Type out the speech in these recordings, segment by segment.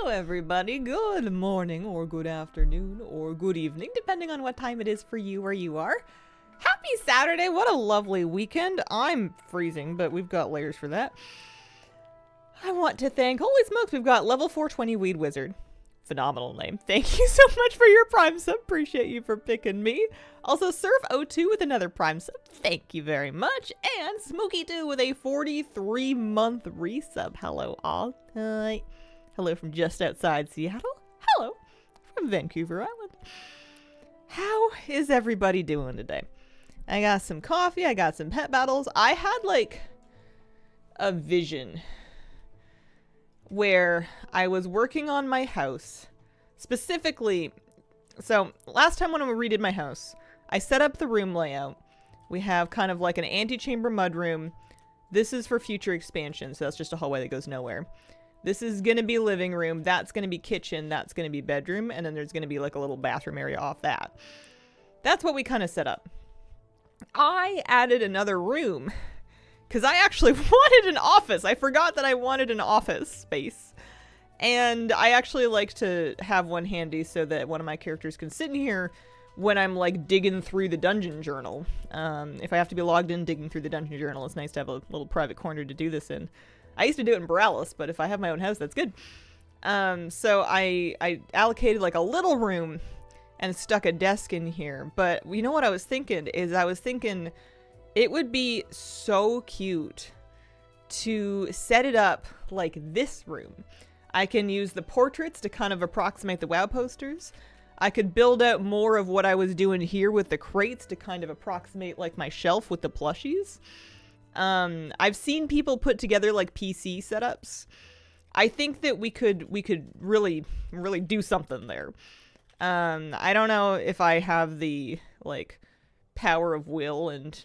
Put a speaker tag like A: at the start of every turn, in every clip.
A: Hello everybody, good morning or good afternoon or good evening, depending on what time it is for you where you are. Happy Saturday, what a lovely weekend. I'm freezing, but we've got layers for that. I want to thank, holy smokes, we've got level 420 Weed Wizard. Phenomenal name. Thank you so much for your Prime sub, appreciate you for picking me. Also Surf02 with another Prime sub, thank you very much. And Smokey2 with a 43-month resub. Hello all. Hi. Hello from just outside Seattle. Hello from Vancouver Island. How is everybody doing today? I got some coffee. I got some pet battles. I had like a vision where I was working on my house. Specifically, so last time when I redid my house, I set up the room layout. We have kind of like an antechamber mudroom. This is for future expansion, so that's just a hallway that goes nowhere. This is going to be living room, that's going to be kitchen, that's going to be bedroom, and then there's going to be like a little bathroom area off that. That's what we kind of set up. I added another room, because I actually wanted an office. I forgot that I wanted an office space. And I actually like to have one handy so that one of my characters can sit in here when I'm like digging through the dungeon journal. If I have to be logged in digging through the dungeon journal, it's nice to have a little private corner to do this in. I used to do it in Borealis, but if I have my own house, that's good. So I allocated like a little room and stuck a desk in here. But you know what I was thinking is it would be so cute to set it up like this room. I can use the portraits to kind of approximate the WoW posters. I could build out more of what I was doing here with the crates to kind of approximate like my shelf with the plushies. I've seen people put together like PC setups. I think that we could really do something there. I don't know if I have the like power of will and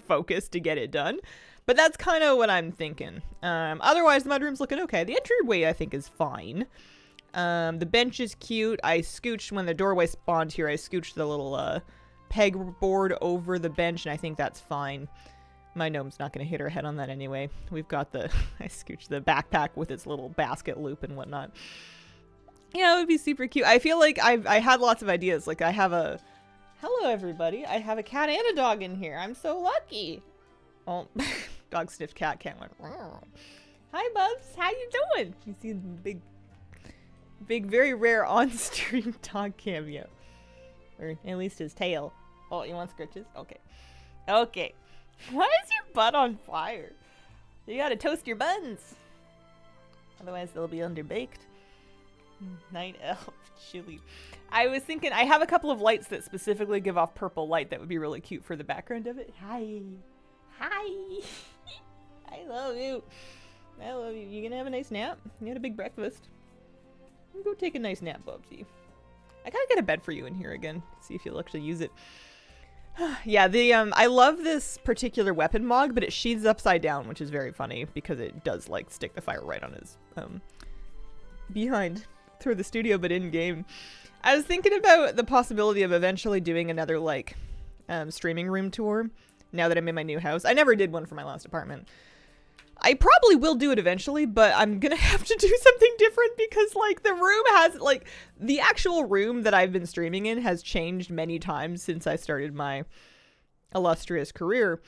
A: focus to get it done, but that's kind of what I'm thinking. Otherwise the mudroom's looking okay. The entryway I think is fine. The bench is cute. I scooched when the doorway spawned here. I scooched the little pegboard over the bench, and I think that's fine. My gnome's not going to hit her head on that anyway. We've got the, I scooched the backpack with its little basket loop and whatnot. Yeah, it would be super cute. I feel like I had lots of ideas. Like I have a, hello everybody. I have a cat and a dog in here. I'm so lucky. Oh, dog sniffed cat went, "Roar." Hi Bubs, how you doing? You see the big, very rare on-stream dog cameo. Or at least his tail. Oh, you want scritches? Okay. Okay. Why is your butt on fire? You gotta toast your buns. Otherwise they'll be underbaked. Night elf chili. I was thinking, I have a couple of lights that specifically give off purple light that would be really cute for the background of it. Hi. Hi. I love you. I love you. You gonna have a nice nap? You had a big breakfast? Go take a nice nap, Bubsy. I gotta get a bed for you in here again. See if you'll actually use it. Yeah, I love this particular weapon mog, but it sheathes upside down, which is very funny because it does like stick the fire right on his behind through the studio, but in game. I was thinking about the possibility of eventually doing another like streaming room tour now that I'm in my new house. I never did one for my last apartment. I probably will do it eventually, but I'm gonna have to do something different because like the room has like the actual room that I've been streaming in has changed many times since I started my illustrious career,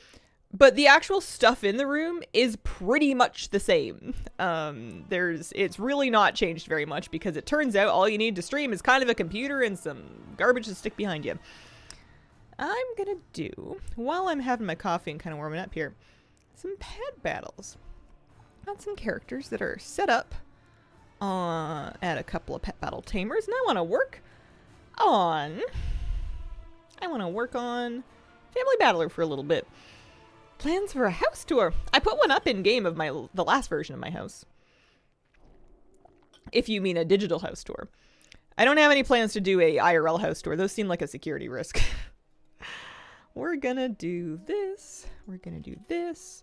A: but the actual stuff in the room is pretty much the same. It's really not changed very much because it turns out all you need to stream is kind of a computer and some garbage to stick behind you. I'm gonna do, while I'm having my coffee and kind of warming up here, some pet battles. Got some characters that are set up at a couple of pet battle tamers, and I want to work on Family Battler for a little bit. Plans for a house tour. I put one up in game of the last version of my house. If you mean a digital house tour. I don't have any plans to do a IRL house tour. Those seem like a security risk. We're gonna do this. We're gonna do this.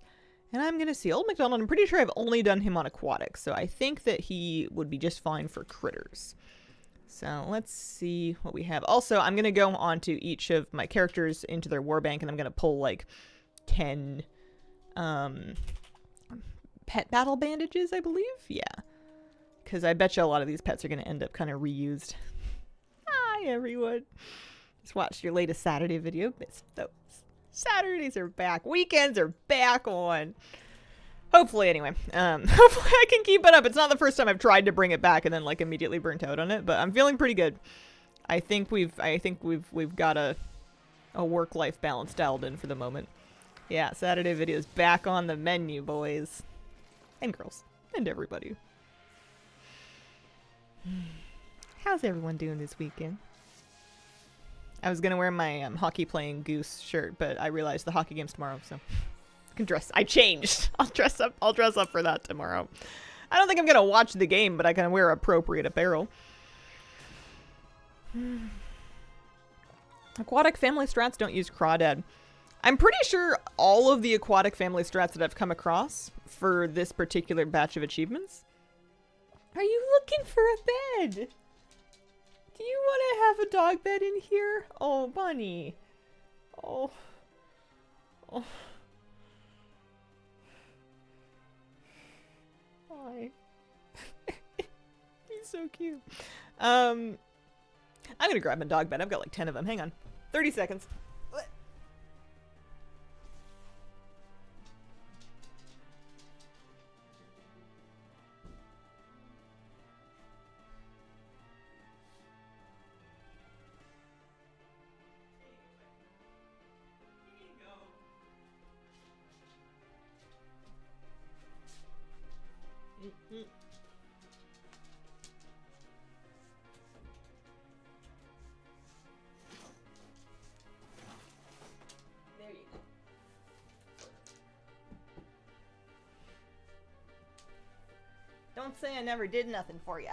A: And I'm gonna see Old MacDonald. I'm pretty sure I've only done him on aquatics, so I think that he would be just fine for critters. So let's see what we have. Also, I'm gonna go on to each of my characters into their warbank, and I'm gonna pull like 10 pet battle bandages, I believe. Yeah, because I bet you a lot of these pets are going to end up kind of reused. Hi, everyone. Just watched your latest Saturday video. Missed those. Saturdays are back. Weekends are back on. Hopefully, anyway. Hopefully I can keep it up. It's not the first time I've tried to bring it back and then like immediately burnt out on it, but I'm feeling pretty good. I think we've got a work-life balance dialed in for the moment. Yeah, Saturday videos back on the menu, boys. And girls. And everybody. How's everyone doing this weekend? I was gonna wear my hockey playing goose shirt, but I realized the hockey game's tomorrow, so I can dress. I changed. I'll dress up for that tomorrow. I don't think I'm gonna watch the game, but I can wear appropriate apparel. Aquatic family strats don't use crawdad. I'm pretty sure all of the aquatic family strats that I've come across for this particular batch of achievements. Are you looking for a bed? Do you want to have a dog bed in here? Oh, bunny. Oh. Oh. Hi. He's so cute. I'm gonna grab my dog bed. I've got like 10 of them. Hang on. 30 seconds. There you go. Don't say I never did nothing for you.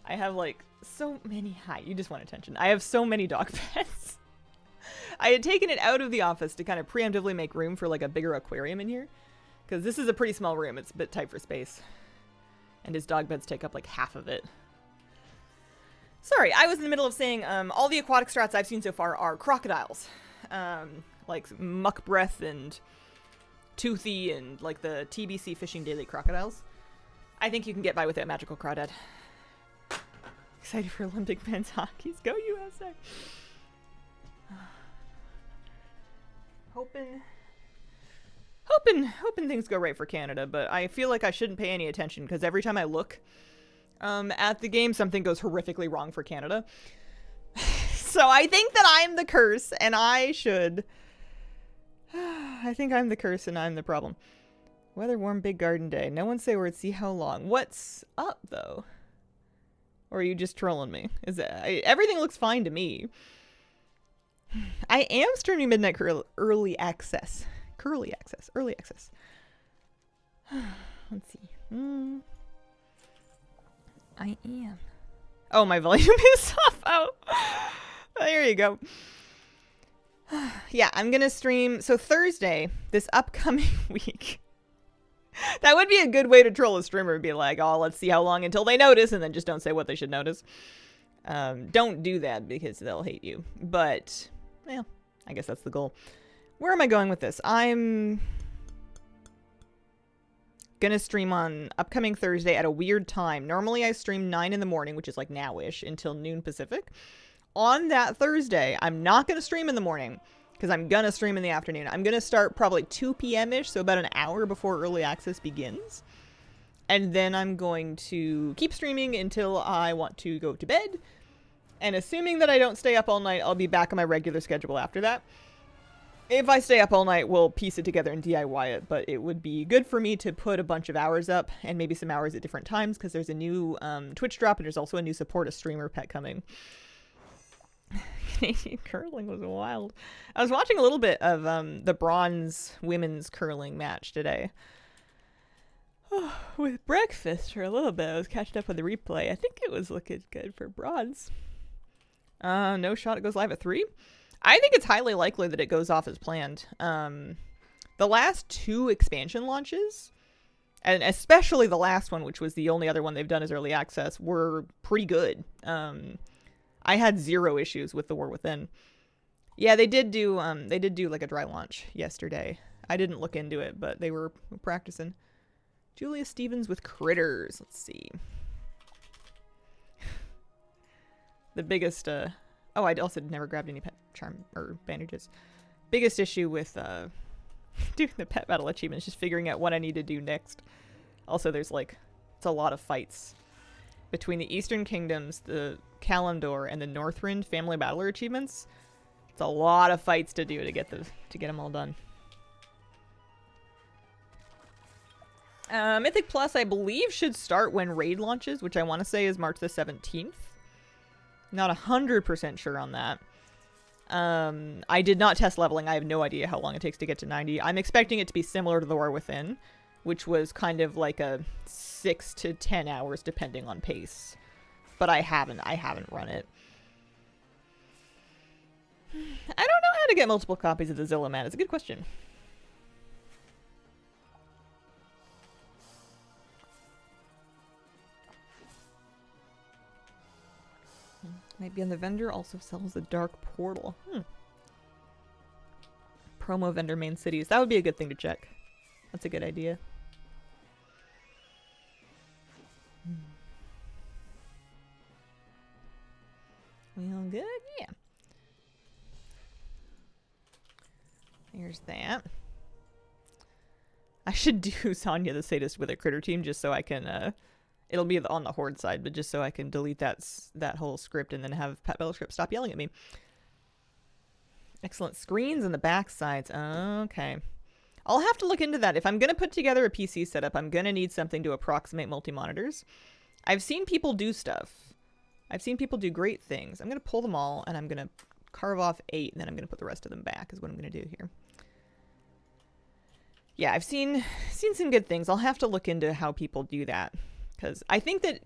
A: I have like so many. Hi, you just want attention. I have so many dog pets. I had taken it out of the office to kind of preemptively make room for like a bigger aquarium in here. Because this is a pretty small room. It's a bit tight for space. And his dog beds take up like half of it. Sorry, I was in the middle of saying all the aquatic strats I've seen so far are crocodiles. Like Muck Breath and Toothy and like the TBC Fishing Daily crocodiles. I think you can get by without magical crawdad. Excited for Olympic men's hockey. Go USA! Hoping things go right for Canada, but I feel like I shouldn't pay any attention because every time I look at the game, something goes horrifically wrong for Canada. So I think that I'm the curse, and I should. I think I'm the curse, and I'm the problem. Weather warm, big garden day. No one say word. See how long. What's up though? Or are you just trolling me? Everything looks fine to me. I am streaming Midnight Early Access. Early Access. Let's see. I am. Oh, my volume is off. Oh, there you go. Yeah, I'm gonna stream. So Thursday, this upcoming week. That would be a good way to troll a streamer and be like, oh, let's see how long until they notice, and then just don't say what they should notice. Don't do that because they'll hate you. But, well, I guess that's the goal. Where am I going with this? I'm gonna stream on upcoming Thursday at a weird time. Normally I stream 9 in the morning, which is like now-ish, until noon Pacific. On that Thursday, I'm not gonna stream in the morning because I'm gonna stream in the afternoon. I'm gonna start probably 2 p.m.-ish, so about an hour before early access begins. And then I'm going to keep streaming until I want to go to bed. And assuming that I don't stay up all night, I'll be back on my regular schedule after that. If I stay up all night, we'll piece it together and DIY it, but it would be good for me to put a bunch of hours up, and maybe some hours at different times, because there's a new Twitch drop, and there's also a new support a streamer pet coming. Canadian curling was wild. I was watching a little bit of the bronze women's curling match today. With breakfast for a little bit. I was catching up with the replay. I think it was looking good for bronze. No shot. It goes live at 3. I think it's highly likely that it goes off as planned. The last 2 expansion launches, and especially the last one, which was the only other one they've done as early access, were pretty good. I had 0 issues with The War Within. Yeah, they did do like a dry launch yesterday. I didn't look into it, but they were practicing. Julia Stevens with critters. Let's see. The biggest, oh, I also never grabbed any pet charm or bandages. Biggest issue with, doing the pet battle achievement is just figuring out what I need to do next. Also, there's like, it's a lot of fights between the Eastern Kingdoms, the Kalimdor, and the Northrend Family Battler achievements. It's a lot of fights to do to get them all done. Mythic Plus, I believe, should start when Raid launches, which I want to say is March the 17th. Not 100% sure on that. I did not test leveling. I have no idea how long it takes to get to 90. I'm expecting it to be similar to the War Within, which was kind of like a 6 to 10 hours depending on pace. But I haven't run it. I don't know how to get multiple copies of the Zillow It's a good question. Might be on the vendor, also sells the Dark Portal. Promo vendor main cities. That would be a good thing to check. That's a good idea. We all good? Yeah. Here's that. I should do Sonya the Sadist with a critter team just so I can, it'll be on the Horde side, but just so I can delete that whole script and then have Pet Battle Script stop yelling at me. Excellent screens on the back sides. Okay. I'll have to look into that. If I'm going to put together a PC setup, I'm going to need something to approximate multi-monitors. I've seen people do stuff. I've seen people do great things. I'm going to pull them all, and I'm going to carve off 8, and then I'm going to put the rest of them back, is what I'm going to do here. Yeah, I've seen some good things. I'll have to look into how people do that. Because I think that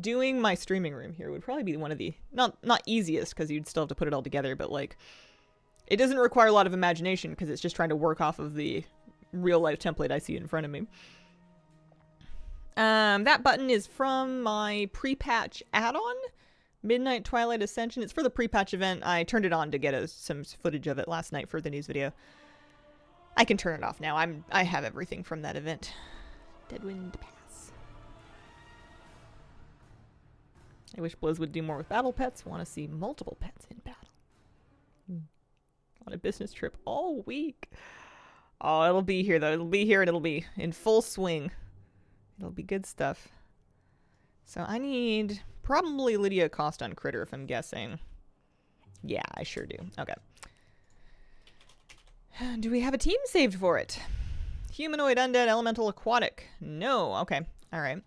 A: doing my streaming room here would probably be one of the, not easiest, because you'd still have to put it all together, but like, it doesn't require a lot of imagination, because it's just trying to work off of the real-life template I see in front of me. That button is from my pre-patch add-on, Midnight Twilight Ascension. It's for the pre-patch event. I turned it on to get some footage of it last night for the news video. I can turn it off now. I have everything from that event. Deadwind Pass. I wish Blizz would do more with battle pets. Want to see multiple pets in battle. On a business trip all week. Oh, it'll be here though. It'll be here and it'll be in full swing. It'll be good stuff. So I need probably Lydia Cost on Critter if I'm guessing. Yeah, I sure do. Okay. Do we have a team saved for it? Humanoid, undead, elemental, aquatic. No. Okay. All right.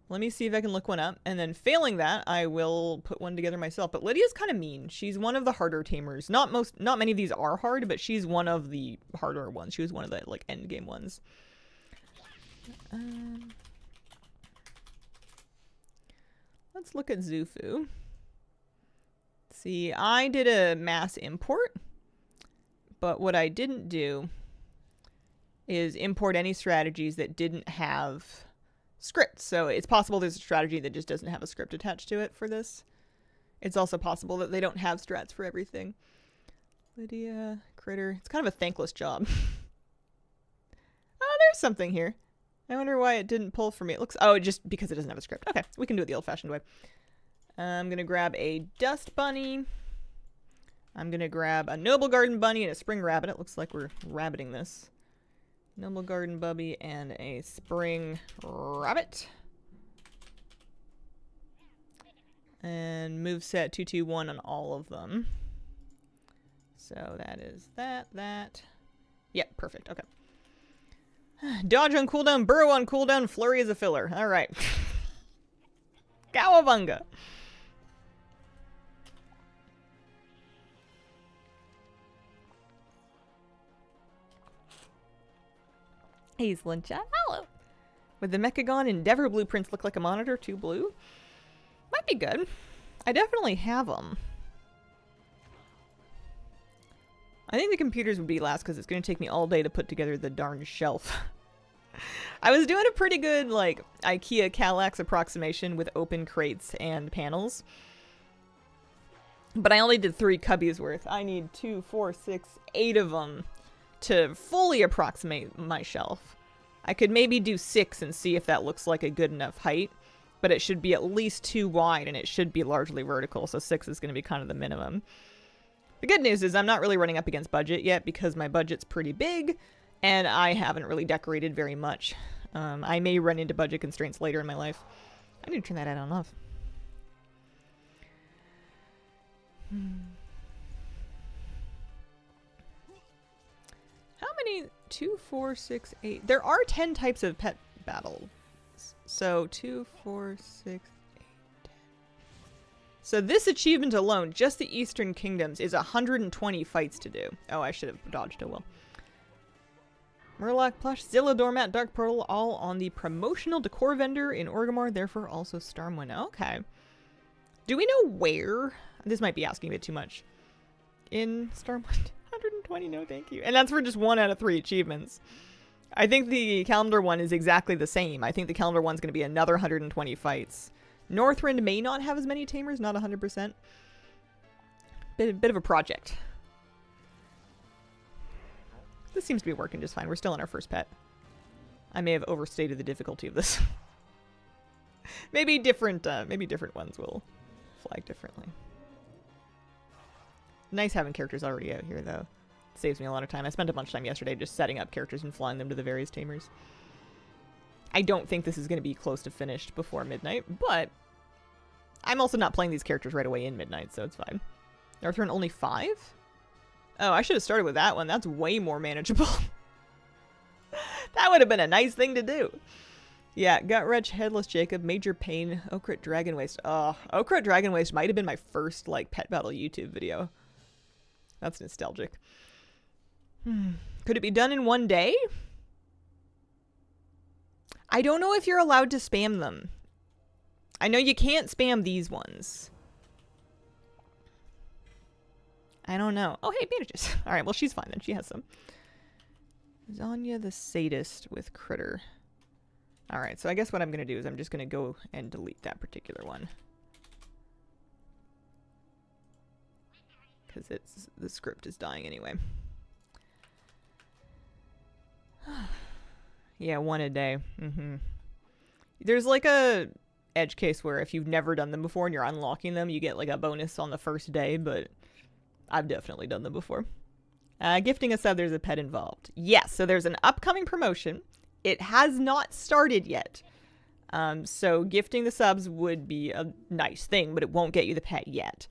A: Let me see if I can look one up. And then failing that, I will put one together myself. But Lydia's kind of mean. She's one of the harder tamers. Not many of these are hard, but she's one of the harder ones. She was one of the like end game ones. Let's look at Zufu. See, I did a mass import. But what I didn't do is import any strategies that didn't have scripts. So it's possible there's a strategy that just doesn't have a script attached to it for this. It's also possible that they don't have strats for everything. Lydia, Critter. It's kind of a thankless job. Oh, there's something here. I wonder why it didn't pull for me. It looks... Oh, just because it doesn't have a script. Okay, we can do it the old-fashioned way. I'm going to grab a Dust Bunny. I'm going to grab a Noble Garden Bunny and a Spring Rabbit. It looks like we're rabbiting this. Noble Garden Bubby and a Spring Rabbit. And moveset 221 on all of them. So that is that. Yep, perfect. Okay. Dodge on cooldown, Burrow on cooldown, Flurry is a filler. Alright. Cowabunga. Hey, Slinshot. Hello. Would the Mechagon Endeavor blueprints look like a monitor? 2 blue? Might be good. I definitely have them. I think the computers would be last because it's going to take me all day to put together the darn shelf. I was doing a pretty good, like, IKEA Kallax approximation with open crates and panels. But I only did 3 cubbies worth. I need 2, 4, 6, 8 of them to fully approximate my shelf. I could maybe do 6 and see if that looks like a good enough height, but it should be at least 2 wide and it should be largely vertical, so 6 is going to be kind of the minimum. The good news is I'm not really running up against budget yet because my budget's pretty big and I haven't really decorated very much. I may run into budget constraints later in my life. I need to turn that on and off. How many? 2, 4, 6, 8. There are 10 types of pet battles. So 2, 4, 6, 8, 10. So this achievement alone, just the Eastern Kingdoms, is 120 fights to do. Oh, I should have dodged a will. Murloc plush, Zilla doormat, Dark Portal, all on the promotional decor vendor in Orgrimmar, therefore also Stormwind. Okay. Do we know where? This might be asking a bit too much. In Stormwind? 120, no thank you. And that's for just 1 out of 3 achievements. I think the calendar one is exactly the same. I think the calendar one's going to be another 120 fights. Northrend may not have as many tamers, not 100%. Bit of a project. This seems to be working just fine. We're still in our first pet. I may have overstated the difficulty of this. maybe different ones will flag differently. Nice having characters already out here, though. It saves me a lot of time. I spent a bunch of time yesterday just setting up characters and flying them to the various tamers. I don't think this is going to be close to finished before midnight, but I'm also not playing these characters right away in midnight, so it's fine. Northrend only 5? Oh, I should have started with that one. That's way more manageable. That would have been a nice thing to do. Yeah, Gut-Wrench, Headless Jacob, Major Pain, Oakrit Dragon Waste. Oh, Oakrit Dragon Waste might have been my first, like, pet battle YouTube video. That's nostalgic. Could it be done in 1 day? I don't know if you're allowed to spam them. I know you can't spam these ones. I don't know. Oh, hey, bandages. All right, well, she's fine then. She has some. Zanya the Sadist with Critter. All right, so I guess what I'm going to do is I'm just going to go and delete that particular one. Because the script is dying anyway. Yeah, 1 a day. There's like a edge case where if you've never done them before and you're unlocking them, you get like a bonus on the first day, but I've definitely done them before. Gifting a sub, there's a pet involved. Yes, so there's an upcoming promotion. It has not started yet. So gifting the subs would be a nice thing, but it won't get you the pet yet.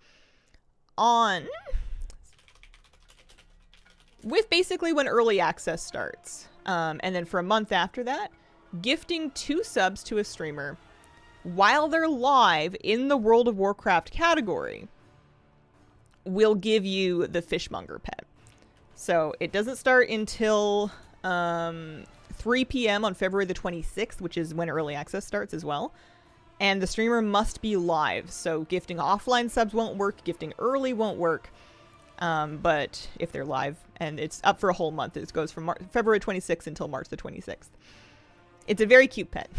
A: With basically when early access starts. And then for a month after that, gifting 2 subs to a streamer while they're live in the World of Warcraft category will give you the Fishmonger pet. So it doesn't start until 3 p.m. on February the 26th, which is when early access starts as well. And the streamer must be live. So gifting offline subs won't work. Gifting early won't work. But if they're live, and it's up for a whole month, it goes from February 26th until March the 26th. It's a very cute pet.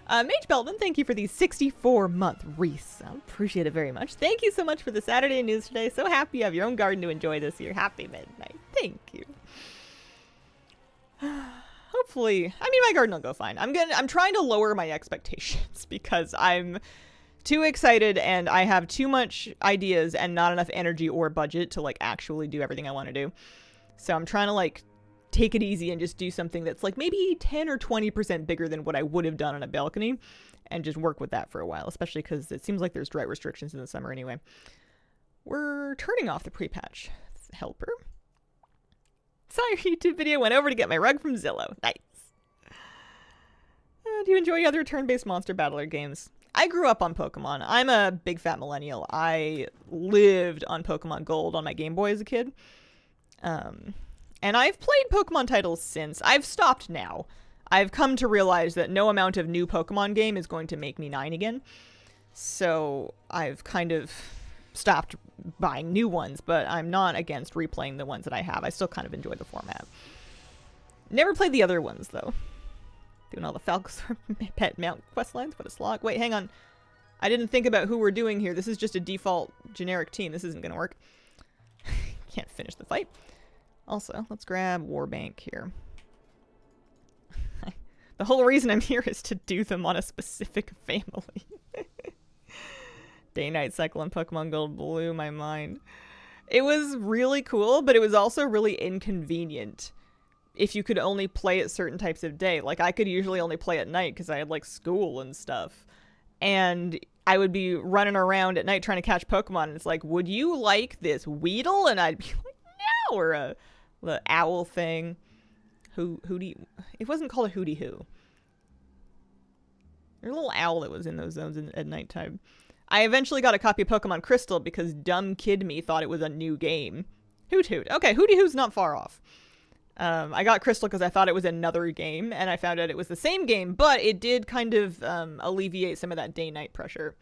A: Mage Belden, thank you for the 64-month Reese. I appreciate it very much. Thank you so much for the Saturday news today. So happy you have your own garden to enjoy this year. Happy midnight. Thank you. Hopefully, I mean, my garden will go fine. I'm trying to lower my expectations because I'm too excited and I have too much ideas and not enough energy or budget to like actually do everything I want to do. So I'm trying to like take it easy and just do something that's like maybe 10 or 20% bigger than what I would have done on a balcony and just work with that for a while, especially because it seems like there's drought restrictions in the summer anyway. We're turning off the pre-patch helper. Saw your YouTube video, went over to get my rug from Zillow. Nice. Do you enjoy other turn-based monster battler games? I grew up on Pokemon. I'm a big fat millennial. I lived on Pokemon Gold on my Game Boy as a kid. And I've played Pokemon titles since. I've stopped now. I've come to realize that no amount of new Pokemon game is going to make me 9 again. So I've kind of stopped buying new ones, but I'm not against replaying the ones that I have. I still kind of enjoy the format. Never played the other ones, though. Doing all the Falcons pet mount quest lines. What a slog. Wait, hang on. I didn't think about who we're doing here. This is just a default generic team. This isn't going to work. Can't finish the fight. Also, let's grab Warbank here. The whole reason I'm here is to do them on a specific family. Day-night cycle in Pokemon Gold blew my mind. It was really cool, but it was also really inconvenient if you could only play at certain types of day. Like, I could usually only play at night because I had, like, school and stuff. And I would be running around at night trying to catch Pokemon, and it's like, would you like this Weedle? And I'd be like, no! Or the owl thing. It wasn't called a Hooty Hoo. There's a little owl that was in those zones at nighttime. I eventually got a copy of Pokemon Crystal because dumb kid me thought it was a new game. Hoot Hoot. Okay, Hooty Hoo's not far off. I got Crystal because I thought it was another game, and I found out it was the same game, but it did kind of alleviate some of that day-night pressure.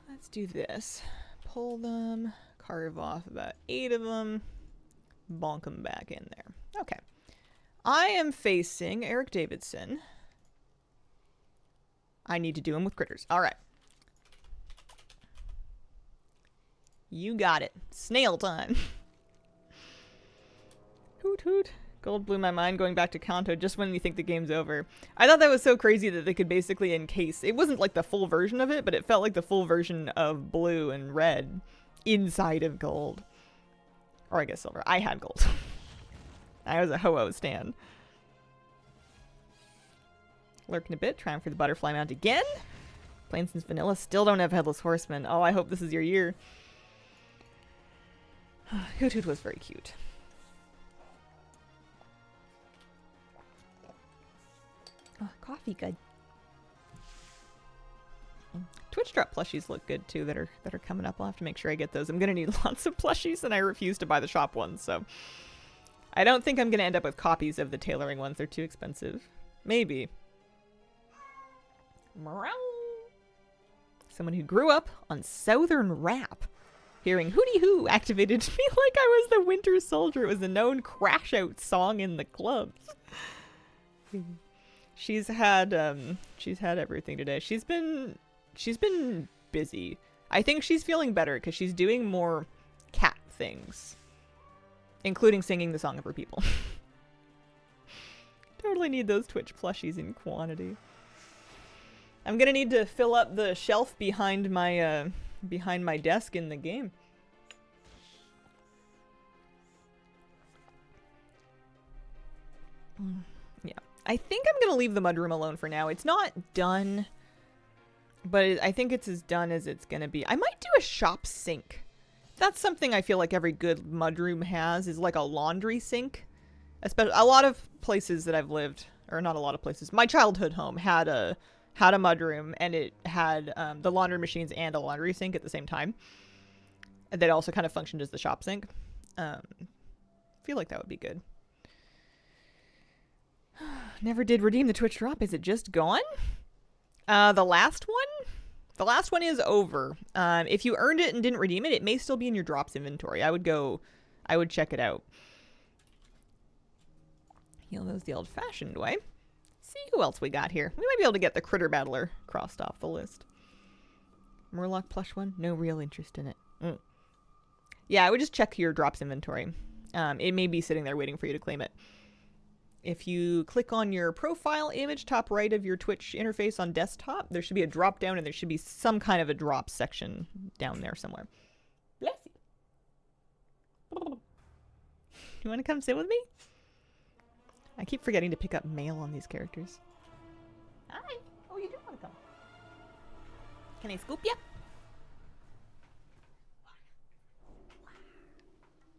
A: Let's do this. Pull them, carve off about 8 of them, bonk them back in there. Okay. I am facing Eric Davidson. I need to do him with critters. All right. You got it. Snail time. Hoot hoot. Gold blew my mind going back to Kanto just when you think the game's over. I thought that was so crazy that they could basically encase. It wasn't like the full version of it, but it felt like the full version of blue and red inside of gold. Or I guess silver. I had gold. I was a Ho-Oh stan. Lurking a bit, trying for the butterfly mount again. Playing since vanilla, still don't have Headless Horseman. Oh, I hope this is your year. Hoot Hoot was very cute. Oh, coffee, good. Twitch drop plushies look good too that are coming up. I'll have to make sure I get those. I'm gonna need lots of plushies, and I refuse to buy the shop ones, so I don't think I'm gonna end up with copies of the tailoring ones. They're too expensive. Maybe. Meow. Someone who grew up on Southern rap. Hearing Hooty Hoo activated me like I was the Winter Soldier. It was a known crash out song in the clubs. She's had everything today. She's been busy. I think she's feeling better because she's doing more cat things, including singing the song of her people. Totally need those Twitch plushies in quantity. I'm gonna need to fill up the shelf behind my desk in the game. Yeah. I think I'm gonna leave the mudroom alone for now. It's not done, but I think it's as done as it's gonna be. I might do a shop sink. That's something I feel like every good mudroom has, is like a laundry sink. Especially a lot of places that I've lived, or not a lot of places. My childhood home had a mudroom, and it had the laundry machines and a laundry sink at the same time. That also kind of functioned as the shop sink. I feel like that would be good. Never did redeem the Twitch drop. Is it just gone? The last one? The last one is over. If you earned it and didn't redeem it, it may still be in your drops inventory. I would check it out. Heal those the old-fashioned way. See who else we got here. We might be able to get the Critter Battler crossed off the list. Murloc plush one? No real interest in it. Yeah, I would just check your drops inventory. It may be sitting there waiting for you to claim it. If you click on your profile image, top right of your Twitch interface on desktop, there should be a drop down, and there should be some kind of a drop section down there somewhere. Bless you. You want to come sit with me? I keep forgetting to pick up mail on these characters. Hi. Oh, you do want to come. Can I scoop you?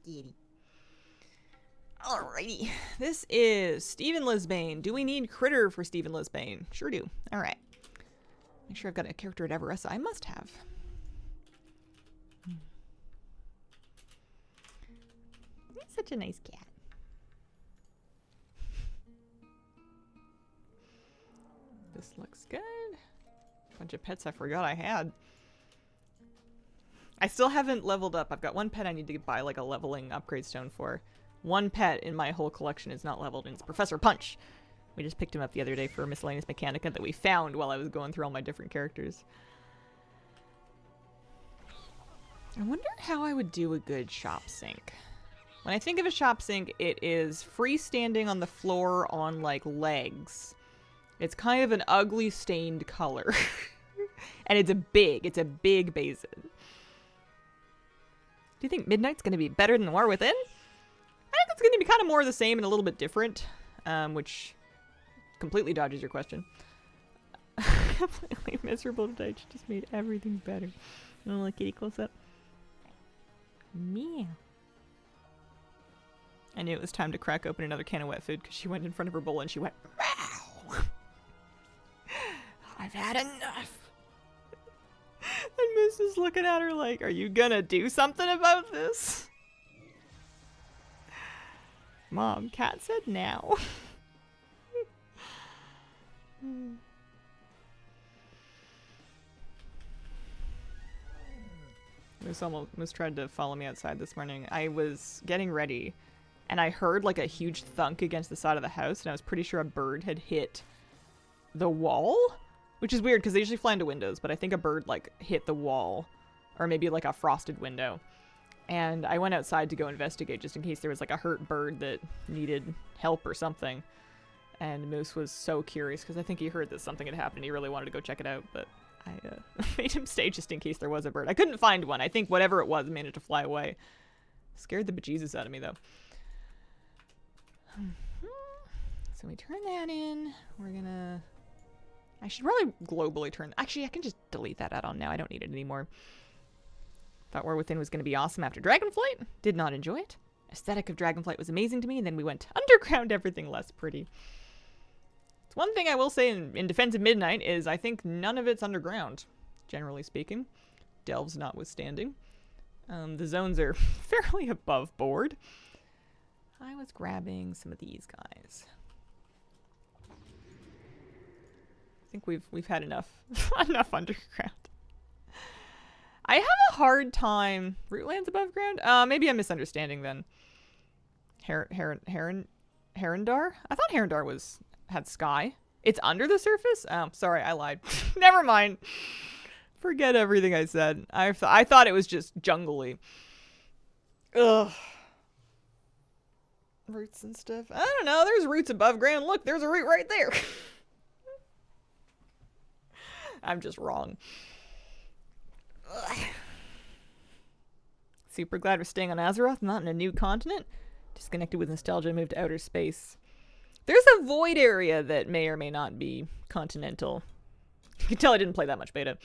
A: Giddy. Alrighty. This is Stephen Lisbane. Do we need Critter for Stephen Lisbane? Sure do. Alright. Make sure I've got a character at Everessa. I must have. He's such a nice cat. This looks good. Bunch of pets I forgot I had. I still haven't leveled up. I've got one pet I need to buy like a leveling upgrade stone for. One pet in my whole collection is not leveled, and it's Professor Punch. We just picked him up the other day for a miscellaneous mechanica that we found while I was going through all my different characters. I wonder how I would do a good shop sink. When I think of a shop sink, it is freestanding on the floor on, like, legs. It's kind of an ugly stained color. And it's a big basin. Do you think Midnight's going to be better than War Within? I think it's going to be kind of more of the same and a little bit different. Which completely dodges your question. Completely miserable today. She just made everything better. A little kitty close up. Meow. I knew it was time to crack open another can of wet food because she went in front of her bowl and she went, "Wow! I've had enough." And Moose is looking at her like, "Are you gonna do something about this?" Mom, Cat said now. Moose almost tried to follow me outside this morning. I was getting ready and I heard like a huge thunk against the side of the house and I was pretty sure a bird had hit the wall, which is weird because they usually fly into windows, but I think a bird like hit the wall or maybe like a frosted window. And I went outside to go investigate just in case there was like a hurt bird that needed help or something. And Moose was so curious because I think he heard that something had happened. He really wanted to go check it out, but I made him stay just in case there was a bird. I couldn't find one. I think whatever it was managed to fly away. Scared the bejesus out of me though. So we turn that in. We're gonna... I should probably globally turn... Actually, I can just delete that add-on now. I don't need it anymore. Thought War Within was going to be awesome after Dragonflight. Did not enjoy it. Aesthetic of Dragonflight was amazing to me, and then we went underground, everything less pretty. It's one thing I will say in defense of Midnight is I think none of it's underground, generally speaking. Delves notwithstanding. The zones are fairly above board. I was grabbing some of these guys. I think we've had enough underground. I have a hard time... Rootlands above ground? Maybe I'm misunderstanding then. Herondar? I thought Herondar had sky. It's under the surface? Oh, sorry, I lied. Never mind. Forget everything I said. I thought it was just jungly. Ugh. Roots and stuff. I don't know. There's roots above ground. Look, there's a root right there. I'm just wrong. Ugh. Super glad we're staying on Azeroth, not in a new continent. Disconnected with nostalgia, moved to outer space. There's a void area that may or may not be continental. You can tell I didn't play that much beta.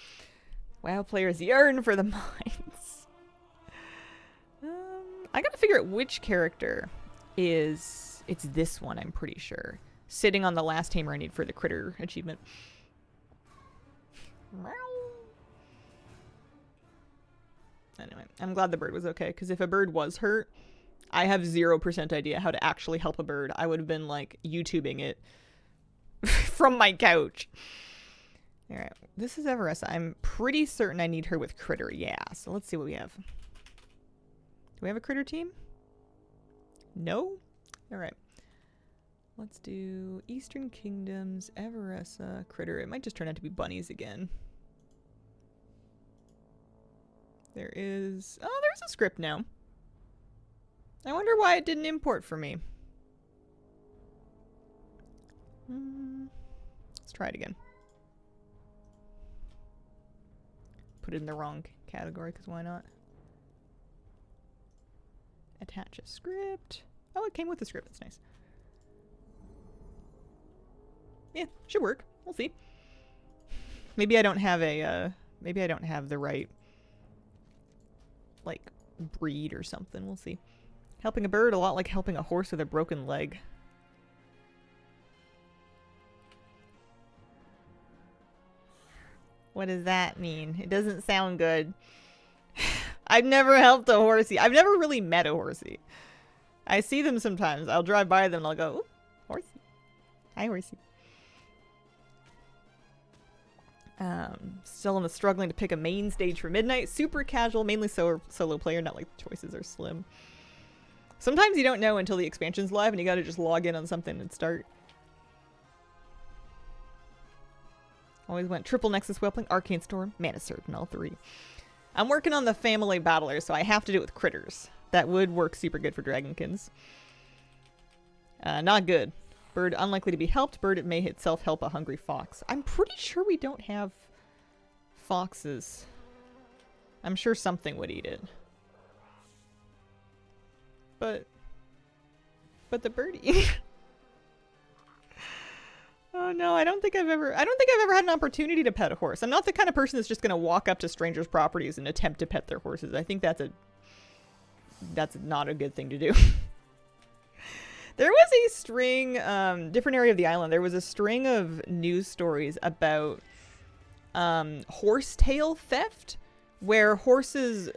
A: WoW players yearn for the mines. I gotta figure out which character is... It's this one, I'm pretty sure. Sitting on the last tamer I need for the critter achievement. Anyway, I'm glad the bird was okay, because if a bird was hurt, I have 0% idea how to actually help a bird. I would have been, like, YouTubing it from my couch. Alright, this is Everessa. I'm pretty certain I need her with critter. Yeah, so let's see what we have. Do we have a critter team? No? Alright. Let's do Eastern Kingdoms, Everessa, critter. It might just turn out to be bunnies again. There is... Oh, there's a script now. I wonder why it didn't import for me. Let's try it again. Put it in the wrong category, because why not? Attach a script. Oh, it came with the script. That's nice. Yeah, should work. We'll see. Maybe I don't have a, maybe I don't have the right, like, breed or something. We'll see. Helping a bird, a lot like helping a horse with a broken leg. What does that mean? It doesn't sound good. I've never helped a horsey. I've never really met a horsey. I see them sometimes. I'll drive by them and I'll go, "Ooh, horsey. Hi, horsey." Still struggling to pick a main stage for Midnight. Super casual, mainly solo player, not like the choices are slim. Sometimes you don't know until the expansion's live and you gotta just log in on something and start. Always went triple Nexus Whelpling, Arcane Storm, Mana Surge, and all three. I'm working on the family battler, so I have to do it with critters. That would work super good for Dragonkins. Not good. Bird unlikely to be helped. Bird, it may itself help a hungry fox. I'm pretty sure we don't have foxes. I'm sure something would eat it. But the birdie. Oh no, I don't think I've ever had an opportunity to pet a horse. I'm not the kind of person that's just gonna walk up to strangers' properties and attempt to pet their horses. I think that's not a good thing to do. There was a string, different area of the island, there was a string of news stories about horsetail theft, where horses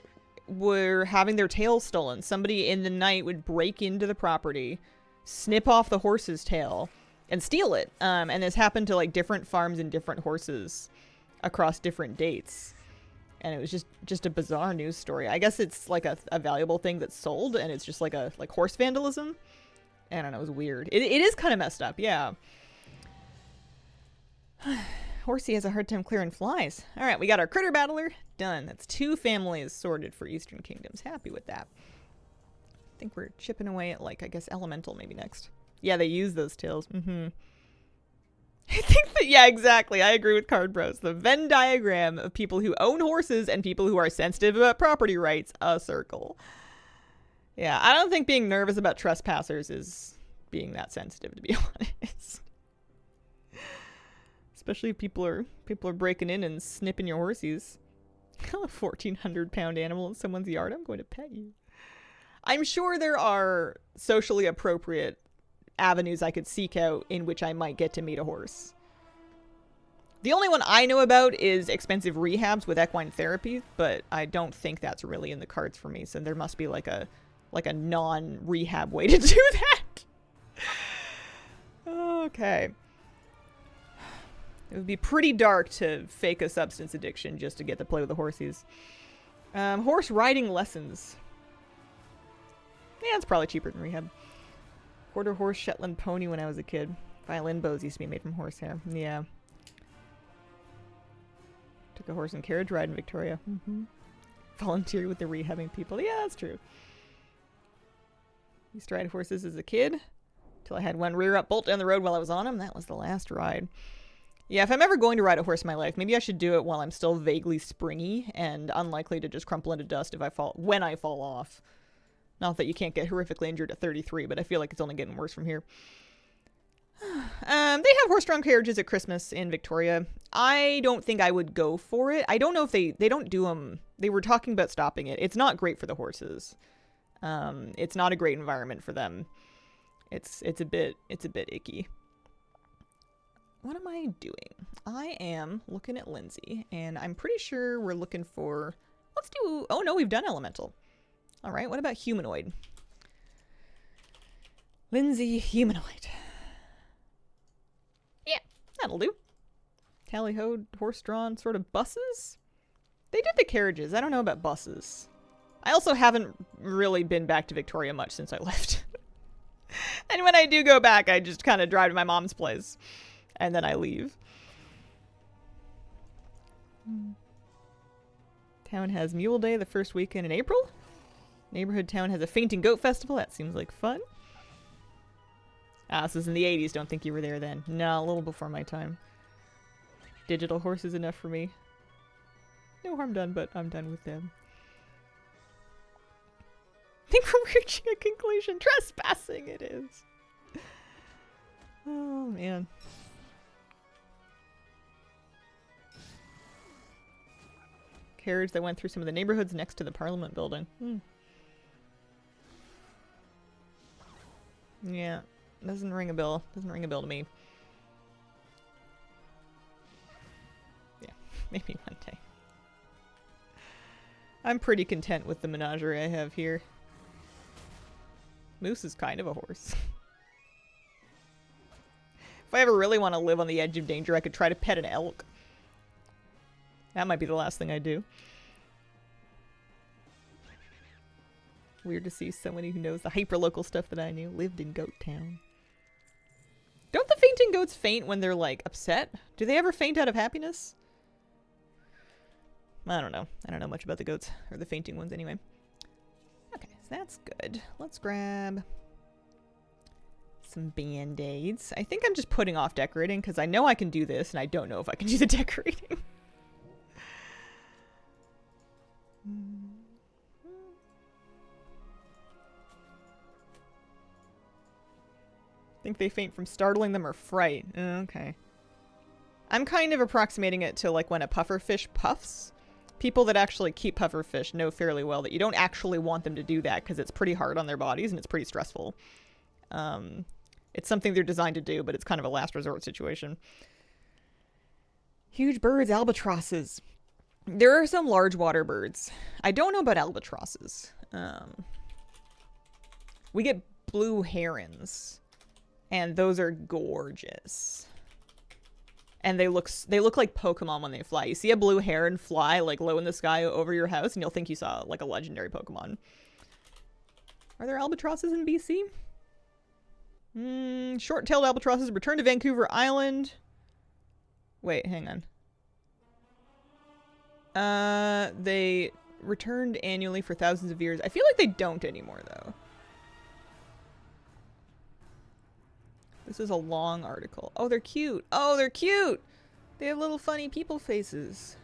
A: were having their tails stolen. Somebody in the night would break into the property, snip off the horse's tail, and steal it. And this happened to like different farms and different horses across different dates. And it was just a bizarre news story. I guess it's like a valuable thing that's sold, and it's just like horse vandalism. I don't know, it was weird. It is kind of messed up, yeah. Horsey has a hard time clearing flies. All right, we got our critter battler done. That's 2 families sorted for Eastern Kingdoms. Happy with that. I think we're chipping away at, like, I guess elemental maybe next. Yeah, they use those tails. Mm-hmm. I think that, yeah, exactly. I agree with Card Bros. The Venn diagram of people who own horses and people who are sensitive about property rights, a circle. Yeah, I don't think being nervous about trespassers is being that sensitive, to be honest. Especially if people are breaking in and snipping your horsies. A 1,400-pound animal in someone's yard. I'm going to pet you. I'm sure there are socially appropriate avenues I could seek out in which I might get to meet a horse. The only one I know about is expensive rehabs with equine therapy, but I don't think that's really in the cards for me. So there must be like a non-rehab way to do that. Okay. It would be pretty dark to fake a substance addiction just to get to play with the horsies. Horse riding lessons. Yeah, it's probably cheaper than rehab. Quarter horse Shetland pony when I was a kid. Violin bows used to be made from horsehair. Yeah. Took a horse and carriage ride in Victoria. Mm-hmm. Volunteered with the rehabbing people. Yeah, that's true. Used to ride horses as a kid. Till I had one rear up bolt down the road while I was on him. That was the last ride. Yeah, if I'm ever going to ride a horse in my life, maybe I should do it while I'm still vaguely springy and unlikely to just crumple into dust when I fall off. Not that you can't get horrifically injured at 33, but I feel like it's only getting worse from here. They have horse-drawn carriages at Christmas in Victoria. I don't think I would go for it. I don't know if they don't do them. They were talking about stopping it. It's not great for the horses. It's not a great environment for them. It's a bit icky. What am I doing? I am looking at Lindsay, and I'm pretty sure we're looking for... Oh no, we've done elemental. All right, what about humanoid? Lindsay, humanoid. Yeah, that'll do. Tally-ho, horse-drawn sort of buses? They did the carriages. I don't know about buses. I also haven't really been back to Victoria much since I left. And when I do go back, I just kind of drive to my mom's place. And then I leave. Town has Mule Day the first weekend in April. Neighborhood town has a fainting goat festival. That seems like fun. Ah, this was in the 80s. Don't think you were there then. No, a little before my time. Digital horse is enough for me. No harm done, but I'm done with them. I think we're reaching a conclusion. Trespassing it is. Oh, man. Carriage that went through some of the neighborhoods next to the Parliament building. Yeah, doesn't ring a bell. Doesn't ring a bell to me. Yeah, maybe one day. I'm pretty content with the menagerie I have here. Moose is kind of a horse. If I ever really want to live on the edge of danger, I could try to pet an elk. That might be the last thing I do. Weird to see somebody who knows the hyper-local stuff that I knew. Lived in Goat Town. Don't the fainting goats faint when they're, like, upset? Do they ever faint out of happiness? I don't know. I don't know much about the goats. Or the fainting ones, anyway. Okay, that's good. Let's grab some band-aids. I think I'm just putting off decorating because I know I can do this and I don't know if I can do the decorating. Think they faint from startling them or fright. Okay. I'm kind of approximating it to like when a pufferfish puffs. People that actually keep pufferfish know fairly well that you don't actually want them to do that because it's pretty hard on their bodies and it's pretty stressful. It's something they're designed to do, but it's kind of a last resort situation. Huge birds, albatrosses. There are some large water birds. I don't know about albatrosses. We get blue herons. And those are gorgeous. And they look like Pokemon when they fly. You see a blue heron fly like low in the sky over your house and you'll think you saw like a legendary Pokemon. Are there albatrosses in BC? Short-tailed albatrosses return to Vancouver Island. Wait, hang on. They returned annually for thousands of years. I feel like they don't anymore though. This is a long article. Oh, they're cute. Oh, they're cute. They have little funny people faces.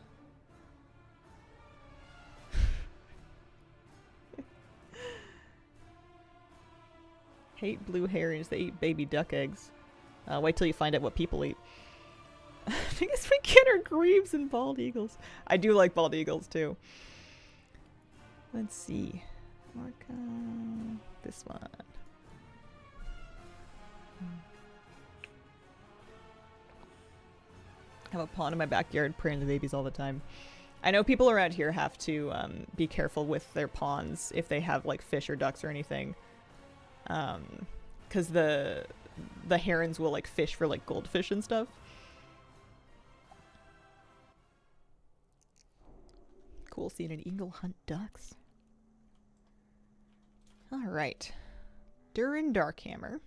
A: Hate blue herons. They eat baby duck eggs. Wait till you find out what people eat. I guess we get our grebes and bald eagles. I do like bald eagles too. Let's see. Orca. This one. I have a pond in my backyard, praying the babies all the time. I know people around here have to be careful with their ponds if they have like fish or ducks or anything. Because the herons will like fish for like goldfish and stuff. Cool seeing an eagle hunt ducks. Alright. Durin Darkhammer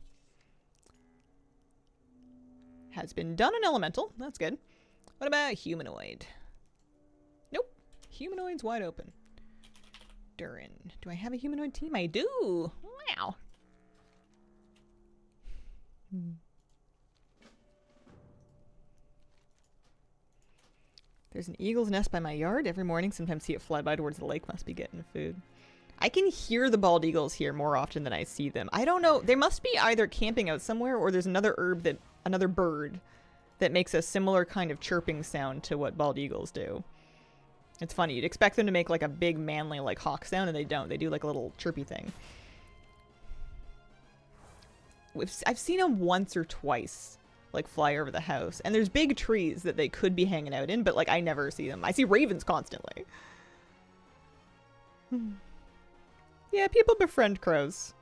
A: has been done in Elemental. That's good. What about Humanoid? Nope. Humanoid's wide open. Durin. Do I have a humanoid team? I do. Wow. There's an eagle's nest by my yard every morning. Sometimes see it fly by towards the lake. Must be getting food. I can hear the bald eagles here more often than I see them. I don't know. They must be either camping out somewhere or there's another bird that makes a similar kind of chirping sound to what bald eagles do. It's funny. You'd expect them to make like a big manly like hawk sound and they don't. They do like a little chirpy thing. I've seen them once or twice like fly over the house. And there's big trees that they could be hanging out in, but like I never see them. I see ravens constantly. Yeah, people befriend crows.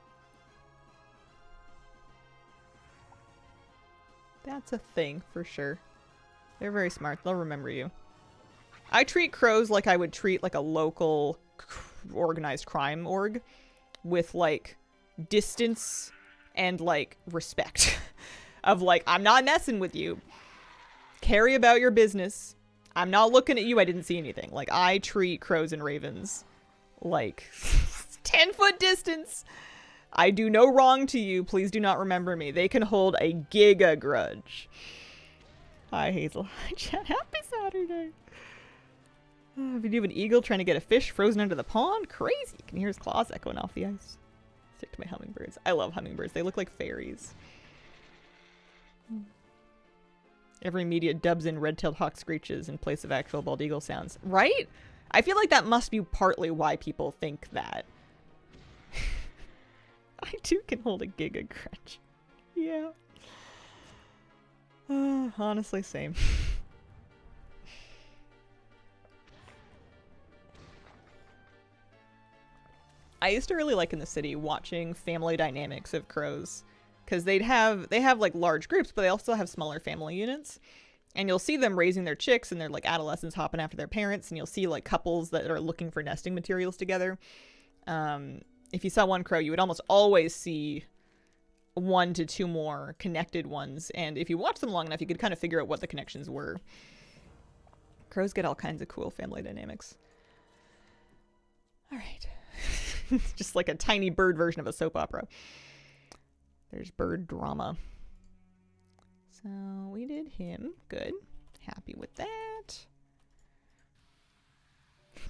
A: That's a thing, for sure. They're very smart. They'll remember you. I treat crows like I would treat, like, a local organized crime org. With, like, distance and, like, respect. Of, like, I'm not messing with you. Carry about your business. I'm not looking at you. I didn't see anything. Like, I treat crows and ravens like 10-foot distance. I do no wrong to you. Please do not remember me. They can hold a giga grudge. Hi, Hazel. Hi, Chat. Happy Saturday. If you do have an eagle trying to get a fish frozen under the pond, crazy. You can hear his claws echoing off the ice. Stick to my hummingbirds. I love hummingbirds. They look like fairies. Every media dubs in red-tailed hawk screeches in place of actual bald eagle sounds. Right? I feel like that must be partly why people think that. I too can hold a giga grudge. Yeah. Honestly, same. I used to really like in the city watching family dynamics of crows. Because they have like large groups, but they also have smaller family units. And you'll see them raising their chicks and they're like adolescents hopping after their parents. And you'll see like couples that are looking for nesting materials together. If you saw one crow, you would almost always see 1 to 2 more connected ones. And if you watch them long enough, you could kind of figure out what the connections were. Crows get all kinds of cool family dynamics. All right. It's just like a tiny bird version of a soap opera. There's bird drama. So we did him. Good. Happy with that.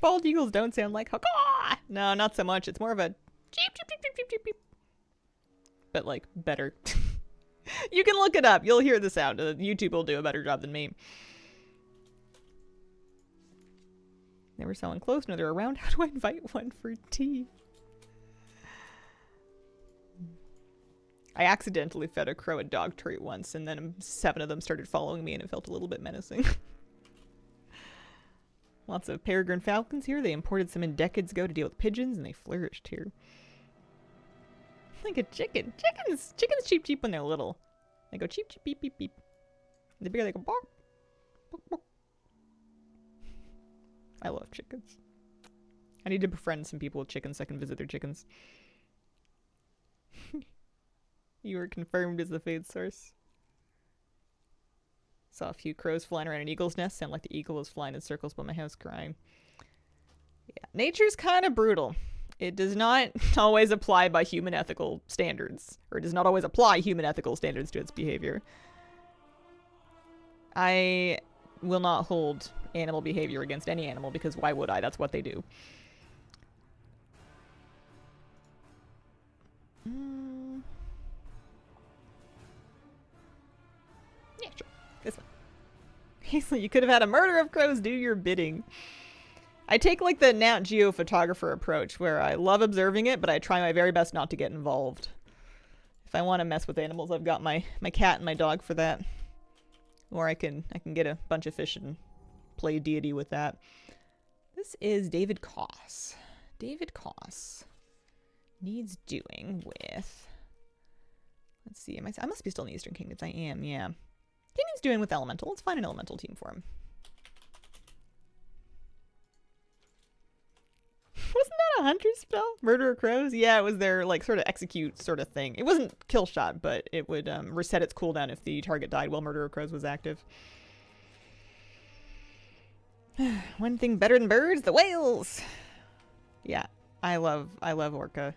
A: Bald eagles don't sound like caw. No, not so much. It's more of a cheep, cheep, cheep, cheep, cheep, cheep, cheep. But like better. You can look it up. You'll hear the sound. YouTube will do a better job than me. Never saw one close, no, they're around. How do I invite one for tea? I accidentally fed a crow a dog treat once, and then 7 of them started following me, and it felt a little bit menacing. Lots of peregrine falcons here. They imported some in decades ago to deal with pigeons, and they flourished here. Like a chicken. Chickens cheep cheep when they're little. They go cheep cheep beep beep beep. They're bigger, they go bark. Bark, bark. I love chickens. I need to befriend some people with chickens so I can visit their chickens. You were confirmed as the food source. Saw a few crows flying around an eagle's nest. Sound like the eagle was flying in circles by my house crying. Yeah, nature's kind of brutal. It does not always apply by human ethical standards. Or it does not always apply human ethical standards to its behavior. I will not hold animal behavior against any animal because why would I? That's what they do. Yeah, sure. This one. Easily, you could have had a murder of crows do your bidding. I take like the Nat Geo photographer approach where I love observing it, but I try my very best not to get involved. If I want to mess with animals, I've got my cat and my dog for that. Or I can get a bunch of fish and play deity with that. This is David Koss. David Koss needs doing with... Let's see, I must be still in the Eastern Kingdoms. I am, yeah. He needs doing with Elemental. Let's find an Elemental team for him. Wasn't that a hunter spell? Murder of crows? Yeah, it was their like sort of execute sort of thing. It wasn't kill shot, but it would reset its cooldown if the target died while Murder of Crows was active. One thing better than birds, the whales. Yeah, I love orca.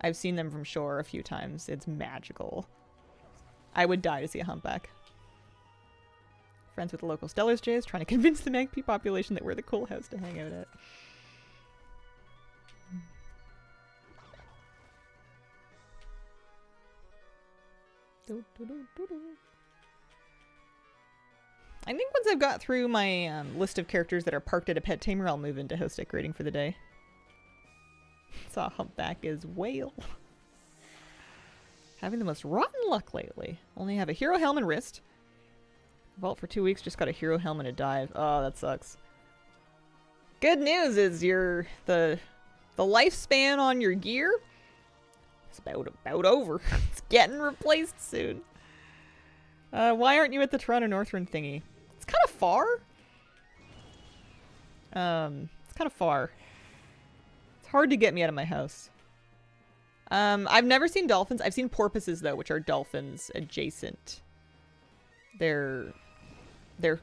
A: I've seen them from shore a few times. It's magical. I would die to see a humpback. Friends with the local Stellar's Jays, trying to convince the Magpie population that we're the cool house to hang out at. I think once I've got through my list of characters that are parked at a pet tamer, I'll move into house decorating for the day. Saw humpback is whale. Having the most rotten luck lately. Only have a hero helm and wrist. Vault for 2 weeks, just got a hero helm and a dive. Oh, that sucks. Good news is the lifespan on your gear is about over. It's getting replaced soon. Why aren't you at the Toronto Northrend thingy? It's kind of far. It's kind of far. It's hard to get me out of my house. I've never seen dolphins. I've seen porpoises though, which are dolphins adjacent. They're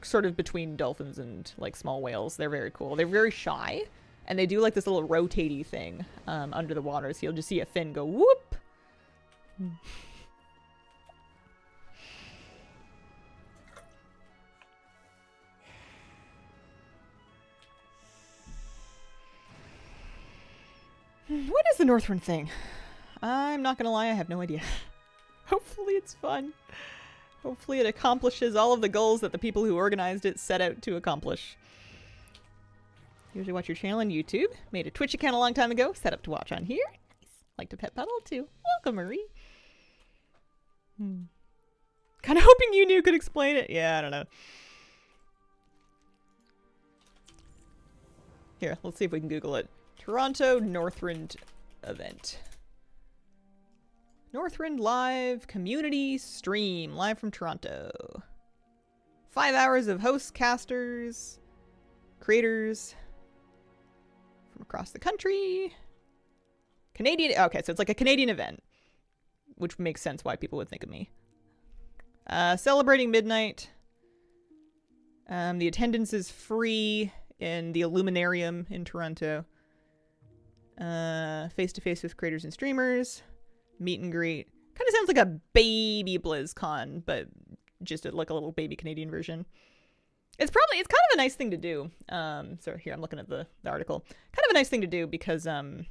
A: sort of between dolphins and like small whales. They're very cool. They're very shy, and they do like this little rotatey thing under the water. So you'll just see a fin go whoop. What is the Northrend thing? I'm not gonna lie, I have no idea. Hopefully it's fun. Hopefully it accomplishes all of the goals that the people who organized it set out to accomplish. Usually watch your channel on YouTube. Made a Twitch account a long time ago. Set up to watch on here. Nice. Like to pet paddle too. Welcome, Marie. Kind of hoping you knew could explain it. Yeah, I don't know. Here, let's see if we can Google it. Toronto Northrend event. Northrend live community stream live from Toronto. 5 hours of host casters, creators from across the country. Canadian. Okay, so it's like a Canadian event, which makes sense why people would think of me. Celebrating midnight. The attendance is free in the Illuminarium in Toronto. Face-to-face with creators and streamers. Meet and greet. Kind of sounds like a baby BlizzCon, but just like a little baby Canadian version. It's kind of a nice thing to do. So here, I'm looking at the article. Kind of a nice thing to do because I'm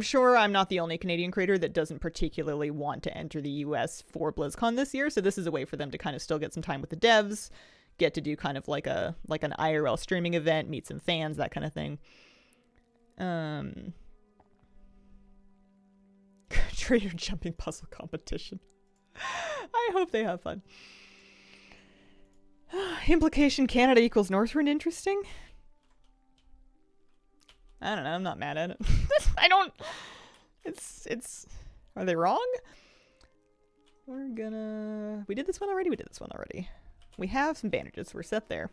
A: sure I'm not the only Canadian creator that doesn't particularly want to enter the US for BlizzCon this year. So this is a way for them to kind of still get some time with the devs, get to do kind of like an IRL streaming event, meet some fans, that kind of thing. Trader jumping puzzle competition. I hope they have fun. Implication Canada equals Northrend interesting? I don't know, I'm not mad at it. It's are they wrong? We did this one already. We have some bandages, we're set there.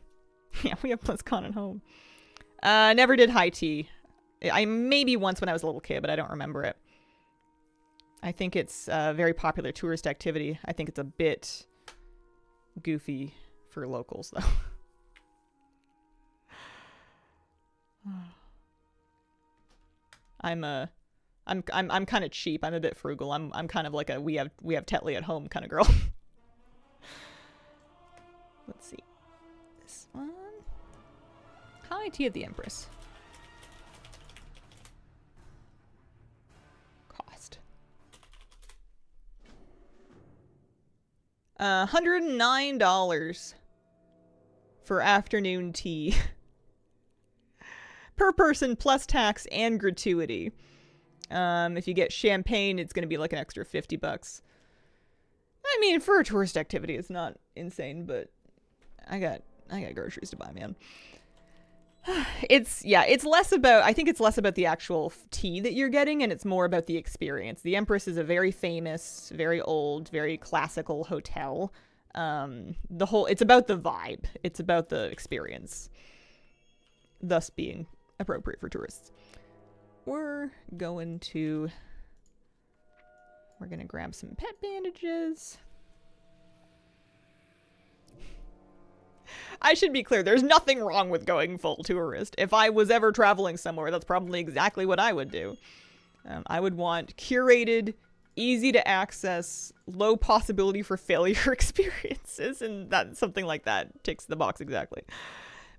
A: Yeah, we have BlizzCon at home. Never did high tea. I maybe once when I was a little kid, but I don't remember it. I think it's a very popular tourist activity. I think it's a bit goofy for locals, though. I'm kind of cheap. I'm a bit frugal. I'm kind of like a we have Tetley at home kind of girl. Let's see. This one. High tea at the Empress. Cost. $109 for afternoon tea. Per person plus tax and gratuity. If you get champagne, it's going to be like an extra $50. I mean, for a tourist activity, it's not insane, but I got groceries to buy, man. It's less about, I think it's less about the actual tea that you're getting, and it's more about the experience. The Empress is a very famous, very old, very classical hotel. It's about the vibe. It's about the experience. Thus being appropriate for tourists. We're gonna grab some pet bandages. I should be clear, there's nothing wrong with going full tourist. If I was ever traveling somewhere, that's probably exactly what I would do. I would want curated, easy to access, low possibility for failure experiences, and that something like that ticks the box exactly.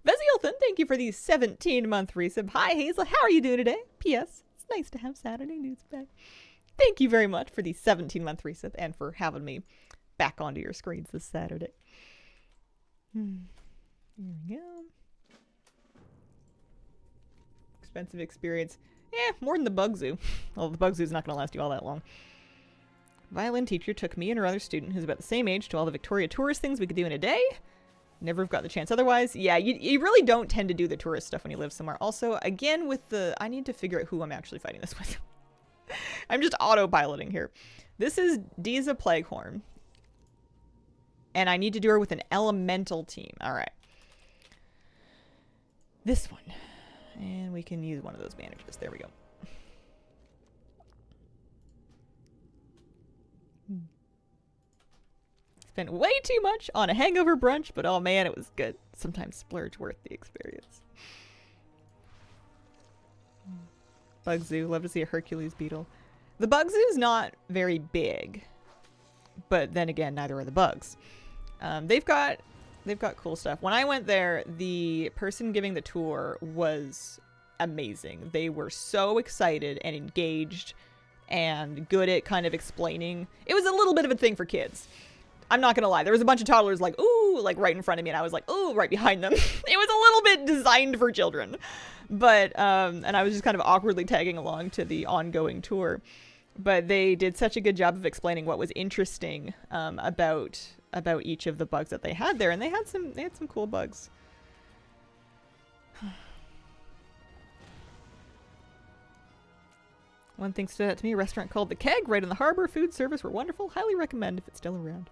A: Vezielthan, thank you for the 17-month resub. Hi, Hazel. How are you doing today? P.S. It's nice to have Saturday news back. Thank you very much for the 17-month resub and for having me back onto your screens this Saturday. Here we go. Expensive experience. More than the Bug Zoo. Well, the Bug Zoo's not going to last you all that long. Violin teacher took me and her other student, who's about the same age, to all the Victoria tourist things we could do in a day. Never have got the chance otherwise. Yeah, you really don't tend to do the tourist stuff when you live somewhere. Also, again, I need to figure out who I'm actually fighting this with. I'm just autopiloting here. This is Diza Plaguehorn. And I need to do her with an elemental team. Alright. This one. And we can use one of those bandages. There we go. Spent way too much on a hangover brunch, but oh man, it was good. Sometimes splurge worth the experience. Bug Zoo. Love to see a Hercules beetle. The Bug Zoo's not very big. But then again, neither are the bugs. They've got cool stuff. When I went there, the person giving the tour was amazing. They were so excited and engaged and good at kind of explaining. It was a little bit of a thing for kids. I'm not gonna lie. There was a bunch of toddlers like, ooh, like right in front of me, and I was like, ooh, right behind them. It was a little bit designed for children. But, and I was just kind of awkwardly tagging along to the ongoing tour. But they did such a good job of explaining what was interesting about each of the bugs that they had there, and they had some cool bugs. One thing stood out to me, a restaurant called The Keg, right in the harbor. Food service were wonderful. Highly recommend if it's still around.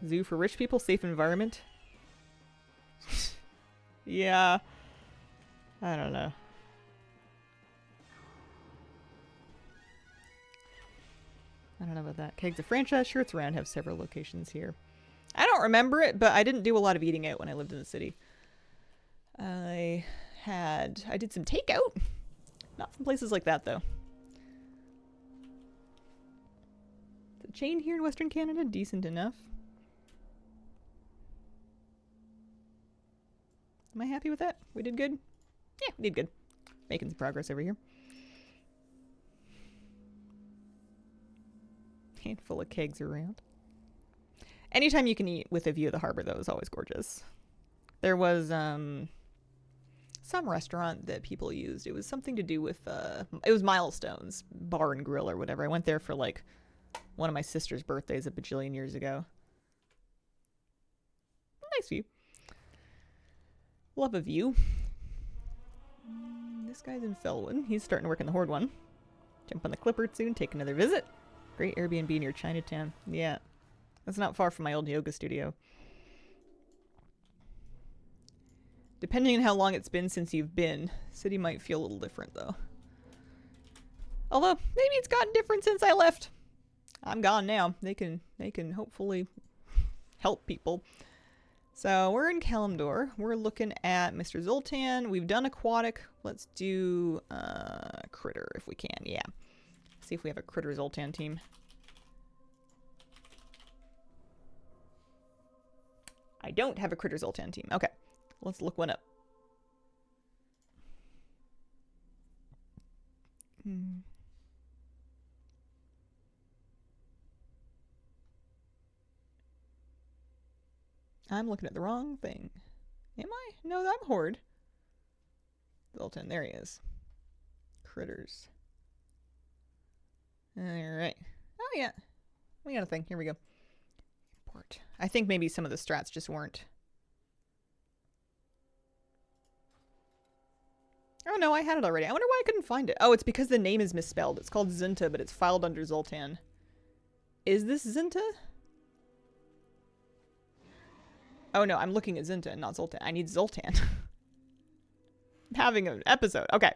A: Zoo for rich people, safe environment. Yeah. I don't know. I don't know about that. Keg's a franchise. Sure, it's around. Have several locations here. I don't remember it, but I didn't do a lot of eating out when I lived in the city. I did some takeout. Not from places like that, though. The chain here in Western Canada, decent enough. Am I happy with that? We did good? Yeah, we did good. Making some progress over here. Handful of kegs around. Anytime you can eat with a view of the harbor, though, is always gorgeous. There was some restaurant that people used. It was something to do with, it was Milestones Bar and Grill or whatever. I went there for, like, one of my sister's birthdays a bajillion years ago. Nice view. Love a view. This guy's in Felwood. He's starting to work in the Horde one. Jump on the Clippard soon, take another visit. Great Airbnb near Chinatown. Yeah. That's not far from my old yoga studio. Depending on how long it's been since you've been, city might feel a little different, though. Although, maybe it's gotten different since I left. I'm gone now. They can hopefully help people. So, we're in Kalimdor. We're looking at Mr. Zoltan. We've done Aquatic. Let's do Critter if we can. Yeah. See if we have a Critter Zoltan team. I don't have a Critter Zoltan team. Okay. Let's look one up. I'm looking at the wrong thing. Am I? No, I'm Horde. Zoltan, there he is. Critters. Alright. Oh, yeah. We got a thing. Here we go. Import. I think maybe some of the strats just weren't. Oh, no, I had it already. I wonder why I couldn't find it. Oh, it's because the name is misspelled. It's called Zinta, but it's filed under Zoltan. Is this Zinta? Oh, no, I'm looking at Zinta and not Zoltan. I need Zoltan. I'm having an episode. Okay.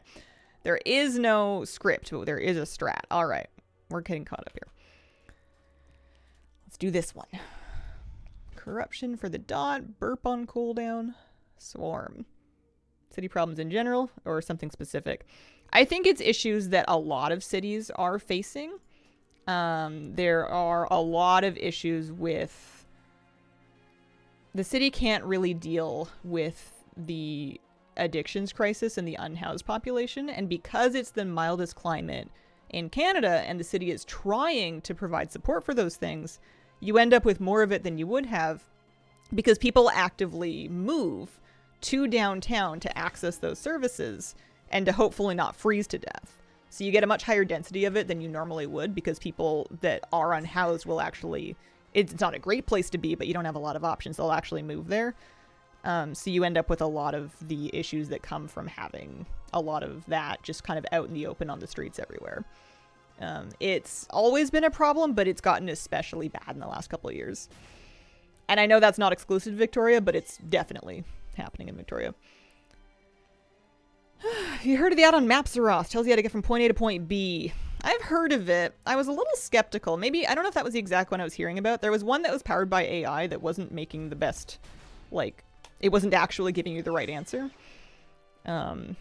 A: There is no script, but there is a strat. All right. We're getting caught up here. Let's do this one. Corruption for the dot. Burp on cooldown. Swarm. City problems in general or something specific. I think it's issues that a lot of cities are facing. There are a lot of issues with... The city can't really deal with the addictions crisis and the unhoused population. And because it's the mildest climate in Canada and the city is trying to provide support for those things, you end up with more of it than you would have because people actively move to downtown to access those services and to hopefully not freeze to death. So you get a much higher density of it than you normally would because people that are unhoused will actually... It's not a great place to be, but you don't have a lot of options. They'll actually move there. So you end up with a lot of the issues that come from having a lot of that just kind of out in the open on the streets everywhere. It's always been a problem, but it's gotten especially bad in the last couple of years. And I know that's not exclusive to Victoria, but it's definitely happening in Victoria. Have you heard of the add-on Mapsaros? Tells you how to get from point A to point B. I've heard of it. I was a little skeptical. Maybe, I don't know if that was the exact one I was hearing about. There was one that was powered by AI that wasn't making the best, like, it wasn't actually giving you the right answer. What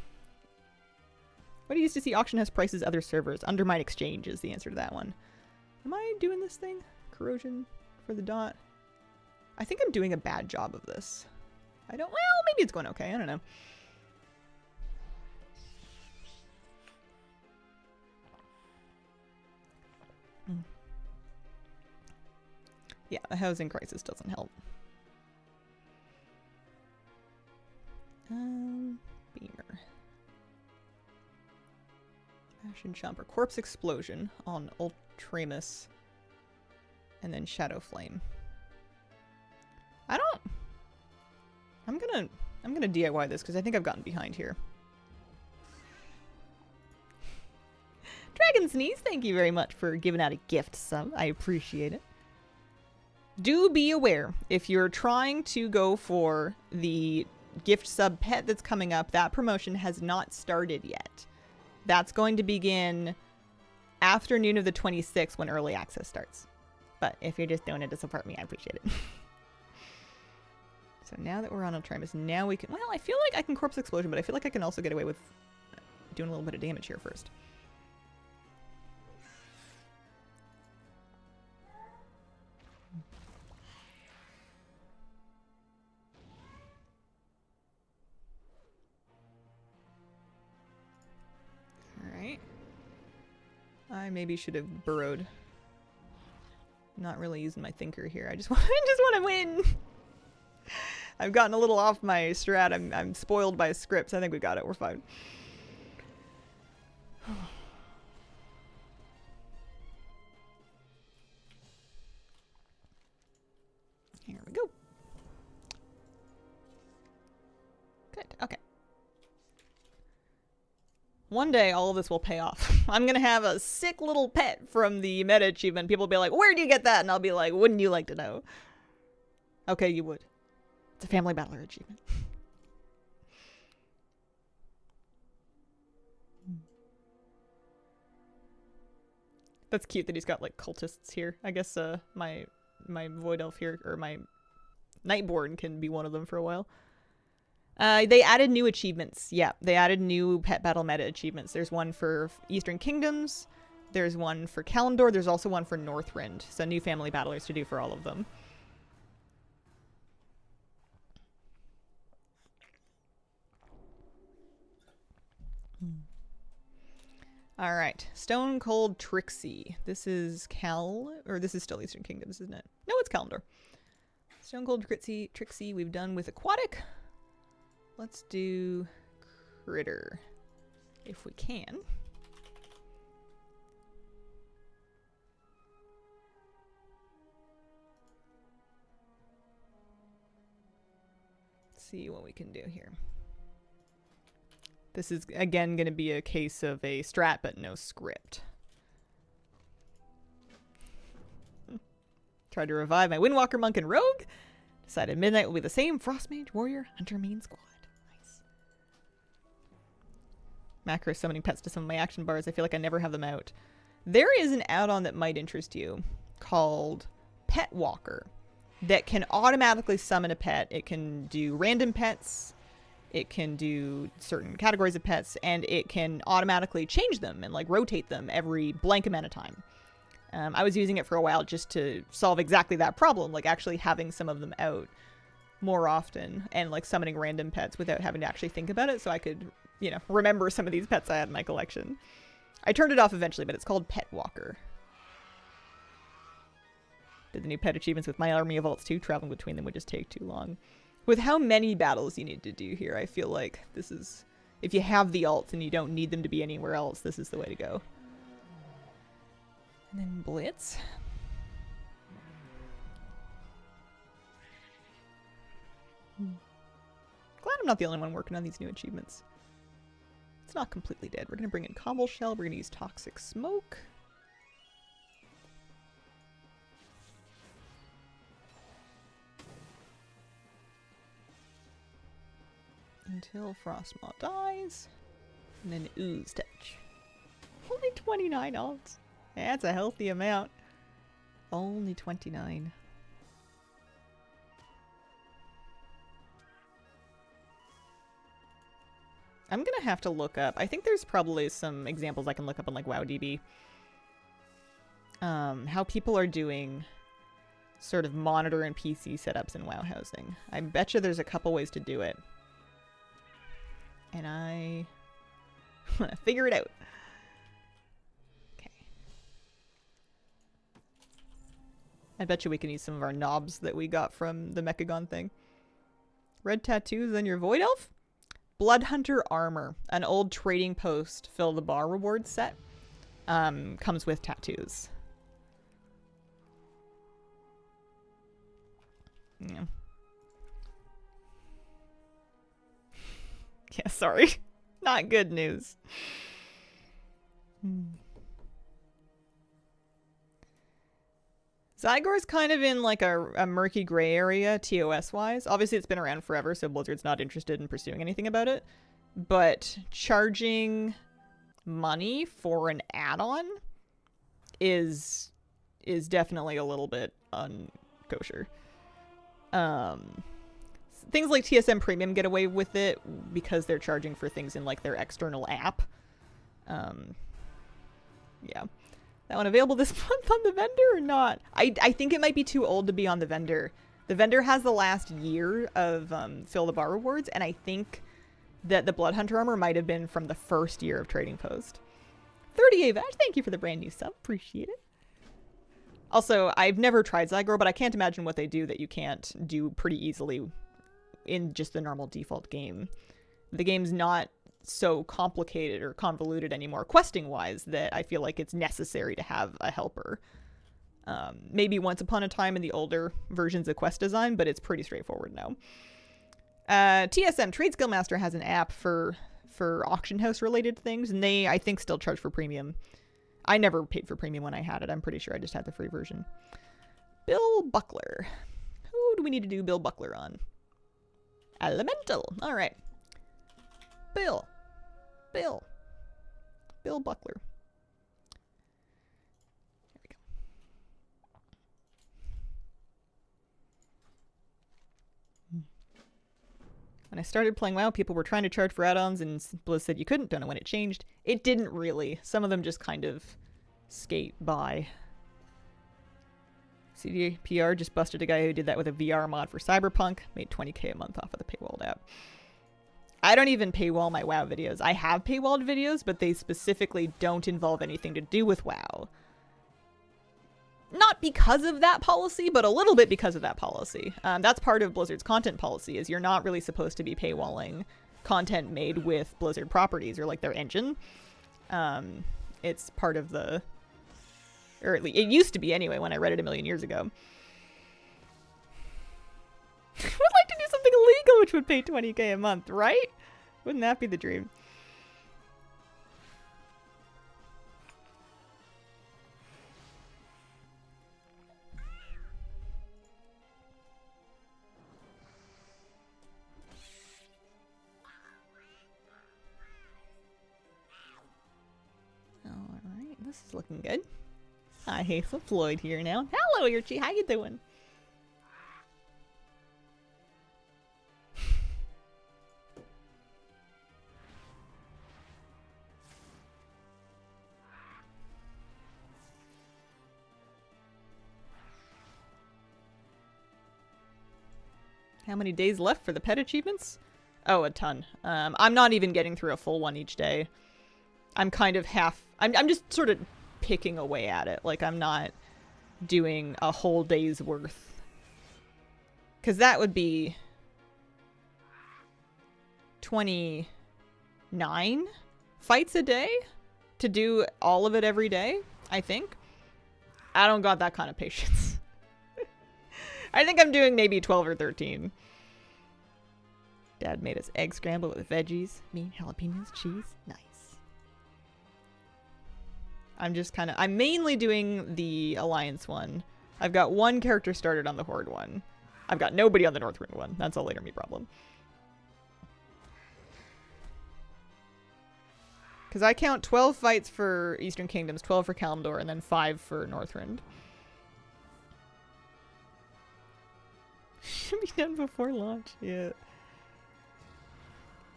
A: do you used to see auction house prices other servers? Undermine exchange is the answer to that one. Am I doing this thing? Corrosion for the dot. I think I'm doing a bad job of this. Well, maybe it's going okay. I don't know. Yeah, the housing crisis doesn't help. Beamer. Ashen Chomper. Corpse Explosion on Ultramus. And then Shadow Flame. I'm gonna DIY this because I think I've gotten behind here. Dragon Sneeze, thank you very much for giving out a gift sub. I appreciate it. Do be aware, if you're trying to go for the gift sub pet that's coming up, that promotion has not started yet. That's going to begin afternoon of the 26th when early access starts. But if you're just doing it to support me, I appreciate it. So now that we're on Ultramus, now we can... Well, I feel like I can Corpse Explosion, but I feel like I can also get away with doing a little bit of damage here first. Alright. I maybe should have burrowed. Not really using my thinker here. I just want to win! I've gotten a little off my strat. I'm spoiled by scripts. I think we got it. We're fine. Here we go. Good. Okay. One day, all of this will pay off. I'm gonna have a sick little pet from the meta achievement. People will be like, where'd you get that? And I'll be like, wouldn't you like to know? Okay, you would. It's a family battler achievement. That's cute that he's got like cultists here. I guess my void elf here, or my Nightborn, can be one of them for a while. They added new achievements. Yeah, they added new pet battle meta achievements. There's one for Eastern Kingdoms. There's one for Kalimdor. There's also one for Northrend. So new family battlers to do for all of them. All right, Stone Cold Trixie. This is this is still Eastern Kingdoms, isn't it? No, it's Kalimdor. Stone Cold Trixie we've done with Aquatic. Let's do Critter, if we can. Let's see what we can do here. This is, again, going to be a case of a strat, but no script. Tried to revive my Windwalker, Monk, and Rogue. Decided Midnight will be the same. Frost Mage, Warrior, Hunter, Main Squad. Nice. Macro summoning pets to some of my action bars. I feel like I never have them out. There is an add-on that might interest you called Pet Walker that can automatically summon a pet. It can do random pets. It can do certain categories of pets, and it can automatically change them and like rotate them every blank amount of time. I was using it for a while just to solve exactly that problem, like actually having some of them out more often and like summoning random pets without having to actually think about it, so I could, you know, remember some of these pets I had in my collection. I turned it off eventually, but it's called Pet Walker. Did the new pet achievements with my army of alts too. Traveling between them would just take too long. With how many battles you need to do here, I feel like this is... If you have the alts and you don't need them to be anywhere else, this is the way to go. And then Blitz. Glad I'm not the only one working on these new achievements. It's not completely dead. We're going to bring in Cobble Shell. We're going to use Toxic Smoke. Until Frostmaw dies. And then Ooze Touch. Only 29 alts. That's a healthy amount. Only 29. I'm gonna have to look up. I think there's probably some examples I can look up on like WoWDB. How people are doing sort of monitor and PC setups in WoW housing. I bet you there's a couple ways to do it. And I want to figure it out. Okay. I bet you we can use some of our knobs that we got from the Mechagon thing. Red tattoos on your Void Elf? Bloodhunter Armor. An old trading post fill the bar reward set. Comes with tattoos. Yeah. Yeah, sorry. Not good news. Zygor's kind of in like a murky gray area, TOS-wise. Obviously, it's been around forever, so Blizzard's not interested in pursuing anything about it. But charging money for an add-on is definitely a little bit unkosher. things like TSM Premium get away with it because they're charging for things in like their external app. Yeah. That one available this month on the vendor or not? I think it might be too old to be on the vendor. The vendor has the last year of Fill the Bar rewards, and I think that the Blood Hunter armor might have been from the first year of Trading Post. 38 Vash, thank you for the brand new sub. Appreciate it. Also, I've never tried Zygrow, but I can't imagine what they do that you can't do pretty easily in just the normal default game. The game's not so complicated or convoluted anymore, questing-wise, that I feel like it's necessary to have a helper. Maybe once upon a time in the older versions of quest design, but it's pretty straightforward now. TSM, Trade Skill Master, has an app for auction house related things, and they, I think, still charge for premium. I never paid for premium when I had it. I'm pretty sure I just had the free version. Bill Buckler. Who do we need to do Bill Buckler on? Elemental. All right. Bill Buckler. There we go. When I started playing WoW, people were trying to charge for add-ons, and Blizz said you couldn't. Don't know when it changed. It didn't really. Some of them just kind of skate by. CDPR just busted a guy who did that with a VR mod for Cyberpunk. Made 20k a month off of the paywalled app. I don't even paywall my WoW videos. I have paywalled videos, but they specifically don't involve anything to do with WoW. Not because of that policy, but a little bit because of that policy. That's part of Blizzard's content policy, is you're not really supposed to be paywalling content made with Blizzard properties or like their engine. It's part of the... Or at least it used to be anyway when I read it a million years ago. I would like to do something illegal which would pay 20k a month, right? Wouldn't that be the dream? Alright, this is looking good. Hi, Hazel Floyd here now. Hello, Yurchi. How you doing? How many days left for the pet achievements? Oh, a ton. I'm not even getting through a full one each day. I'm kind of I'm just sort of picking away at it. Like, I'm not doing a whole day's worth. Because that would be 29 fights a day to do all of it every day, I think. I don't got that kind of patience. I think I'm doing maybe 12 or 13. Dad made us egg scramble with veggies, meat, jalapenos, cheese. Nice. I'm mainly doing the Alliance one. I've got one character started on the Horde one. I've got nobody on the Northrend one. That's a later me problem. Because I count 12 fights for Eastern Kingdoms, 12 for Kalimdor, and then 5 for Northrend. Should be done before launch. Yeah.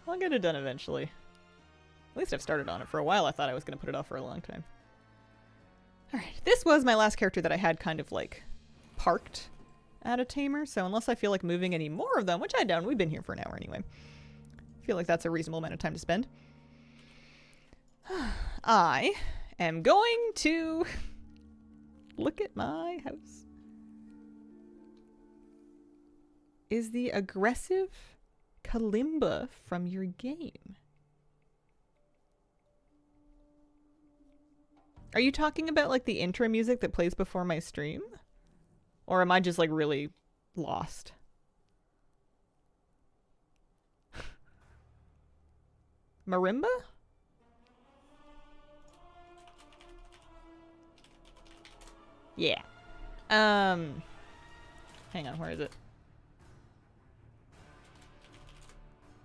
A: I'll get it done eventually. At least I've started on it for a while. I thought I was going to put it off for a long time. Alright, this was my last character that I had kind of like parked at a tamer, so unless I feel like moving any more of them, which I don't, we've been here for an hour anyway. I feel like that's a reasonable amount of time to spend. I am going to look at my house. Is the aggressive kalimba from your game? Are you talking about like the intro music that plays before my stream? Or am I just like really lost? Marimba? Yeah. Hang on, where is it?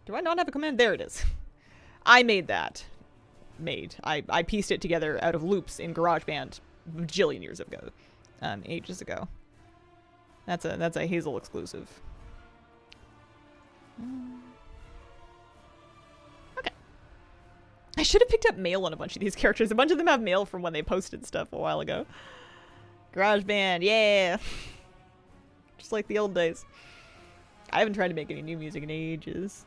A: Do I not have a command? There it is. I made that. I pieced it together out of loops in GarageBand a bajillion years ago. Ages ago. That's a Hazel exclusive. Okay. I should have picked up mail on a bunch of these characters. A bunch of them have mail from when they posted stuff a while ago. GarageBand, yeah! Just like the old days. I haven't tried to make any new music in ages.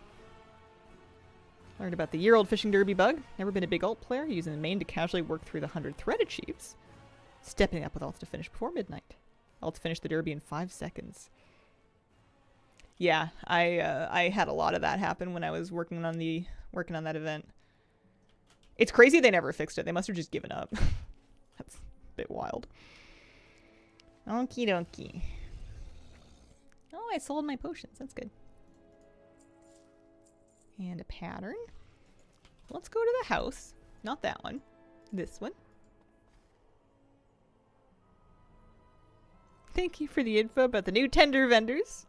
A: Learned about the year-old fishing derby bug. Never been a big alt player. Using the main to casually work through the 100 thread achieves. Stepping up with alts to finish before midnight. Alt to finish the derby in 5 seconds. Yeah, I had a lot of that happen when I was working on that event. It's crazy they never fixed it. They must have just given up. That's a bit wild. Okie dokie. Oh, I sold my potions. That's good. And a pattern. Let's go to the house. Not that one. This one. Thank you for the info about the new tender vendors.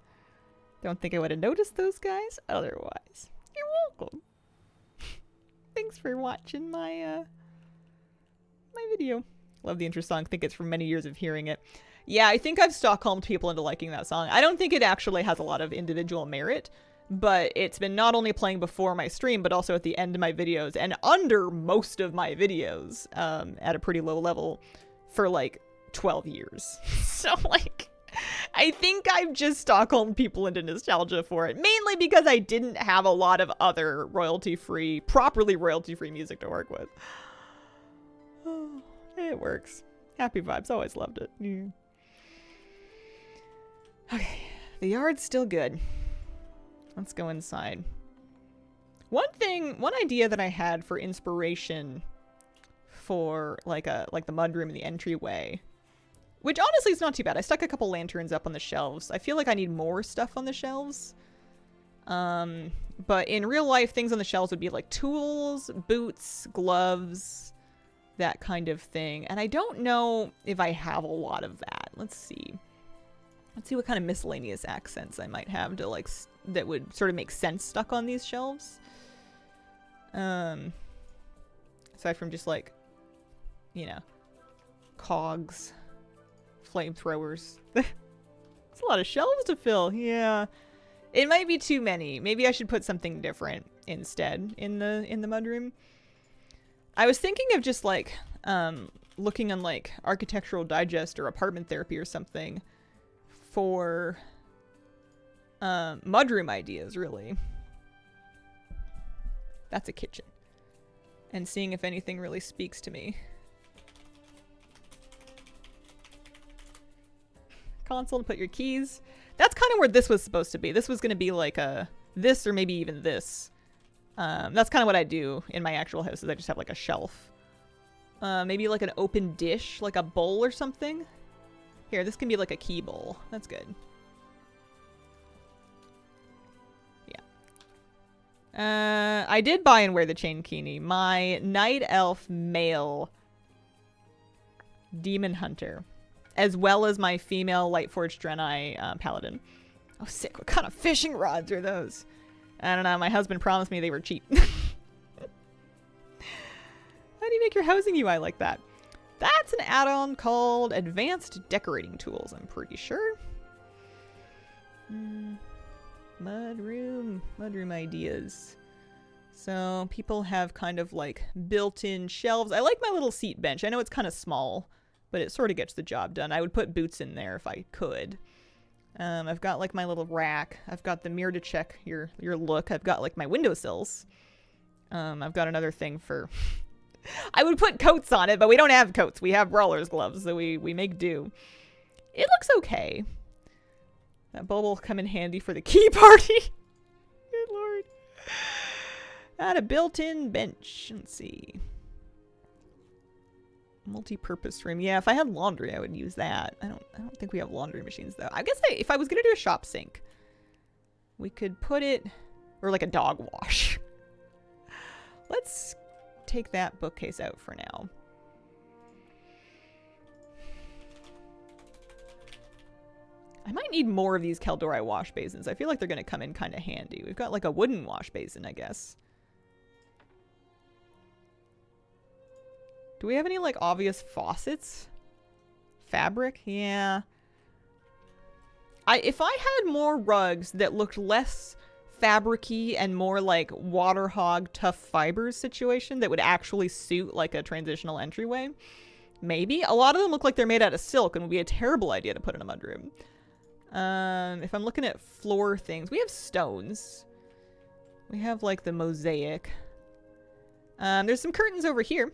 A: Don't think I would have noticed those guys otherwise. You're welcome. Thanks for watching my my video. Love the intro song. Think it's from many years of hearing it. Yeah, I think I've Stockholmed people into liking that song. I don't think it actually has a lot of individual merit, but it's been not only playing before my stream, but also at the end of my videos and under most of my videos at a pretty low level for like 12 years. So like, I think I've just Stockholmed people into nostalgia for it, mainly because I didn't have a lot of other royalty-free, properly royalty-free music to work with. Oh, it works. Happy vibes. Always loved it. Yeah. Okay, the yard's still good. Let's go inside. One idea that I had for inspiration for like the mudroom and the entryway, which honestly is not too bad. I stuck a couple lanterns up on the shelves. I feel like I need more stuff on the shelves. But in real life, things on the shelves would be like tools, boots, gloves, that kind of thing. And I don't know if I have a lot of that. Let's see. Let's see what kind of miscellaneous accents I might have to like that would sort of make sense stuck on these shelves. Aside from just like, you know, cogs, flamethrowers. It's a lot of shelves to fill. Yeah, it might be too many. Maybe I should put something different instead in the mudroom. I was thinking of just like looking on like Architectural Digest or Apartment Therapy or something for mudroom ideas, really. That's a kitchen. And seeing if anything really speaks to me. Console to put your keys. That's kind of where this was supposed to be. This was going to be like a this or maybe even this. That's kind of what I do in my actual house, is I just have like a shelf. Maybe like an open dish, like a bowl or something. Here, this can be like a key bowl. That's good. Yeah. I did buy and wear the chain kini. My night elf male demon hunter, as well as my female Lightforged Draenei paladin. Oh, sick. What kind of fishing rods are those? I don't know. My husband promised me they were cheap. How do you make your housing UI like that? That's an add-on called Advanced Decorating Tools, I'm pretty sure. Mudroom ideas. So people have kind of like built-in shelves. I like my little seat bench. I know it's kind of small, but it sort of gets the job done. I would put boots in there if I could. I've got like my little rack. I've got the mirror to check your look. I've got like my windowsills. I've got another thing for... I would put coats on it, but we don't have coats. We have brawler's gloves, so we make do. It looks okay. That bulb will come in handy for the key party. Good lord. Add a built-in bench. Let's see. Multi-purpose room. Yeah, if I had laundry, I would use that. I don't think we have laundry machines though. I guess if I was gonna do a shop sink, we could put it, or like a dog wash. Let's take that bookcase out for now. I might need more of these Caldori wash basins. I feel like they're gonna come in kind of handy. We've got like a wooden wash basin, I guess. Do we have any like obvious faucets? Fabric? Yeah. If I had more rugs that looked less fabric-y and more like water hog tough fibers situation that would actually suit like a transitional entryway. Maybe. A lot of them look like they're made out of silk and would be a terrible idea to put in a mudroom. If I'm looking at floor things, we have stones. We have like the mosaic. There's some curtains over here.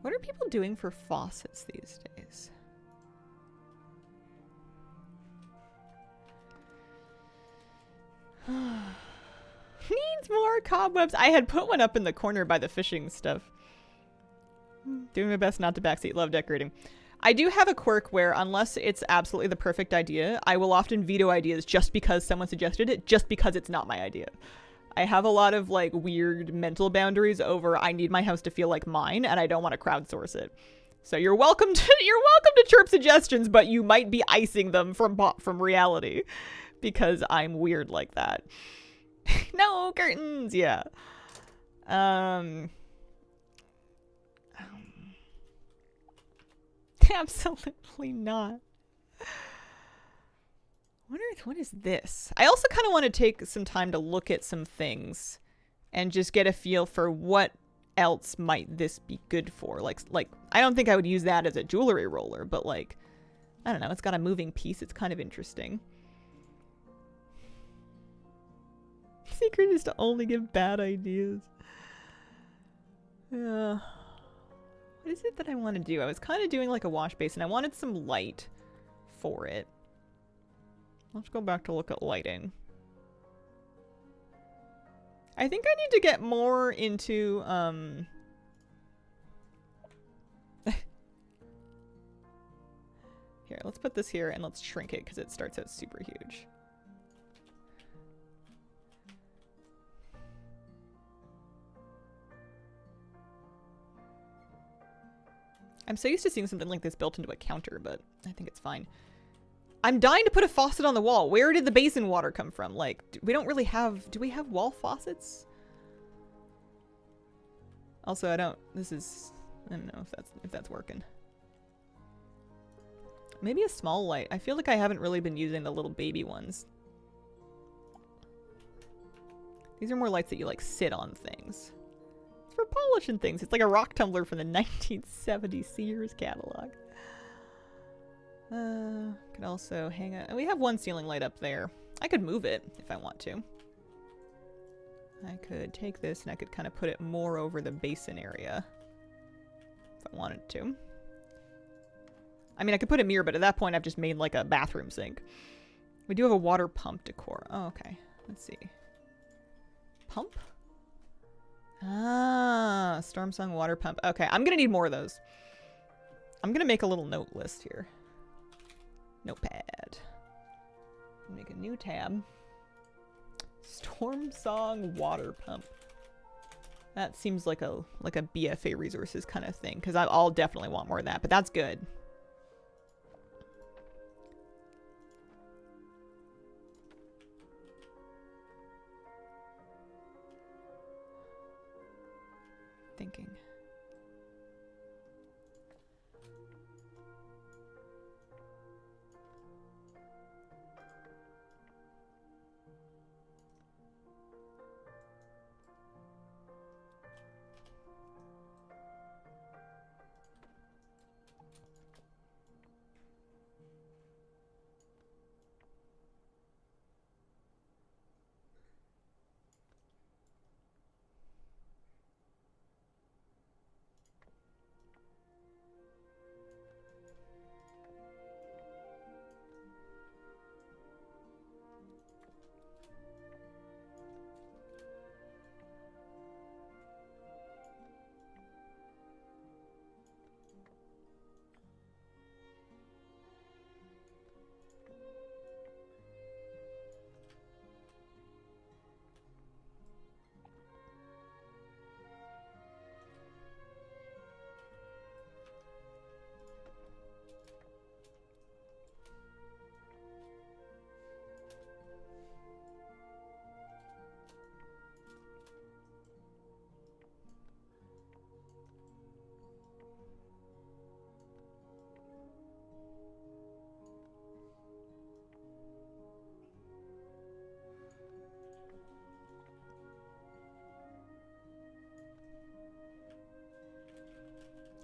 A: What are people doing for faucets these days? Needs more cobwebs. I had put one up in the corner by the fishing stuff. Doing my best not to backseat. Love decorating. I do have a quirk where, unless it's absolutely the perfect idea, I will often veto ideas just because someone suggested it, just because it's not my idea. I have a lot of like weird mental boundaries over I need my house to feel like mine and I don't want to crowdsource it. So you're welcome to chirp suggestions, but you might be icing them from reality because I'm weird like that. No curtains, yeah. Absolutely not. What is this? I also kind of want to take some time to look at some things and just get a feel for what else might this be good for. Like I don't think I would use that as a jewelry roller, but like, I don't know, it's got a moving piece. It's kind of interesting. Secret is to only give bad ideas. Yeah. What is it that I want to do? I was kind of doing like a wash basin. I wanted some light for it. Let's go back to look at lighting. I think I need to get more into, Here, let's put this here and let's shrink it because it starts out super huge. I'm so used to seeing something like this built into a counter, but I think it's fine. I'm dying to put a faucet on the wall. Where did the basin water come from? Like, we don't really have... Do we have wall faucets? Also, I don't know if that's working. Maybe a small light. I feel like I haven't really been using the little baby ones. These are more lights that you, like, sit on things. It's for polishing things. It's like a rock tumbler from the 1970 Sears catalog. Could also hang out. We have one ceiling light up there. I could move it if I want to. I could take this and I could kind of put it more over the basin area if I wanted to. I mean, I could put a mirror, but at that point I've just made like a bathroom sink. We do have a water pump decor. Oh, okay. Let's see. Pump? Ah, Storm Song water pump. Okay, I'm gonna need more of those. I'm gonna make a little note list here. Notepad. Make a new tab. Storm Song water pump. That seems like a BFA resources kind of thing, because I'll definitely want more of that, but that's good. Thinking.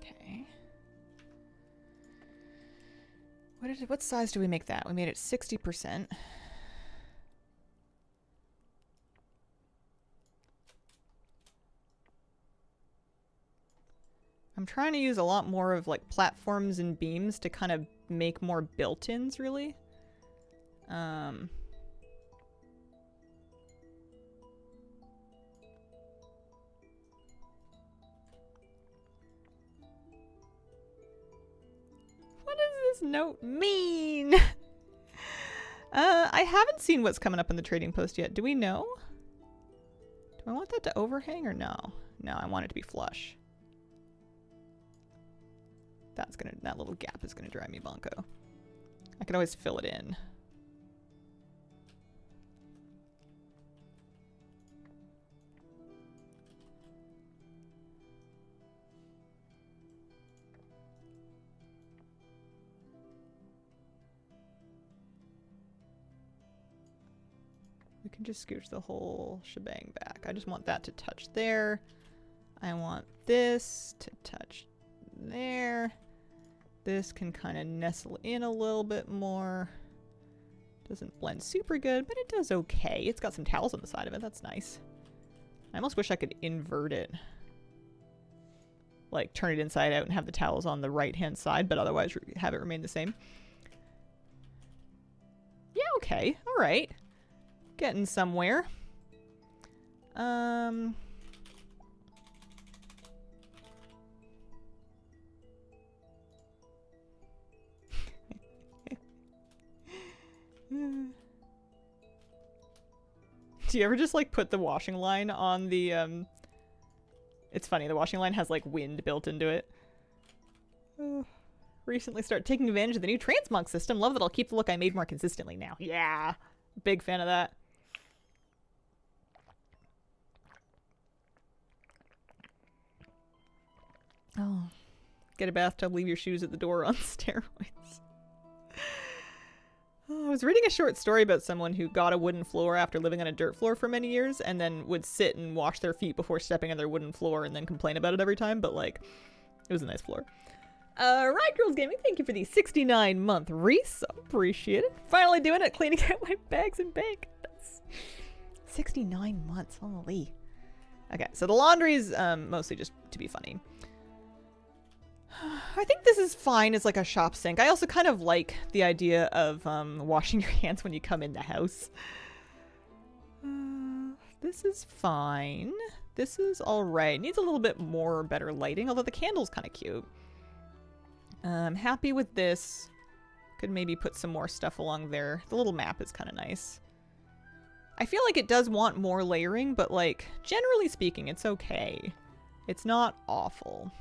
A: Okay. What size do we make that? We made it 60%. I'm trying to use a lot more of like platforms and beams to kind of make more built-ins, really. What does this note mean? I haven't seen what's coming up in the trading post yet. Do we know? Do I want that to overhang or no? No, I want it to be flush. That little gap is gonna drive me bonko. I can always fill it in. We can just scooch the whole shebang back. I just want that to touch there. I want this to touch there. This can kind of nestle in a little bit more. Doesn't blend super good, but it does okay. It's got some towels on the side of it. That's nice. I almost wish I could invert it. Like turn it inside out and have the towels on the right-hand side, but otherwise have it remain the same. Yeah, okay. All right. Getting somewhere. Do you ever just like put the washing line on the It's funny, the washing line has like wind built into it. Recently started taking advantage of the new transmog system. Love that I'll keep the look I made more consistently now. Yeah. Big fan of that. Oh. Get a bathtub, leave your shoes at the door on steroids. I was reading a short story about someone who got a wooden floor after living on a dirt floor for many years and then would sit and wash their feet before stepping on their wooden floor and then complain about it every time, but like, it was a nice floor. Riot Girls Gaming, thank you for the 69-month Reese. Appreciate it. Finally doing it, cleaning out my bags and bank. 69 months, holy. Okay, so the laundry's mostly just to be funny. I think this is fine as like a shop sink. I also kind of like the idea of washing your hands when you come in the house. This is fine. This is alright. Needs a little bit more better lighting, although the candle's kind of cute. I'm happy with this. Could maybe put some more stuff along there. The little map is kind of nice. I feel like it does want more layering, but like, generally speaking, it's okay. It's not awful.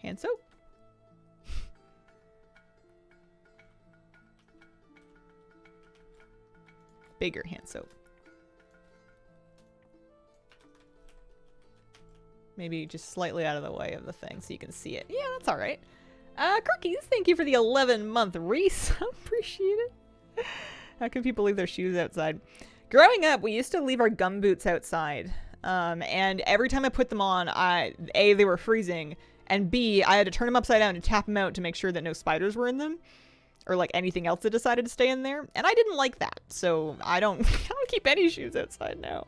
A: Hand soap. Bigger hand soap. Maybe just slightly out of the way of the thing so you can see it. Yeah, that's all right. Cookies, thank you for the 11-month Reese. Appreciate it. How can people leave their shoes outside? Growing up, we used to leave our gum boots outside. And every time I put them on, A, they were freezing, and B, I had to turn them upside down and tap them out to make sure that no spiders were in them. Or like anything else that decided to stay in there. And I didn't like that. So I don't keep any shoes outside now.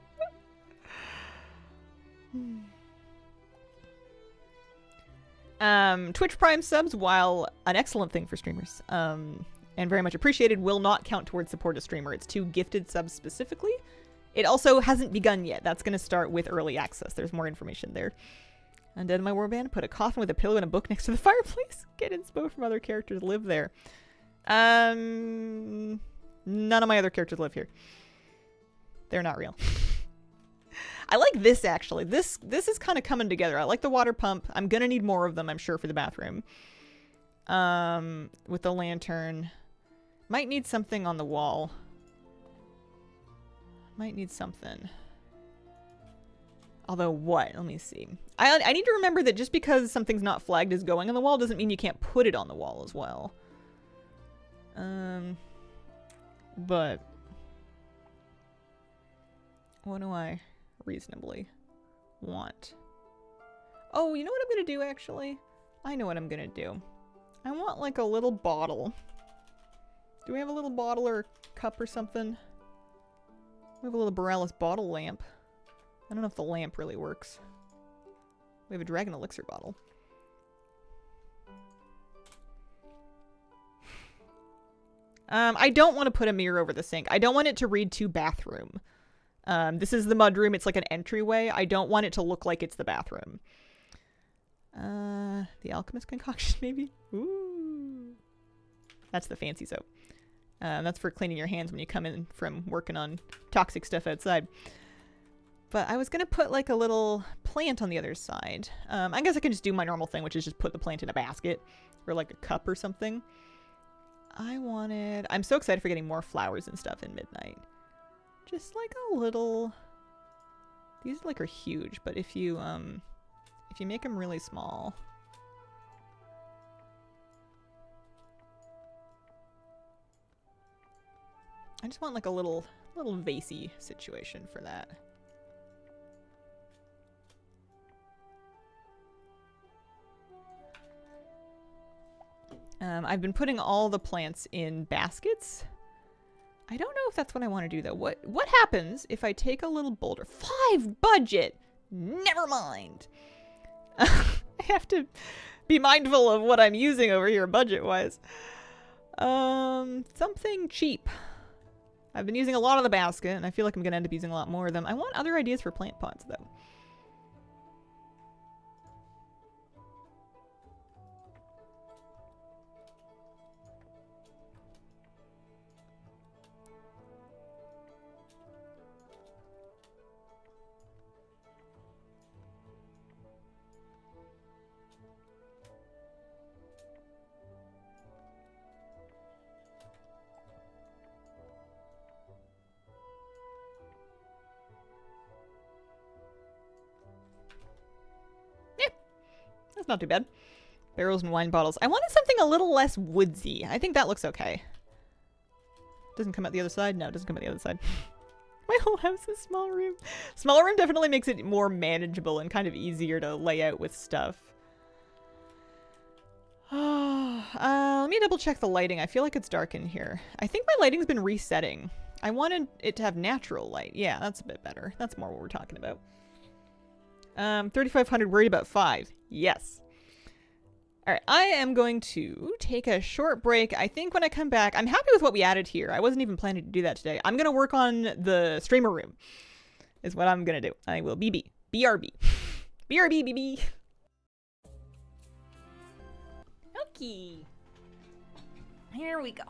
A: Twitch Prime subs, while an excellent thing for streamers, and very much appreciated, will not count towards support a streamer. It's 2 gifted subs specifically. It also hasn't begun yet. That's going to start with early access. There's more information there. Undead in my warband, put a coffin with a pillow and a book next to the fireplace. Get inspo from other characters live there. None of my other characters live here. They're not real. I like this, actually. This is kind of coming together. I like the water pump. I'm gonna need more of them, I'm sure, for the bathroom. With the lantern. Might need something on the wall. Might need something. Although what? Let me see. I need to remember that just because something's not flagged as going on the wall doesn't mean you can't put it on the wall as well. But what do I reasonably want? Oh, you know what I'm gonna do actually? I know what I'm gonna do. I want like a little bottle. Do we have a little bottle or a cup or something? We have a little Borealis bottle lamp. I don't know if the lamp really works. We have a dragon elixir bottle. I don't want to put a mirror over the sink. I don't want it to read to bathroom. This is the mudroom. It's like an entryway. I don't want it to look like it's the bathroom. The alchemist concoction, maybe? Ooh. That's the fancy soap. That's for cleaning your hands when you come in from working on toxic stuff outside. But I was going to put like a little plant on the other side. I guess I can just do my normal thing, which is just put the plant in a basket or like a cup or something. I'm so excited for getting more flowers and stuff in Midnight. Just like a little, these like are huge, but if you make them really small. I just want like a little vasey situation for that. I've been putting all the plants in baskets. I don't know if that's what I want to do though. What happens if I take a little boulder? 5 budget! Never mind. I have to be mindful of what I'm using over here budget-wise. Something cheap. I've been using a lot of the basket, and I feel like I'm going to end up using a lot more of them. I want other ideas for plant pots, though. That's not too bad. Barrels and wine bottles. I wanted something a little less woodsy. I think that looks okay. Doesn't come out the other side? No, it doesn't come out the other side. My whole house is small room. Small room definitely makes it more manageable and kind of easier to lay out with stuff. Let me double check the lighting. I feel like it's dark in here. I think my lighting's been resetting. I wanted it to have natural light. Yeah, that's a bit better. That's more what we're talking about. 3,500, worried about 5. Yes. Alright, I am going to take a short break. I think when I come back, I'm happy with what we added here. I wasn't even planning to do that today. I'm going to work on the streamer room, is what I'm going to do. I will BB. BRB. BRB, BB. Okay. Here we go.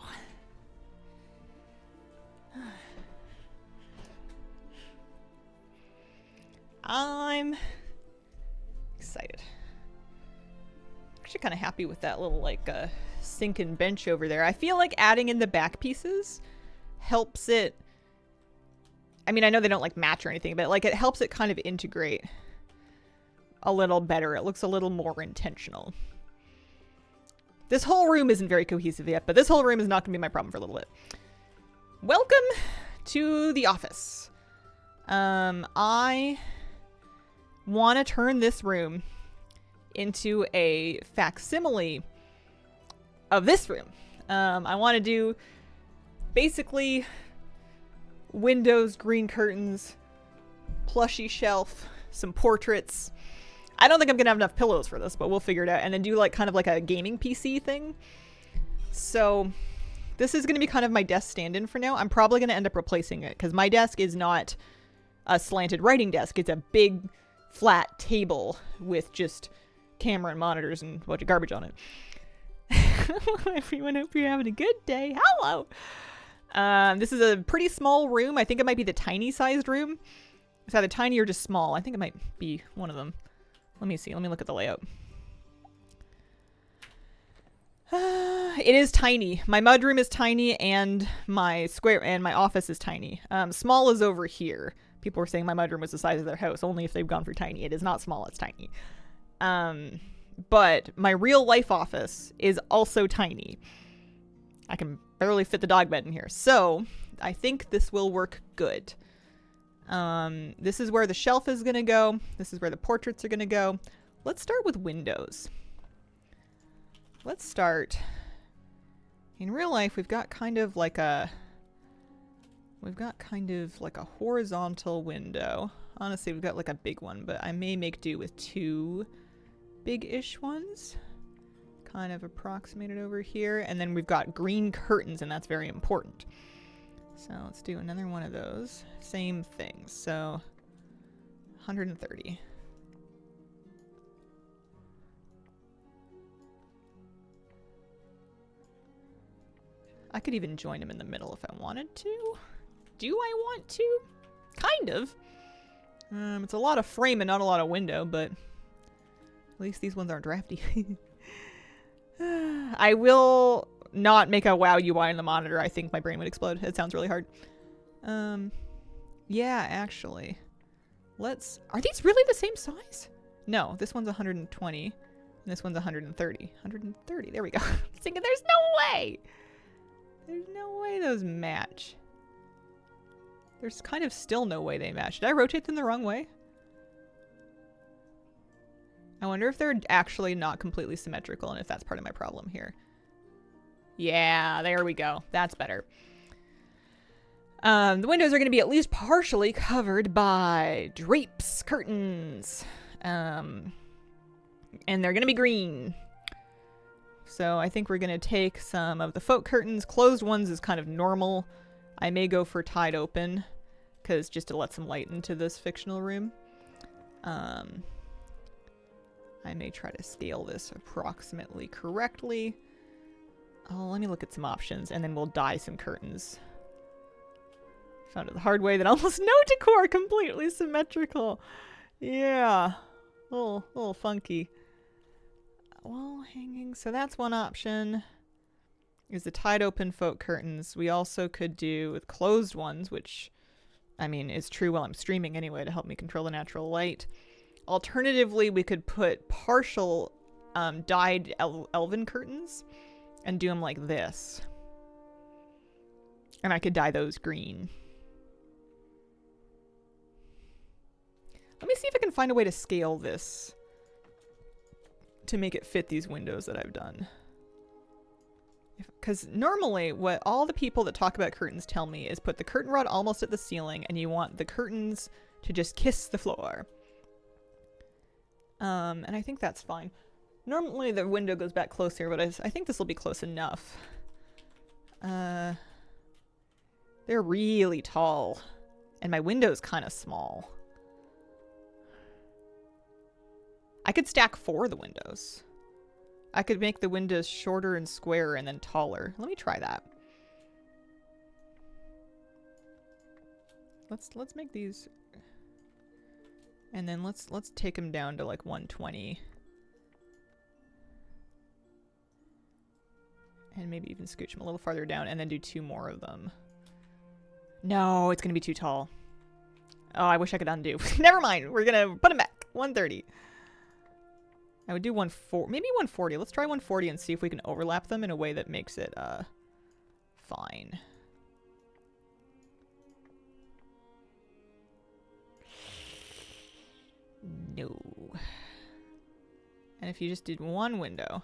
A: I'm excited. Actually kind of happy with that little like sink and bench over there. I feel like adding in the back pieces helps it. I mean, I know they don't like match or anything, but like it helps it kind of integrate a little better. It looks a little more intentional. This whole room isn't very cohesive yet, but this whole room is not going to be my problem for a little bit. Welcome to the office. I want to turn this room into a facsimile of this room. I want to do basically windows, green curtains, plushy shelf, some portraits. I don't think I'm gonna have enough pillows for this, but we'll figure it out. And then do like kind of like a gaming PC thing. So this is gonna be kind of my desk stand-in for now. I'm probably gonna end up replacing it because my desk is not a slanted writing desk. It's a big flat table with just camera and monitors and a bunch of garbage on it. Hello everyone, hope you're having a good day. Hello! This is a pretty small room. I think it might be the tiny sized room. It's either tiny or just small. I think it might be one of them. Let me see. Let me look at the layout. It is tiny. My mudroom is tiny and my office is tiny. Small is over here. People were saying my mudroom was the size of their house, only if they've gone for tiny. It is not small, it's tiny. But my real life office is also tiny. I can barely fit the dog bed in here. So I think this will work good. This is where the shelf is going to go. This is where the portraits are going to go. Let's start with windows. Let's start. In real life, we've got kind of like a horizontal window. Honestly, we've got like a big one, but I may make do with 2 big-ish ones. Kind of approximated over here. And then we've got green curtains, and that's very important. So let's do another one of those. Same thing. So 130. I could even join him in the middle if I wanted to. Do I want to? Kind of. It's a lot of frame and not a lot of window, but at least these ones aren't drafty. I will not make a WoW UI in the monitor. I think my brain would explode. It sounds really hard. Yeah, actually. Are these really the same size? No, this one's 120 and this one's 130. 130, there we go. I'm thinking there's no way. There's no way those match. There's kind of still no way they match. Did I rotate them the wrong way? I wonder if they're actually not completely symmetrical and if that's part of my problem here. Yeah, there we go. That's better. The windows are going to be at least partially covered by drapes, curtains. And they're going to be green. So I think we're going to take some of the folk curtains. Closed ones is kind of normal. I may go for tied open, because just to let some light into this fictional room. I may try to scale this approximately correctly. Oh, let me look at some options, and then we'll dye some curtains. Found it the hard way that almost no decor, completely symmetrical. Yeah, a little funky. Wall hanging, so that's one option. Is the tied open folk curtains. We also could do with closed ones, which, I mean, is true while I'm streaming anyway to help me control the natural light. Alternatively, we could put partial dyed elven curtains and do them like this. And I could dye those green. Let me see if I can find a way to scale this to make it fit these windows that I've done. Because normally what all the people that talk about curtains tell me is put the curtain rod almost at the ceiling and you want the curtains to just kiss the floor. And I think that's fine. Normally the window goes back closer, but I think this will be close enough. They're really tall. And my window's kind of small. I could stack 4 of the windows. I could make the windows shorter and squarer and then taller. Let me try that. Let's make these, and then let's take them down to like 120, and maybe even scooch them a little farther down, and then do 2 more of them. No, it's gonna be too tall. Oh, I wish I could undo. Never mind. We're gonna put them back. 130. I would do 140, maybe 140. Let's try 140 and see if we can overlap them in a way that makes it fine. No. And if you just did 1 window.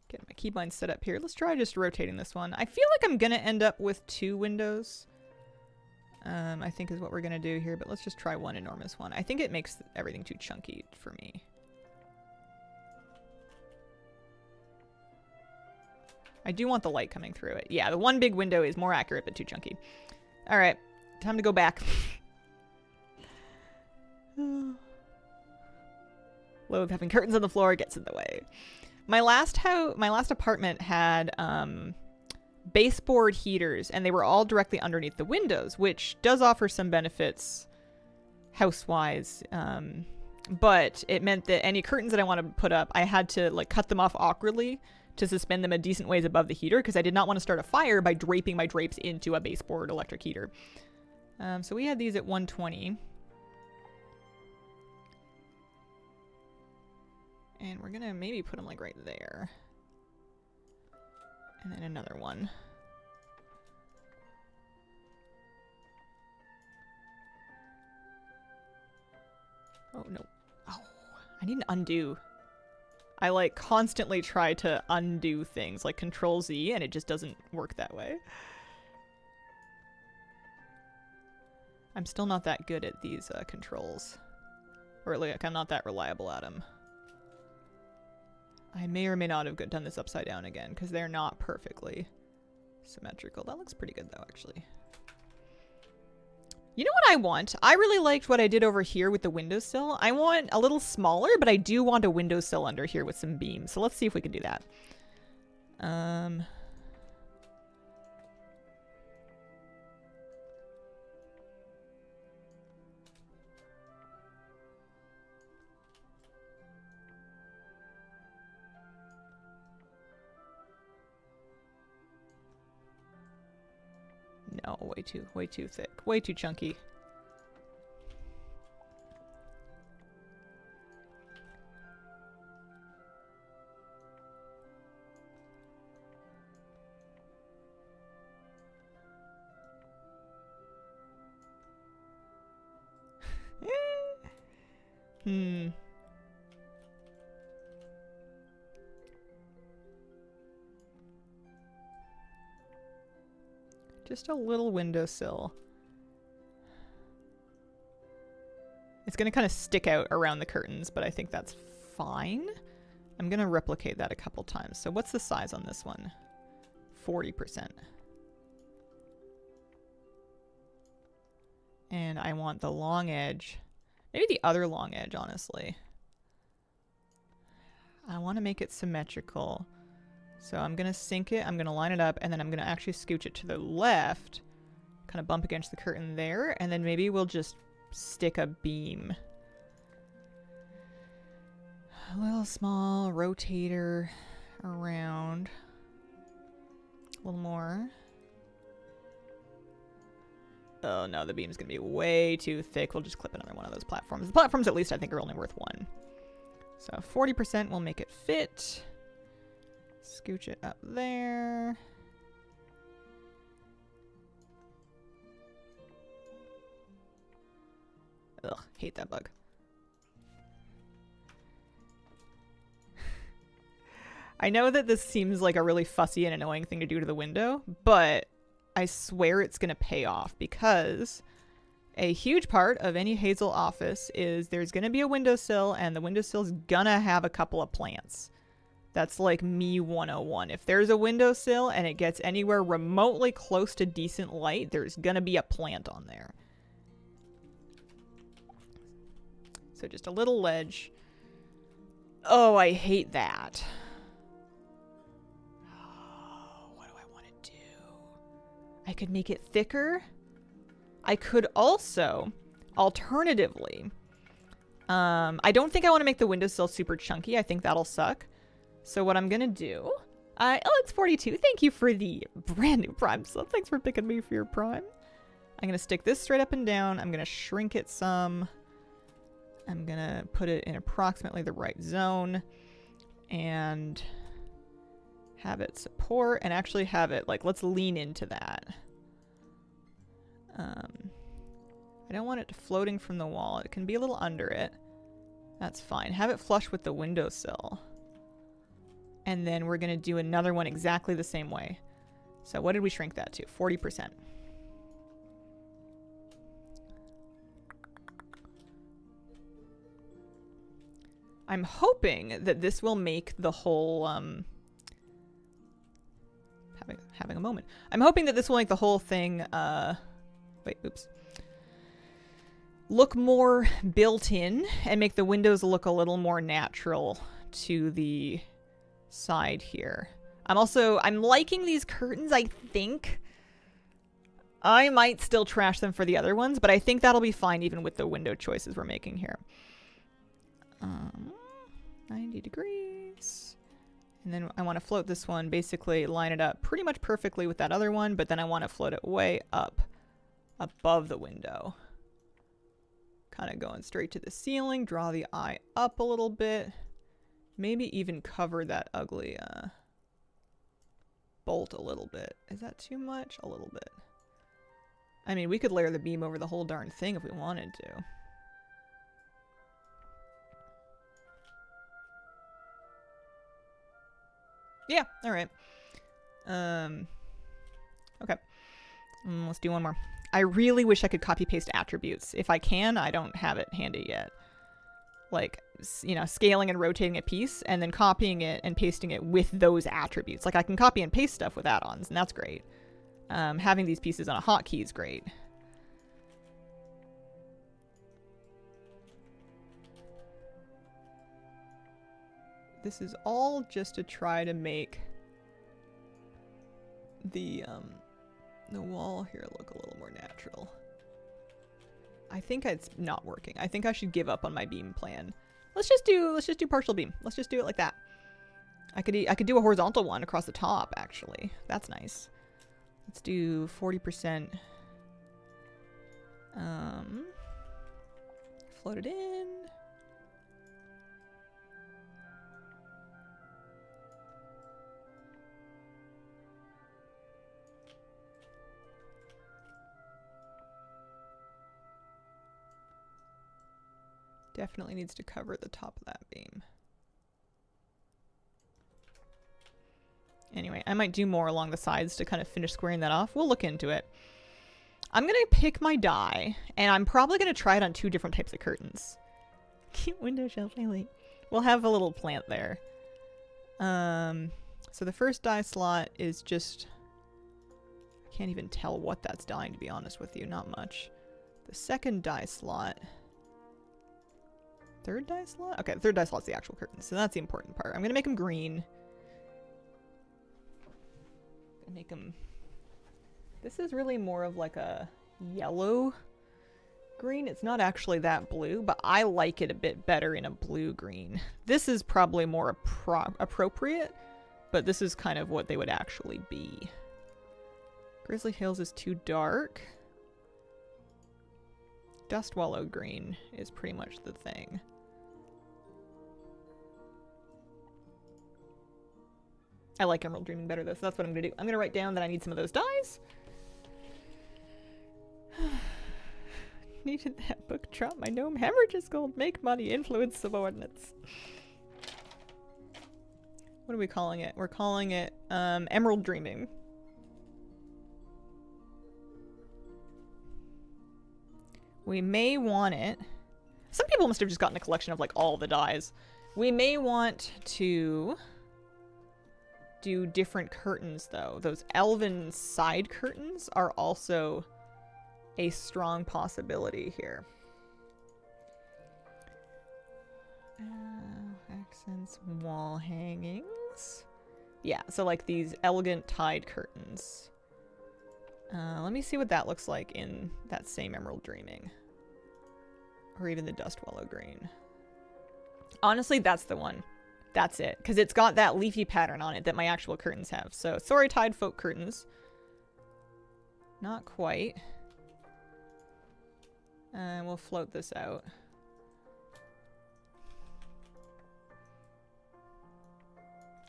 A: Get my keybind set up here. Let's try just rotating this one. I feel like I'm gonna end up with 2 windows. I think is what we're gonna do here, but let's just try 1 enormous one. I think it makes everything too chunky for me. I do want the light coming through it. Yeah, the 1 big window is more accurate, but too chunky. All right, time to go back. Loathe having curtains on the floor, gets in the way. My last apartment had baseboard heaters, and they were all directly underneath the windows, which does offer some benefits house-wise. But it meant that any curtains that I wanted to put up, I had to like cut them off awkwardly to suspend them a decent ways above the heater because I did not want to start a fire by draping my drapes into a baseboard electric heater. So we had these at 120. And we're gonna maybe put them like right there. And then another one. Oh, no. Oh, I need an undo. I like constantly try to undo things like Control Z and it just doesn't work that way. I'm still not that good at these controls. Or like I'm not that reliable at them. I may or may not have done this upside down again because they're not perfectly symmetrical. That looks pretty good though, actually. You know what I want? I really liked what I did over here with the windowsill. I want a little smaller, but I do want a windowsill under here with some beams. So let's see if we can do that. No, way too thick. Way too chunky. Just a little windowsill. It's going to kind of stick out around the curtains, but I think that's fine. I'm going to replicate that a couple times. So what's the size on this one? 40%. And I want the long edge. Maybe the other long edge, honestly. I want to make it symmetrical. So I'm going to sink it, I'm going to line it up, and then I'm going to actually scooch it to the left. Kind of bump against the curtain there, and then maybe we'll just stick a beam. A little small rotator around. A little more. Oh no, the beam's going to be way too thick. We'll just clip another one of those platforms. The platforms, at least, I think are only worth one. So 40% will make it fit. Scooch it up there. Ugh, hate that bug. I know that this seems like a really fussy and annoying thing to do to the window, but I swear it's going to pay off because a huge part of any Hazel office is there's going to be a windowsill and the windowsill's gonna have a couple of plants. That's like me 101. If there's a windowsill and it gets anywhere remotely close to decent light, there's gonna be a plant on there. So just a little ledge. Oh, I hate that. Oh, what do I want to do? I could make it thicker. I could also, alternatively, I don't think I want to make the windowsill super chunky. I think that'll suck. So what I'm going to do... oh, it's 42. Thank you for the brand new Prime sub. Thanks for picking me for your Prime. I'm going to stick this straight up and down. I'm going to shrink it some. I'm going to put it in approximately the right zone. And have it support. And actually have it, like, let's lean into that. I don't want it floating from the wall. It can be a little under it. That's fine. Have it flush with the windowsill. And then we're going to do another one exactly the same way. So what did we shrink that to? 40%. I'm hoping that this will make the whole... having a moment. I'm hoping that this will make the whole thing... wait, oops. Look more built in and make the windows look a little more natural to the side here. I'm liking these curtains, I think. I might still trash them for the other ones, but I think that'll be fine even with the window choices we're making here. 90 degrees. And then I want to float this one, basically line it up pretty much perfectly with that other one, but then I want to float it way up above the window. Kind of going straight to the ceiling, draw the eye up a little bit. Maybe even cover that ugly bolt a little bit. Is that too much? A little bit. I mean, we could layer the beam over the whole darn thing if we wanted to. Yeah, alright. Okay. Let's do one more. I really wish I could copy-paste attributes. If I can, I don't have it handy yet. Like, you know, scaling and rotating a piece, and then copying it and pasting it with those attributes. Like, I can copy and paste stuff with add-ons, and that's great. Having these pieces on a hotkey is great. This is all just to try to make the wall here look a little more natural. I think it's not working. I think I should give up on my beam plan. Let's just do partial beam. Let's just do it like that. I could do a horizontal one across the top, actually. That's nice. Let's do 40%. Float it in. Definitely needs to cover the top of that beam. Anyway, I might do more along the sides to kind of finish squaring that off. We'll look into it. I'm going to pick my die, and I'm probably going to try it on 2 different types of curtains. Cute window shelf, I like. We'll have a little plant there. So the first die slot is just... I can't even tell what that's dying, to be honest with you. Not much. The second die slot... Third die slot? Okay, the third die slot's the actual curtain, so that's the important part. I'm gonna make them green. Gonna make them... This is really more of like a yellow green. It's not actually that blue, but I like it a bit better in a blue-green. This is probably more appropriate, but this is kind of what they would actually be. Grizzly Hills is too dark. Dust Wallow green is pretty much the thing. I like Emerald Dreaming better though, so that's what I'm gonna do. I'm gonna write down that I need some of those dyes. Needed that book. Drop my gnome. Hemorrhages gold. Make money. Influence subordinates. What are we calling it? We're calling it Emerald Dreaming. We may want it. Some people must have just gotten a collection of like all the dyes. We may want to do different curtains though. Those elven side curtains are also a strong possibility here. Accents, wall hangings. Yeah, so like these elegant tied curtains. Let me see what that looks like in that same Emerald Dreaming. Or even the Dust Wallow green. Honestly, that's the one. That's it. Because it's got that leafy pattern on it that my actual curtains have. So, sorry, tied folk curtains. Not quite. And we'll float this out.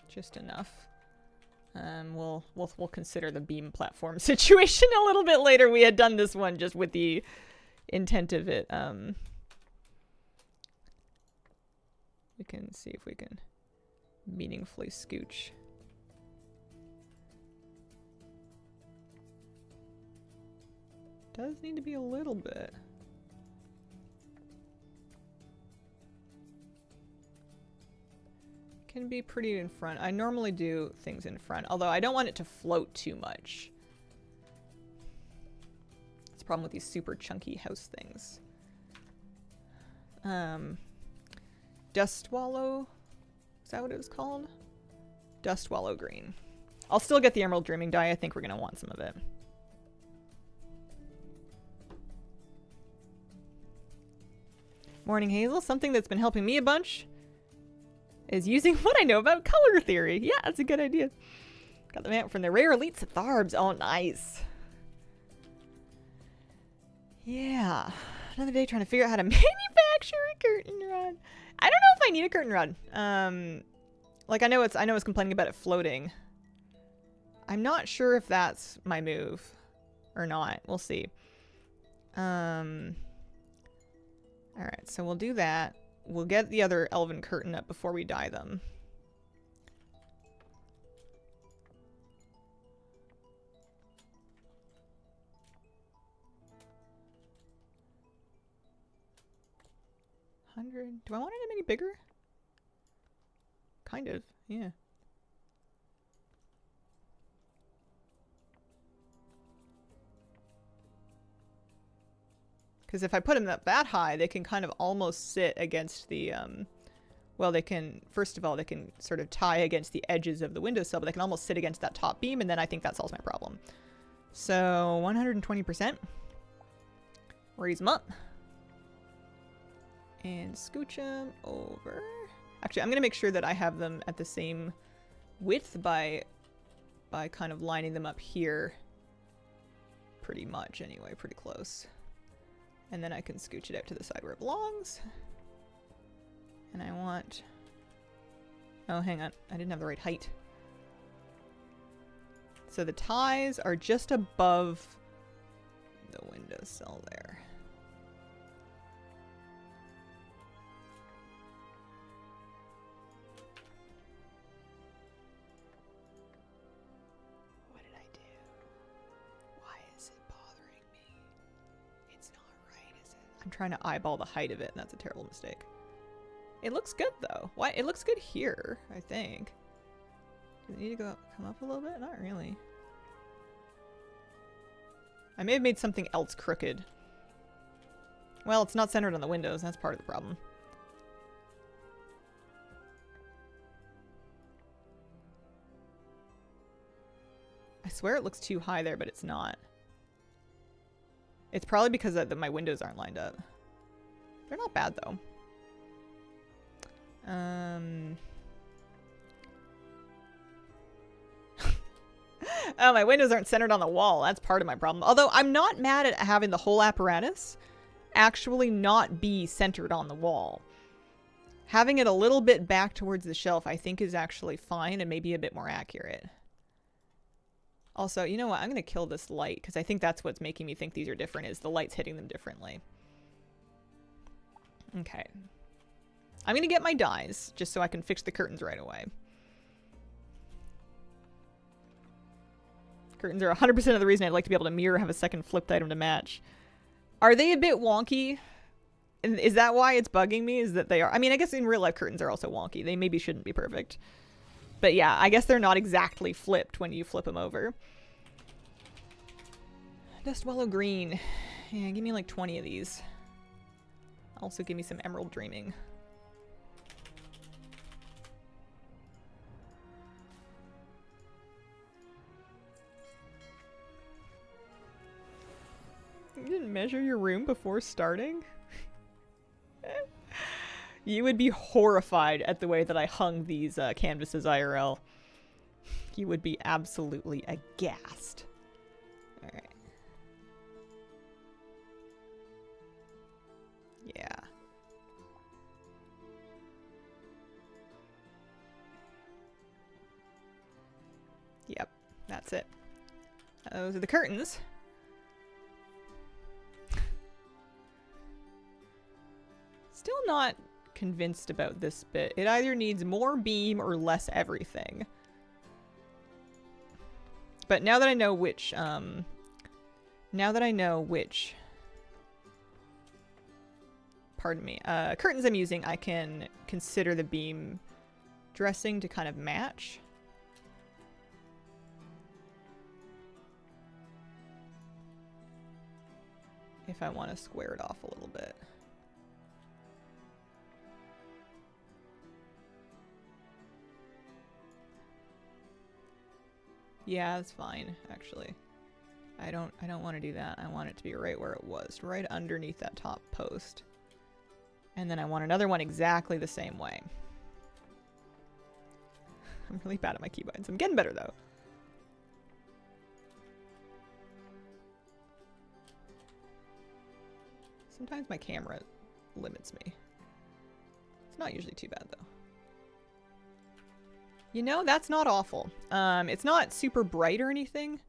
A: Just enough. We'll consider the beam platform situation a little bit later. We had done this one just with the intent of it. We can see if we can meaningfully scooch. Does need to be a little bit. Can be pretty in front. I normally do things in front, although I don't want it to float too much. That's the problem with these super chunky house things. Dust Wallow? Is that what it was called? Dust Wallow green. I'll still get the Emerald Dreaming dye. I think we're going to want some of it. Morning Hazel. Something that's been helping me a bunch is using what I know about color theory. Yeah, that's a good idea. Got them out from the rare elites at Tharbs. Oh, nice. Yeah. Another day trying to figure out how to manufacture a curtain rod. I don't know if I need a curtain rod. Like I know it's complaining about it floating. I'm not sure if that's my move or not. We'll see. Alright, so we'll do that. We'll get the other elven curtain up before we dye them. Do I want it any bigger? Kind of, yeah. Because if I put them up that high, they can kind of almost sit against the, well, they can, first of all, they can sort of tie against the edges of the windowsill, but they can almost sit against that top beam, and then I think that solves my problem. So, 120%. Raise them up. And scooch them over. Actually, I'm going to make sure that I have them at the same width by kind of lining them up here. Pretty much, anyway. Pretty close. And then I can scooch it out to the side where it belongs. And I want... Oh, hang on. I didn't have the right height. So the ties are just above the windowsill there. I'm trying to eyeball the height of it, and that's a terrible mistake. It looks good, though. Why? It looks good here, I think. Does it need to come up a little bit? Not really. I may have made something else crooked. Well, it's not centered on the windows. That's part of the problem. I swear it looks too high there, but it's not. It's probably because my windows aren't lined up. They're not bad, though. Oh, my windows aren't centered on the wall. That's part of my problem. Although, I'm not mad at having the whole apparatus actually not be centered on the wall. Having it a little bit back towards the shelf, I think, is actually fine and maybe a bit more accurate. Also, you know what? I'm going to kill this light because I think that's what's making me think these are different is the light's hitting them differently. Okay. I'm going to get my dyes just so I can fix the curtains right away. Curtains are 100% of the reason I'd like to be able to mirror have a second flipped item to match. Are they a bit wonky? And is that why it's bugging me? Is that they are? I mean, I guess in real life curtains are also wonky. They maybe shouldn't be perfect. But yeah, I guess they're not exactly flipped when you flip them over. Dust Wallow Green. Yeah, give me like 20 of these. Also give me some Emerald Dreaming. You didn't measure your room before starting? You would be horrified at the way that I hung these canvases IRL. You would be absolutely aghast. Alright. Yeah. Yep, that's it. Those are the curtains. Still not convinced about this bit. It either needs more beam or less everything. But now that I know which, pardon me, curtains I'm using, I can consider the beam dressing to kind of match. If I want to square it off a little bit. Yeah, that's fine, actually. I don't want to do that. I want it to be right where it was, right underneath that top post. And then I want another one exactly the same way. I'm really bad at my keybinds. I'm getting better, though. Sometimes my camera limits me. It's not usually too bad, though. You know, that's not awful. It's not super bright or anything.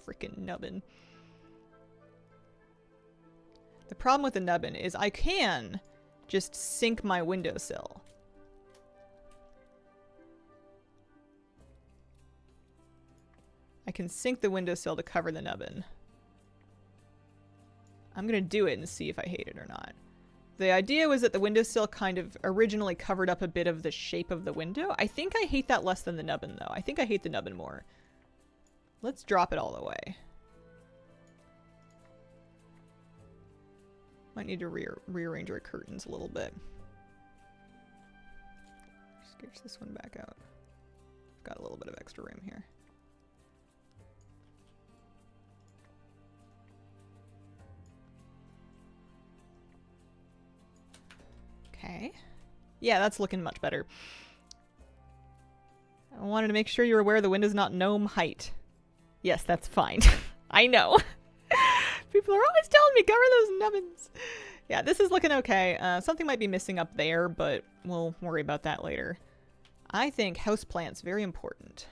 A: Freaking nubbin. The problem with the nubbin is I can just sync my windowsill. I can sync the windowsill to cover the nubbin. I'm gonna do it and see if I hate it or not. The idea was that the windowsill kind of originally covered up a bit of the shape of the window. I think I hate that less than the nubbin, though. I think I hate the nubbin more. Let's drop it all the way. Might need to rearrange our curtains a little bit. Scooch this one back out. Got a little bit of extra room here. Okay. Yeah, that's looking much better. I wanted to make sure you're aware the window's not gnome height. Yes, that's fine. I know. People are always telling me cover those nubbins. Yeah, this is looking okay. Something might be missing up there, but we'll worry about that later. I think houseplants very important.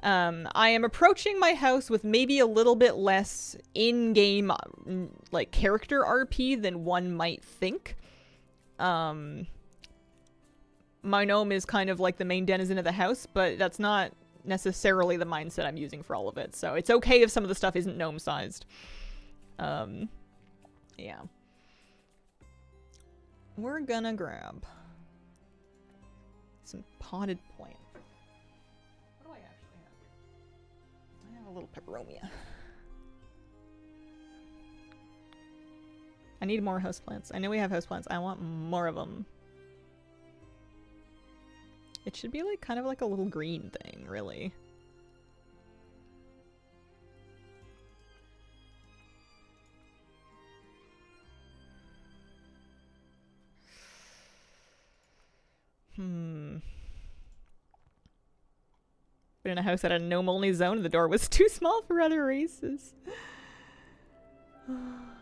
A: I am approaching my house with maybe a little bit less in-game, like, character RP than one might think. My gnome is kind of like the main denizen of the house, but that's not necessarily the mindset I'm using for all of it. So it's okay if some of the stuff isn't gnome-sized. Yeah. We're gonna grab some potted plant. What do I actually have? I have a little peperomia. I need more houseplants. I know we have houseplants. I want more of them. It should be like kind of like a little green thing, really. Been in a house that had a gnome-only zone and the door was too small for other races. I'm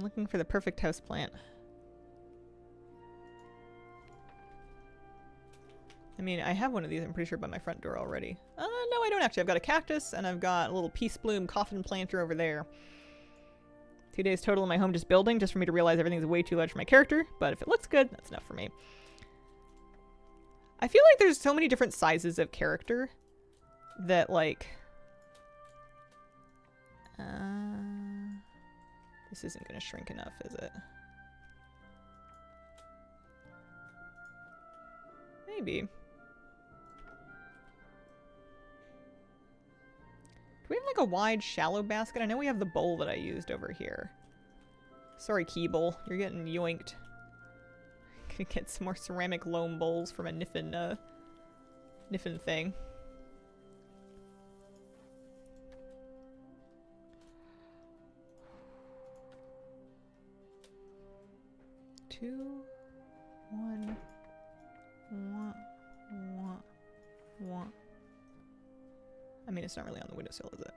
A: looking for the perfect houseplant. I mean, I have one of these, I'm pretty sure, by my front door already. No, I don't actually. I've got a cactus, and I've got a little peace bloom coffin planter over there. 2 days total in my home just building, just for me to realize everything's way too large for my character, but if it looks good, that's enough for me. I feel like there's so many different sizes of character that, like... this isn't gonna shrink enough, is it? Maybe. Do we have like a wide, shallow basket? I know we have the bowl that I used over here. Sorry, Keeble. You're getting yoinked. Gonna get some more ceramic loam bowls from a Niffin thing. Two, one, one. I mean, it's not really on the windowsill, is it?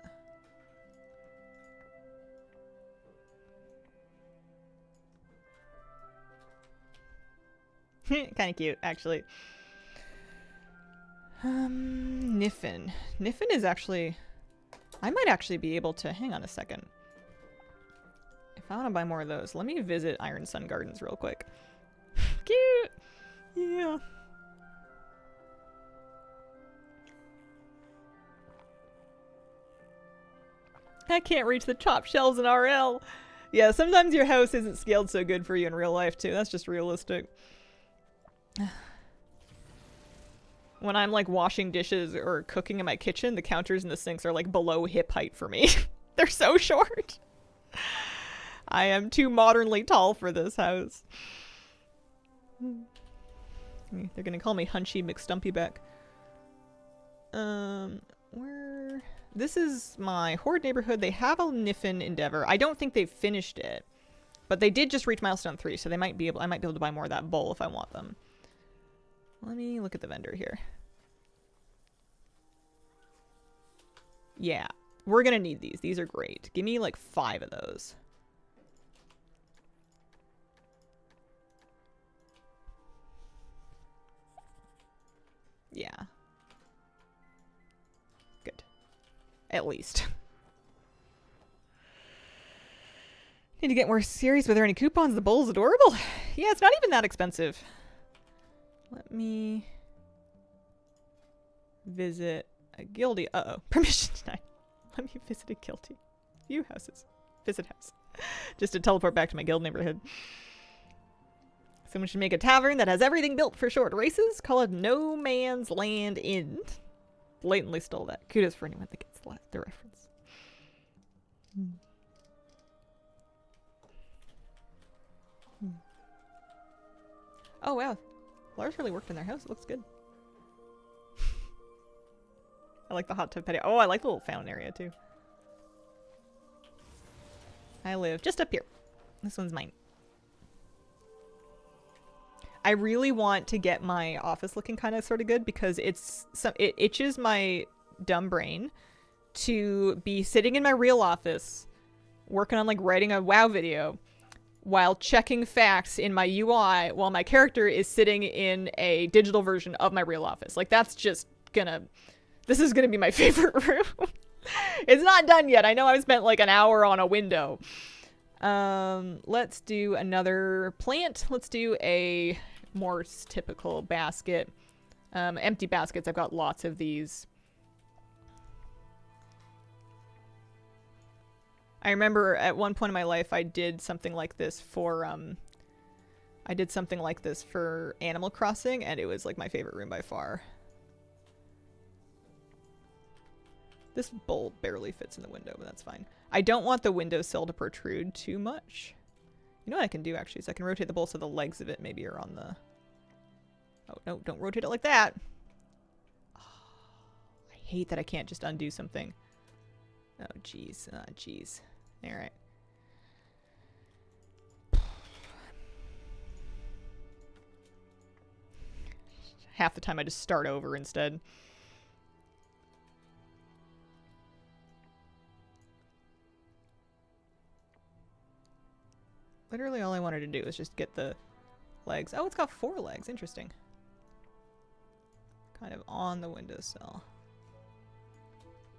A: Kind of cute, actually. Niffin. Niffin is actually... I might actually be able to... Hang on a second. If I want to buy more of those, let me visit Iron Sun Gardens real quick. Cute! Yeah. I can't reach the top shelves in RL. Yeah, sometimes your house isn't scaled so good for you in real life, too. That's just realistic. When I'm, like, washing dishes or cooking in my kitchen, the counters and the sinks are, like, below hip height for me. They're so short. I am too modernly tall for this house. They're gonna call me Hunchy McStumpyback. Where... this is my Horde neighborhood. They have a Niffin Endeavor. I don't think they've finished it, but they did just reach milestone 3, so they might be able. I might be able to buy more of that bowl if I want them. Let me look at the vendor here. Yeah, we're gonna need these. These are great. Give me like 5 of those. Yeah. Good. At least. Need to get more serious. Were there any coupons? The bowl's adorable. Yeah, it's not even that expensive. Let me visit a guildie. Uh-oh. Permission denied. Let me visit a guildie. View houses. Visit house. Just to teleport back to my guild neighborhood. Someone should make a tavern that has everything built for short races. Call it No Man's Land Inn. Blatantly stole that. Kudos for anyone that gets the reference. Oh, wow. Lars really worked in their house. It looks good. I like the hot tub patio. Oh, I like the little fountain area, too. I live just up here. This one's mine. I really want to get my office looking kind of sort of good because it itches my dumb brain to be sitting in my real office working on like writing a WoW video while checking facts in my UI while my character is sitting in a digital version of my real office. Like that's just gonna, this is gonna be my favorite room. It's not done yet. I know I've spent like an hour on a window. Let's do another plant. Let's do a more typical basket. Empty baskets. I've got lots of these. I remember at one point in my life I did something like this for Animal Crossing, and it was like my favorite room by far. This bowl barely fits in the window, but that's fine. I don't want the windowsill to protrude too much. You know what I can do actually is I can rotate the bowl so the legs of it maybe are on the... Oh, no, don't rotate it like that. Oh, I hate that I can't just undo something. Oh, jeez. Jeez. All right. Half the time I just start over instead. Literally all I wanted to do was just get the legs. Oh, it's got 4 legs. Interesting. Kind of on the windowsill.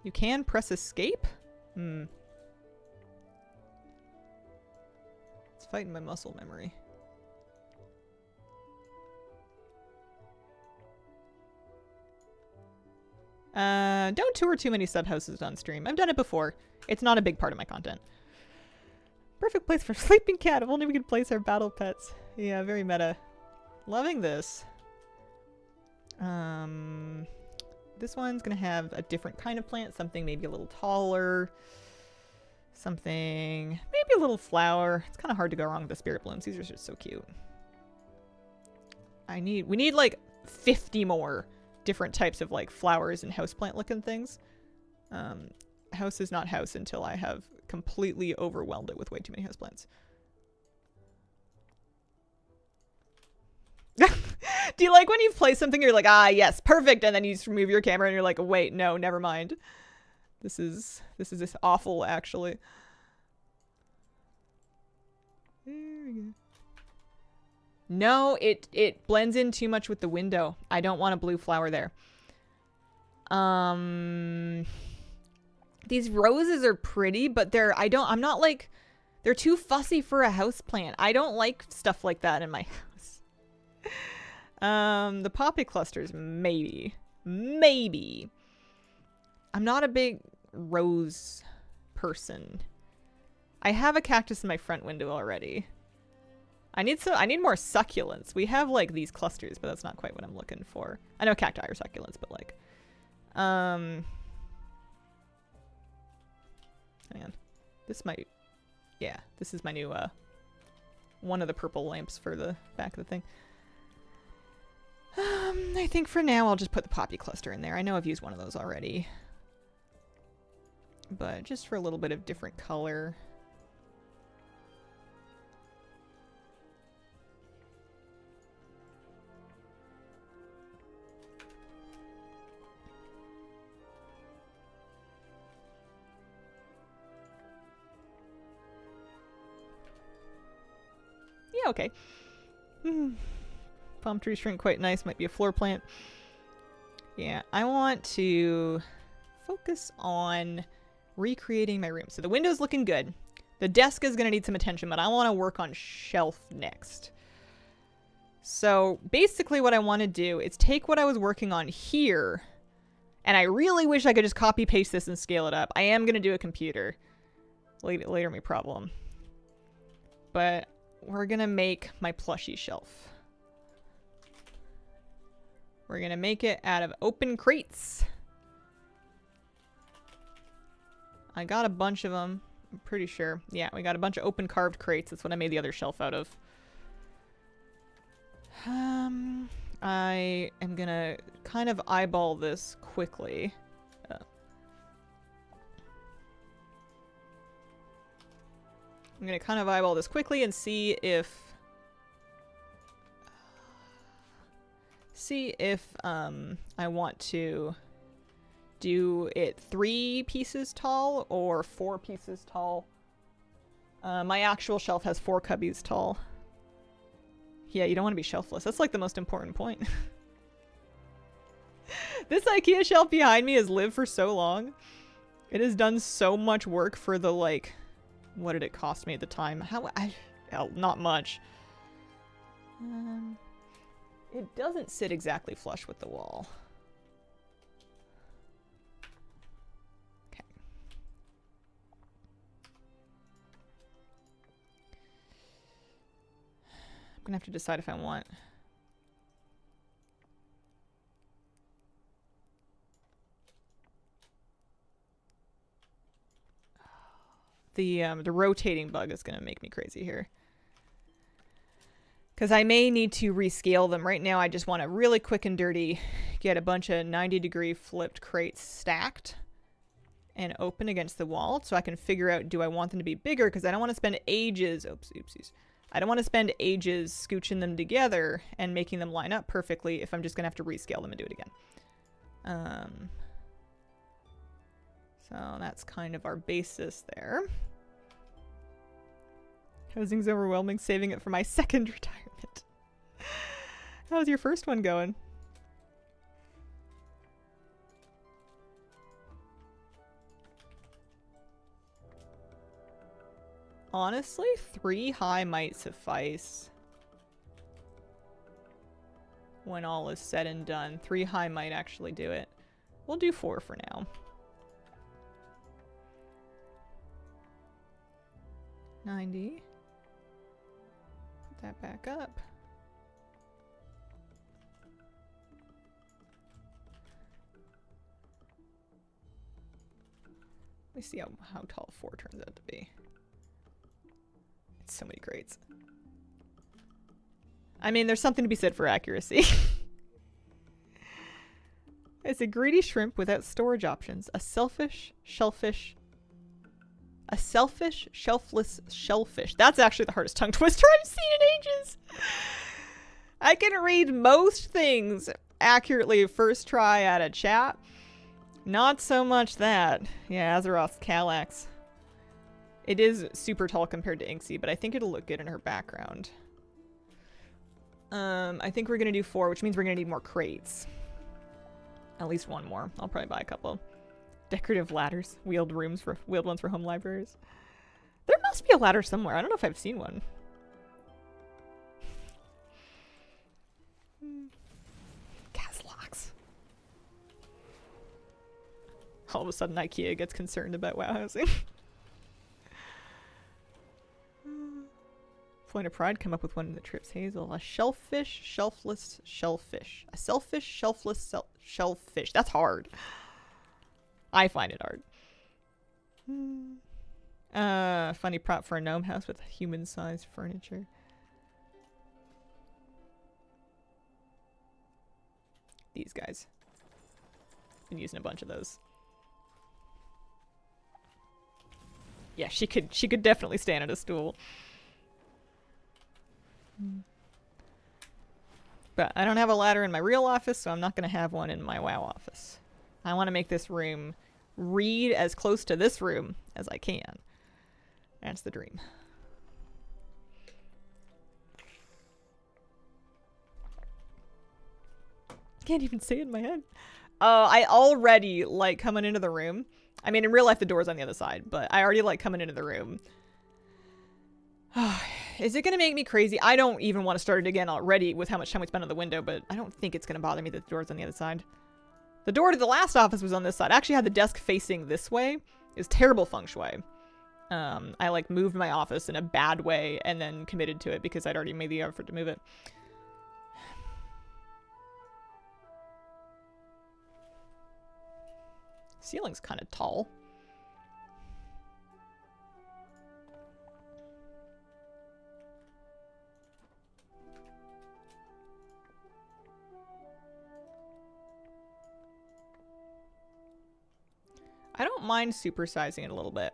A: You can press escape? Hmm. It's fighting my muscle memory. Don't tour too many sub-houses on stream. I've done it before. It's not a big part of my content. Perfect place for sleeping cat. If only we could place our battle pets. Yeah, very meta. Loving this. This one's gonna have a different kind of plant. Something maybe a little taller. Something maybe a little flower. It's kind of hard to go wrong with the spirit blooms. These are just so cute. We need like 50 more different types of like flowers and houseplant looking things. House is not house until I have completely overwhelmed it with way too many houseplants. Do you like when you play something you're like, ah, yes, perfect, and then you just remove your camera and you're like, wait, no, never mind. This is awful, actually. There we go. No, it blends in too much with the window. I don't want a blue flower there. These roses are pretty, but they're too fussy for a house plant. I don't like stuff like that in my house. The poppy clusters, maybe. Maybe. I'm not a big rose person. I have a cactus in my front window already. I need more succulents. We have like these clusters, but that's not quite what I'm looking for. I know cacti are succulents, but like hang on. This might, yeah, this is my new one of the purple lamps for the back of the thing. I think for now I'll just put the poppy cluster in there. I know I've used one of those already. but just for a little bit of different color. Yeah, okay. Palm tree shrink quite nice. Might be a floor plant. Yeah, I want to focus on recreating my room. So the window's looking good. The desk is going to need some attention, but I want to work on shelf next. So basically what I want to do is take what I was working on here, and I really wish I could just copy paste this and scale it up. I am going to do a computer. Later me problem. But we're going to make my plushie shelf. We're going to make it out of open crates. I got a bunch of them. I'm pretty sure. Yeah, we got a bunch of open carved crates. That's what I made the other shelf out of. I am going to kind of eyeball this quickly. I'm going to kind of eyeball this quickly and see if I want to do it 3 pieces tall or 4 pieces tall. My actual shelf has 4 cubbies tall. Yeah, you don't want to be shelfless. That's like the most important point. This IKEA shelf behind me has lived for so long. It has done so much work for the, like, what did it cost me at the time? Not much. It doesn't sit exactly flush with the wall. Okay. I'm gonna have to decide if I want the rotating bug is gonna make me crazy here. Because I may need to rescale them. Right now I just want to really quick and dirty get a bunch of 90-degree flipped crates stacked and open against the wall so I can figure out, do I want them to be bigger? Because I don't want to spend ages, oopsies. I don't want to spend ages scooching them together and making them line up perfectly if I'm just going to have to rescale them and do it again. So that's kind of our basis there. Housing's overwhelming, saving it for my second retirement. How's your first one going? Honestly, 3 high might suffice. When all is said and done, 3 high might actually do it. We'll do 4 for now. $90. Put that back up. Let me see how tall 4 turns out to be. It's so many crates. I mean, there's something to be said for accuracy. It's a greedy shrimp without storage options. A selfish, shellfish. A selfish, shelfless shellfish. That's actually the hardest tongue twister I've seen in ages. I can read most things accurately first try at a chat. Not so much that. Yeah, Azeroth's Kallax. It is super tall compared to Inksy, but I think it'll look good in her background. I think we're gonna do 4, which means we're gonna need more crates. At least 1 more. I'll probably buy a couple. Decorative ladders. Wheeled ones for home libraries. There must be a ladder somewhere. I don't know if I've seen one. Gas locks. All of a sudden IKEA gets concerned about WoW housing. Point of pride, come up with one that trips Hazel. A shellfish, shelfless shellfish. A selfish, shelfless shellfish. That's hard. I find it hard. Funny prop for a gnome house with human-sized furniture. These guys. Been using a bunch of those. Yeah, she could definitely stand at a stool. But I don't have a ladder in my real office, so I'm not going to have one in my WoW office. I want to make this room read as close to this room as I can. That's the dream. Can't even say it in my head. I already like coming into the room. I mean, in real life, the door's on the other side, but I already like coming into the room. Is it going to make me crazy? I don't even want to start it again already with how much time we spent on the window, but I don't think it's going to bother me that the door's on the other side. The door to the last office was on this side. I actually had the desk facing this way. It was terrible feng shui. I like moved my office in a bad way and then committed to it because I'd already made the effort to move it. Ceiling's kind of tall. I don't mind supersizing it a little bit.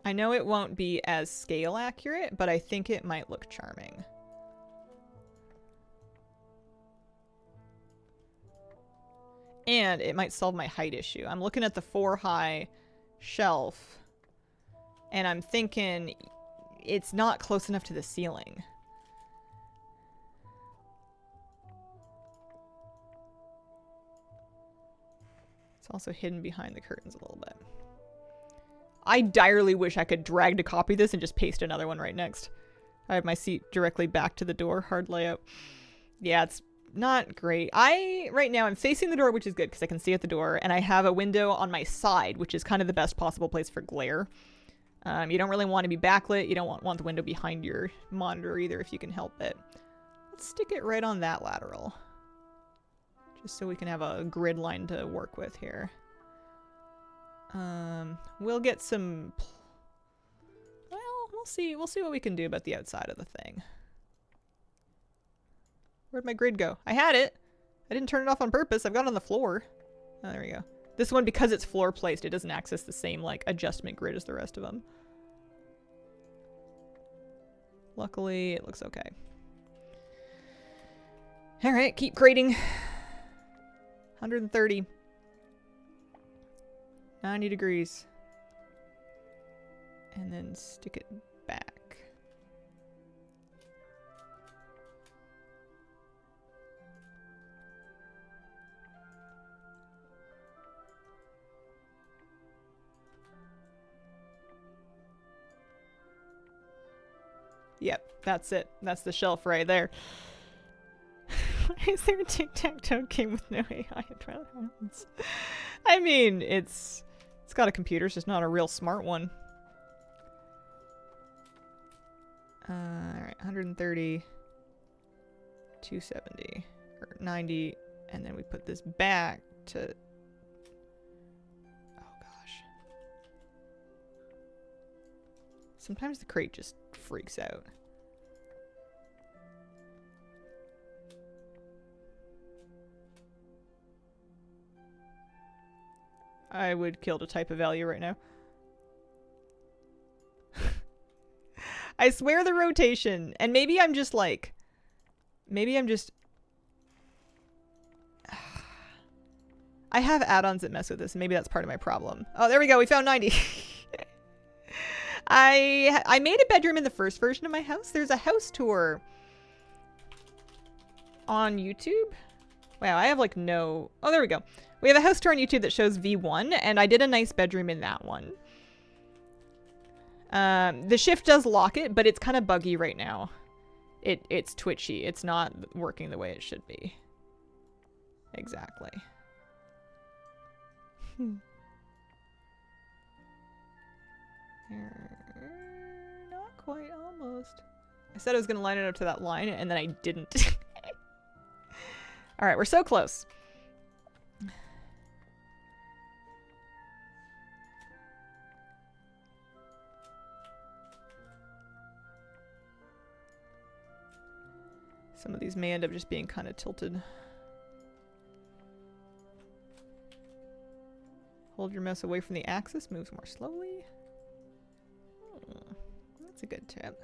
A: I know it won't be as scale accurate, but I think it might look charming. And it might solve my height issue. I'm looking at the 4-high shelf, and I'm thinking it's not close enough to the ceiling. It's also hidden behind the curtains a little bit. I direly wish I could drag to copy this and just paste another one right next. I have my seat directly back to the door. Hard layout. Yeah, it's not great. Right now, I'm facing the door, which is good because I can see at the door, and I have a window on my side, which is kind of the best possible place for glare. You don't really want to be backlit. You don't want the window behind your monitor either if you can help it. Let's stick it right on that lateral. Just so we can have a grid line to work with here. We'll get some... Well, we'll see what we can do about the outside of the thing. Where'd my grid go? I had it! I didn't turn it off on purpose. I've got it on the floor. Oh, there we go. This one, because it's floor placed, it doesn't access the same, like, adjustment grid as the rest of them. Luckily, it looks okay. Alright, keep grading. 130. 90 degrees. And then stick it back. Yep, that's it. That's the shelf right there. Why is there a tic-tac-toe game with no AI rounds? I mean, it's got a computer, it's just not a real smart one. Alright, 130, 270, or 90, and then we put this back to... Oh gosh. Sometimes the crate just freaks out. I would kill to type a value right now. I swear the rotation, and maybe I'm just like, maybe I'm just, I have add-ons that mess with this, and maybe that's part of my problem. Oh, there we go, we found 90. I made a bedroom in the first version of my house. There's a house tour on YouTube. Wow, I have like no, oh, there we go. We have a house tour on YouTube that shows V1, and I did a nice bedroom in that one. The shift does lock it, but it's kind of buggy right now. It's twitchy. It's not working the way it should be. Exactly. Not quite, almost. I said I was going to line it up to that line, and then I didn't. All right, we're so close. Some of these may end up just being kind of tilted. Hold your mouse away from the axis, moves more slowly. That's a good tip.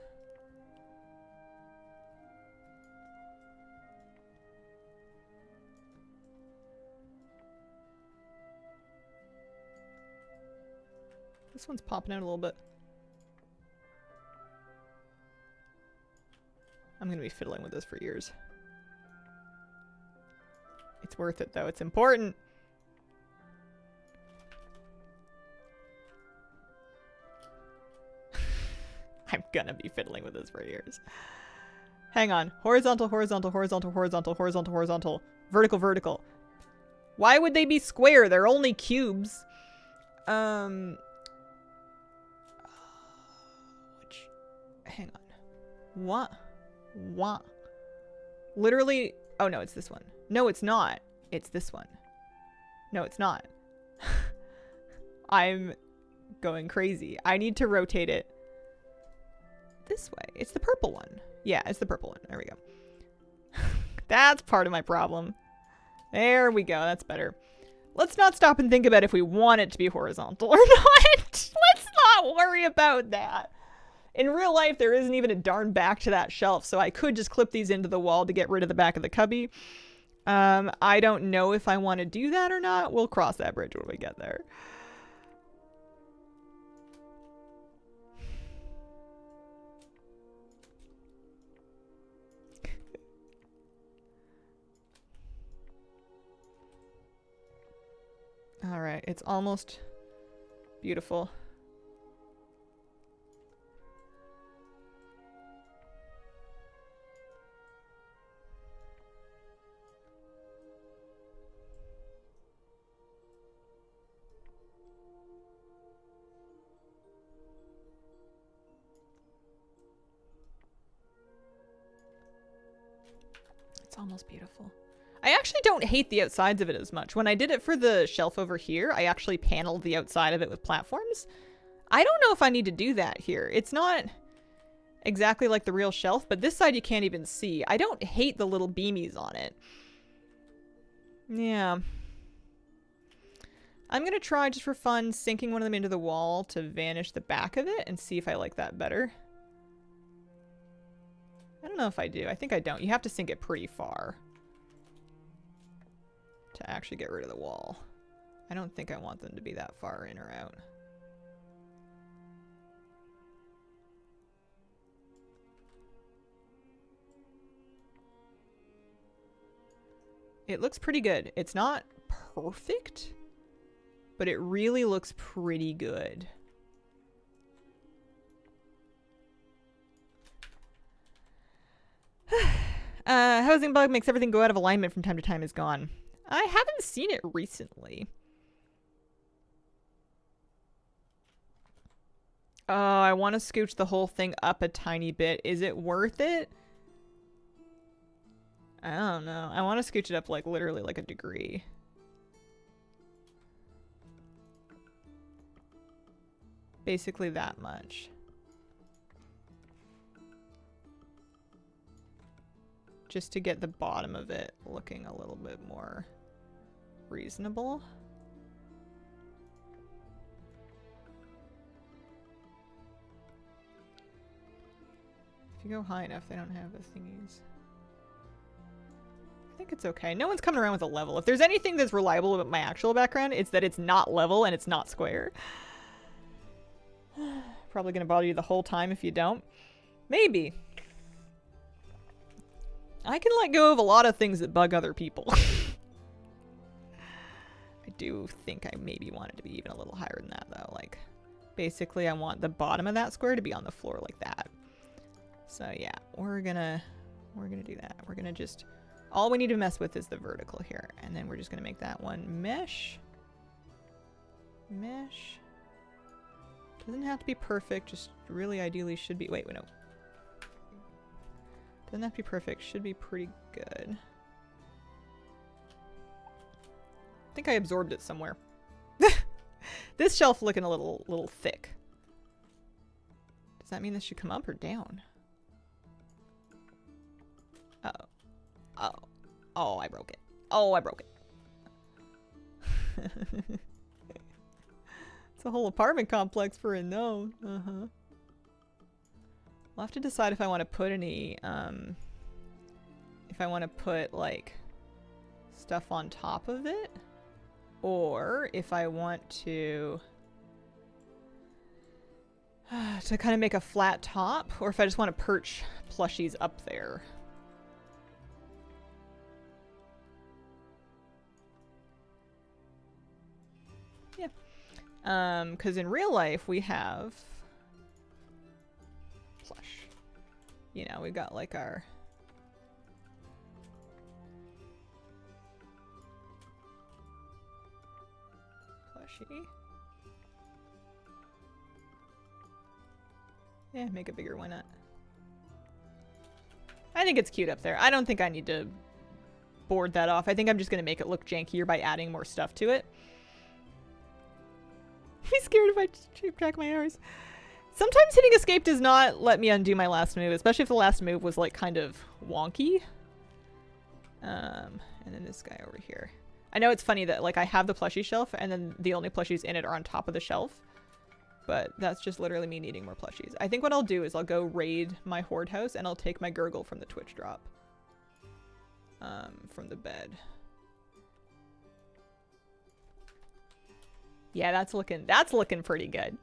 A: This one's popping out a little bit. I'm gonna be fiddling with this for years. It's worth it though, it's important. I'm gonna be fiddling with this for years. Hang on. Horizontal, horizontal, horizontal, horizontal, horizontal, horizontal. Vertical, vertical. Why would they be square? They're only cubes. Hang on. What? What? Literally. Oh no, it's this one. No, it's not. It's this one. No, it's not. I'm going crazy. I need to rotate it this way. It's the purple one. Yeah, it's the purple one. There we go. That's part of my problem. There we go. That's better. Let's not stop and think about if we want it to be horizontal or not. Let's not worry about that. In real life, there isn't even a darn back to that shelf, so I could just clip these into the wall to get rid of the back of the cubby. I don't know if I want to do that or not. We'll cross that bridge when we get there. All right, it's almost beautiful. It's almost beautiful. I actually don't hate the outsides of it as much. When I did it for the shelf over here, I actually paneled the outside of it with platforms. I don't know if I need to do that here. It's not exactly like the real shelf, but this side you can't even see. I don't hate the little beamies on it. Yeah. I'm going to try, just for fun, sinking one of them into the wall to vanish the back of it and see if I like that better. I don't know if I do. I think I don't. You have to sink it pretty far to actually get rid of the wall. I don't think I want them to be that far in or out. It looks pretty good. It's not perfect, but it really looks pretty good. Housing bug makes everything go out of alignment from time to time is gone. I haven't seen it recently. Oh, I want to scooch the whole thing up a tiny bit. Is it worth it? I don't know. I want to scooch it up like literally like a degree. Basically that much. Just to get the bottom of it looking a little bit more reasonable. If you go high enough, they don't have the thingies. I think it's okay. No one's coming around with a level. If there's anything that's reliable about my actual background, it's that it's not level and it's not square. Probably gonna bother you the whole time if you don't. Maybe. I can let go of a lot of things that bug other people. I do think I maybe want it to be even a little higher than that though. Like, basically I want the bottom of that square to be on the floor like that. So yeah, we're gonna do that. We're gonna just, all we need to mess with is the vertical here. And then we're just gonna make that one mesh. Mesh. Doesn't have to be perfect, just really ideally should be, wait, no. Doesn't have to be perfect, should be pretty good. I think I absorbed it somewhere. This shelf looking a little thick. Does that mean this should come up or down? Uh-oh. Uh-oh. Oh, I broke it. Oh, I broke it. It's a whole apartment complex for a gnome. I'll have to decide if I want to put any, if I want to put, like, stuff on top of it. Or if I want to kind of make a flat top. Or if I just want to perch plushies up there. Yeah. Because in real life we have plush. You know, we've got like our plushie. Yeah, make it bigger, why not? I think it's cute up there. I don't think I need to board that off. I think I'm just going to make it look jankier by adding more stuff to it. I'm scared if I keep track my hours. Sometimes hitting escape does not let me undo my last move, especially if the last move was like kind of wonky. And then this guy over here. I know it's funny that like I have the plushie shelf and then the only plushies in it are on top of the shelf. But that's just literally me needing more plushies. I think what I'll do is I'll go raid my horde house and I'll take my gurgle from the Twitch drop. From the bed. Yeah, that's looking pretty good.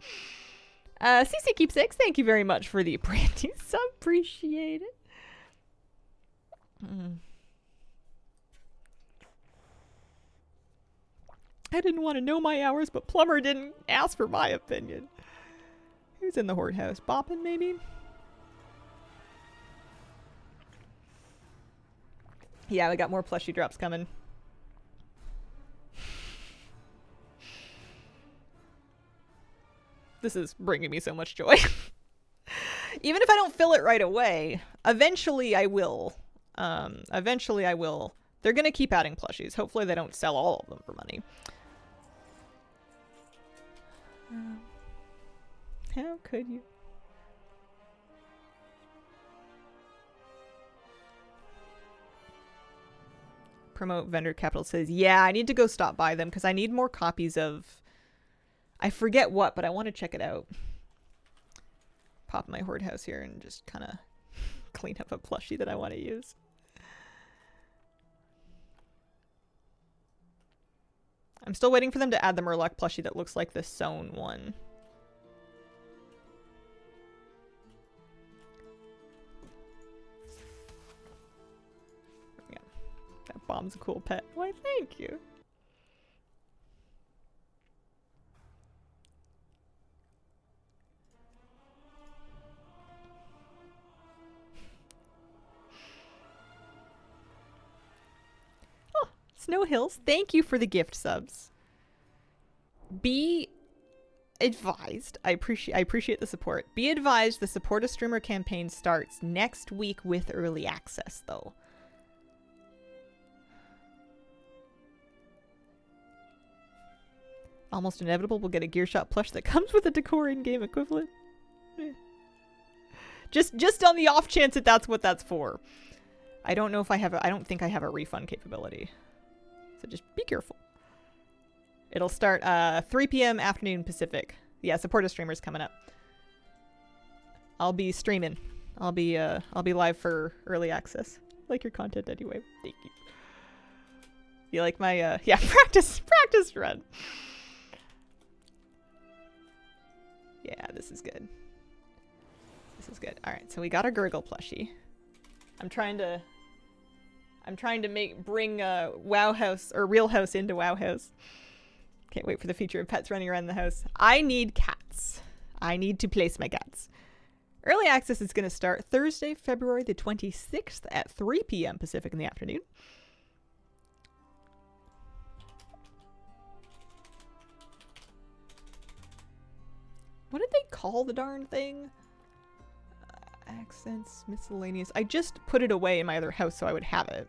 A: CC Keepsakes, thank you very much for the brand new sub. Appreciate it. I didn't want to know my hours, but Plumber didn't ask for my opinion. Who's in the horde house? Boppin', maybe? Yeah, we got more plushie drops coming. This is bringing me so much joy. Even if I don't fill it right away, eventually I will. Eventually I will. They're going to keep adding plushies. Hopefully they don't sell all of them for money. How could you? Promote vendor capital says, yeah, I need to go stop by them because I need more copies of... I forget what, but I want to check it out. Pop my horde house here and just kind of clean up a plushie that I want to use. I'm still waiting for them to add the Murloc plushie that looks like the sewn one. Yeah, that bomb's a cool pet. Why, thank you. Snow Hills, thank you for the gift subs. Be advised, I appreciate the support. Be advised the Support a Streamer campaign starts next week with early access, though. Almost inevitable we'll get a Gearshot plush that comes with a decor in-game equivalent. Just on the off chance that that's what that's for. I don't know if I have I don't think I have a refund capability. So just be careful. It'll start 3 p.m. afternoon Pacific. Yeah, Support a Streamer's coming up. I'll be streaming. I'll be live for early access. Like your content anyway. Thank you. You like my yeah, practice run. Yeah, this is good. This is good. All right, so we got our Gurgle plushie. I'm trying to bring WoW House or Real House into WoW House. Can't wait for the feature of pets running around the house. I need cats. I need to place my cats. Early access is going to start Thursday, February the 26th at 3 p.m. Pacific in the afternoon. What did they call the darn thing? Accents, miscellaneous. I just put it away in my other house so I would have it.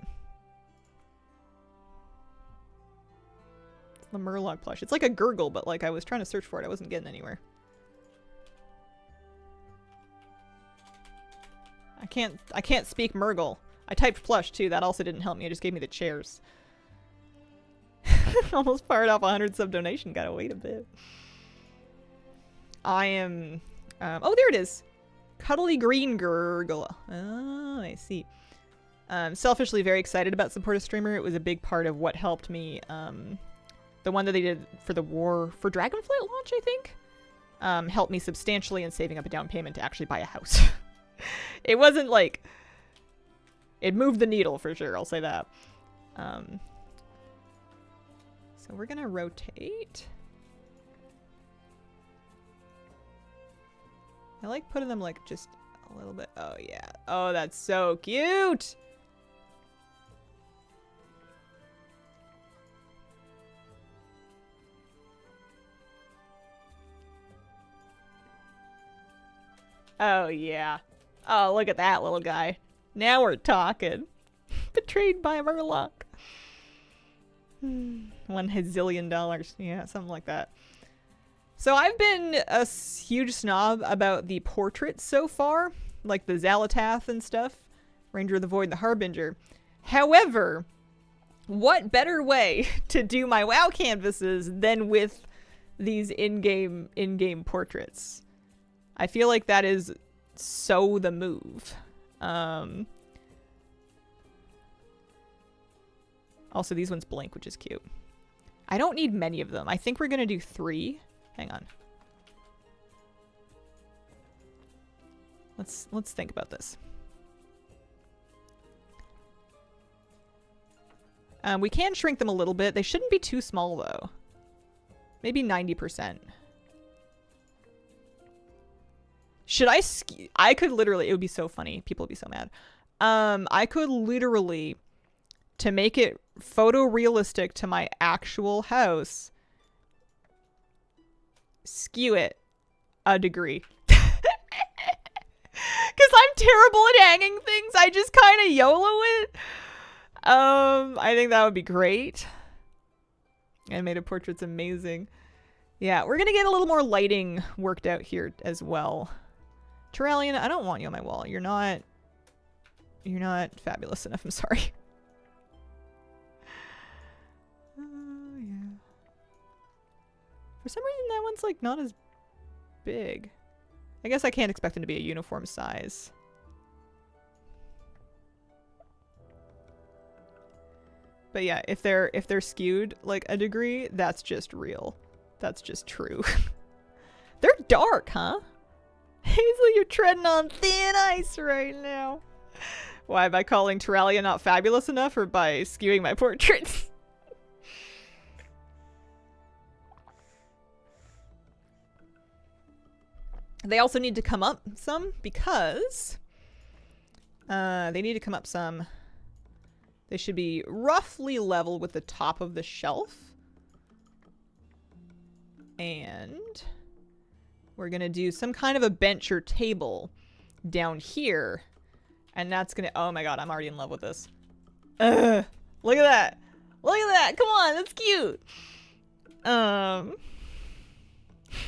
A: It's the Murloc plush. It's like a gurgle, but like I was trying to search for it. I wasn't getting anywhere. I can't speak Murgle. I typed plush too. That also didn't help me. It just gave me the chairs. Almost fired off 100 sub donation. Gotta wait a bit. I am... oh, there it is. Cuddly Green Gurgle. Oh, I see. Selfishly very excited about Support a Streamer. It was a big part of what helped me. The one that they did for the War for Dragonflight launch, I think, helped me substantially in saving up a down payment to actually buy a house. It wasn't like... It moved the needle for sure, I'll say that. So we're gonna rotate. I like putting them like just a little bit. Oh yeah. Oh, that's so cute. Oh yeah. Oh, look at that little guy. Now we're talking. Betrayed by Murloc. $1 gazillion. Yeah, something like that. So I've been a huge snob about the portraits so far, like the Xalatath and stuff, Ranger of the Void and the Harbinger. However, what better way to do my WoW canvases than with these in-game portraits? I feel like that is so the move. Also, these ones blink, which is cute. I don't need many of them. I think we're gonna do 3. Hang on. Let's think about this. We can shrink them a little bit. They shouldn't be too small though. Maybe 90%. Should I could literally, it would be so funny. People would be so mad. I could literally, to make it photorealistic to my actual house, skew it a degree. Because I'm terrible at hanging things. I just kind of YOLO it. I think that would be great. Animated portrait's amazing. Yeah, we're gonna get a little more lighting worked out here as well. Terralion, I don't want you on my wall. You're not fabulous enough. I'm sorry. Yeah. For some reason, that one's like not as big. I guess I can't expect them to be a uniform size. But yeah, if they're skewed like a degree, that's just real. That's just true. They're dark, huh? Hazel, you're treading on thin ice right now. Why, by calling Terralia not fabulous enough, or by skewing my portraits? They also need to come up some because they need to come up some. They should be roughly level with the top of the shelf. And we're gonna do some kind of a bench or table down here. And that's gonna, oh my god, I'm already in love with this. Ugh, look at that. Look at that, come on, that's cute.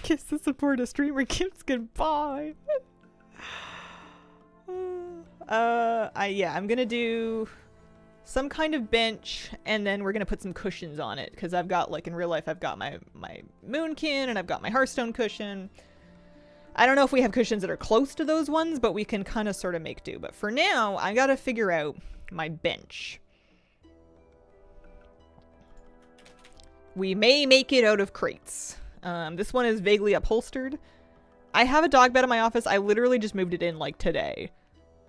A: Kiss the support a streamer gives goodbye. Yeah, I'm gonna do some kind of bench, and then we're gonna put some cushions on it, because I've got, like, in real life, I've got my Moonkin, and I've got my Hearthstone cushion. I don't know if we have cushions that are close to those ones, but we can kind of sort of make do. But for now, I gotta figure out my bench. We may make it out of crates. This one is vaguely upholstered. I have a dog bed in my office. I literally just moved it in, like, today.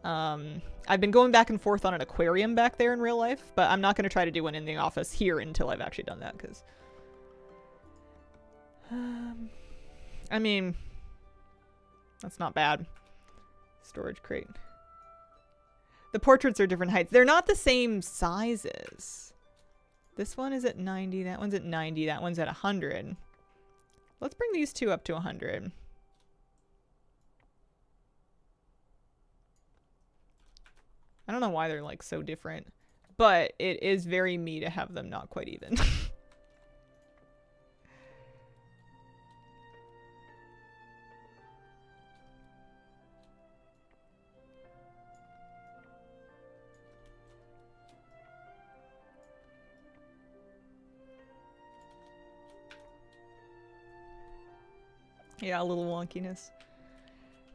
A: I've been going back and forth on an aquarium back there in real life, but I'm not going to try to do one in the office here until I've actually done that, because... I mean... That's not bad. Storage crate. The portraits are different heights. They're not the same sizes. This one is at 90, that one's at 90, that one's at 100. Let's bring these two up to 100. I don't know why they're like so different, but it is very me to have them not quite even. Yeah, a little wonkiness.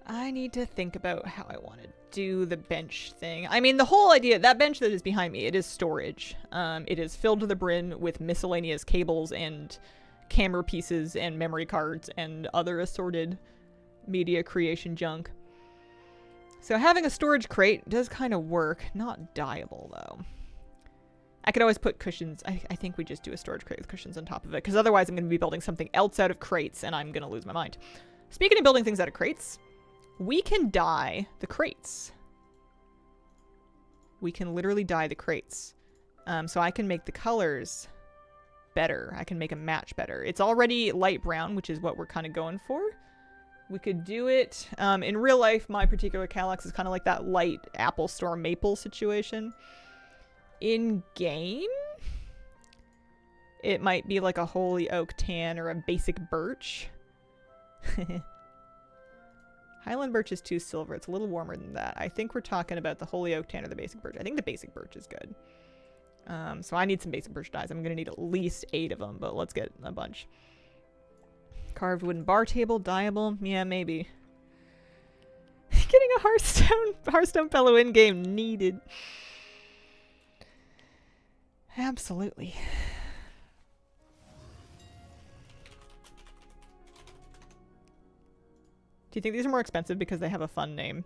A: I need to think about how I want to do the bench thing. I mean, the whole idea, that bench that is behind me, it is storage. It is filled to the brim with miscellaneous cables and camera pieces and memory cards and other assorted media creation junk. So having a storage crate does kind of work. Not dyeable, though. I could always put cushions. I think we just do a storage crate with cushions on top of it, because otherwise I'm going to be building something else out of crates, and I'm going to lose my mind. Speaking of building things out of crates, we can dye the crates. We can literally dye the crates. So I can make the colors better. I can make them match better. It's already light brown, which is what we're kind of going for. We could do it. In real life, my particular Calyx is kind of like that light Apple Store maple situation. In game, it might be like a holy oak tan or a basic birch. Highland birch is too silver. It's a little warmer than that. I think we're talking about the holy oak tan or the basic birch. I think the basic birch is good. So I need some basic birch dyes. I'm going to need at least 8 of them, but let's get a bunch. Carved wooden bar table, dyeable. Yeah, maybe. Getting a Hearthstone fellow in-game needed. Absolutely. Do you think these are more expensive because they have a fun name?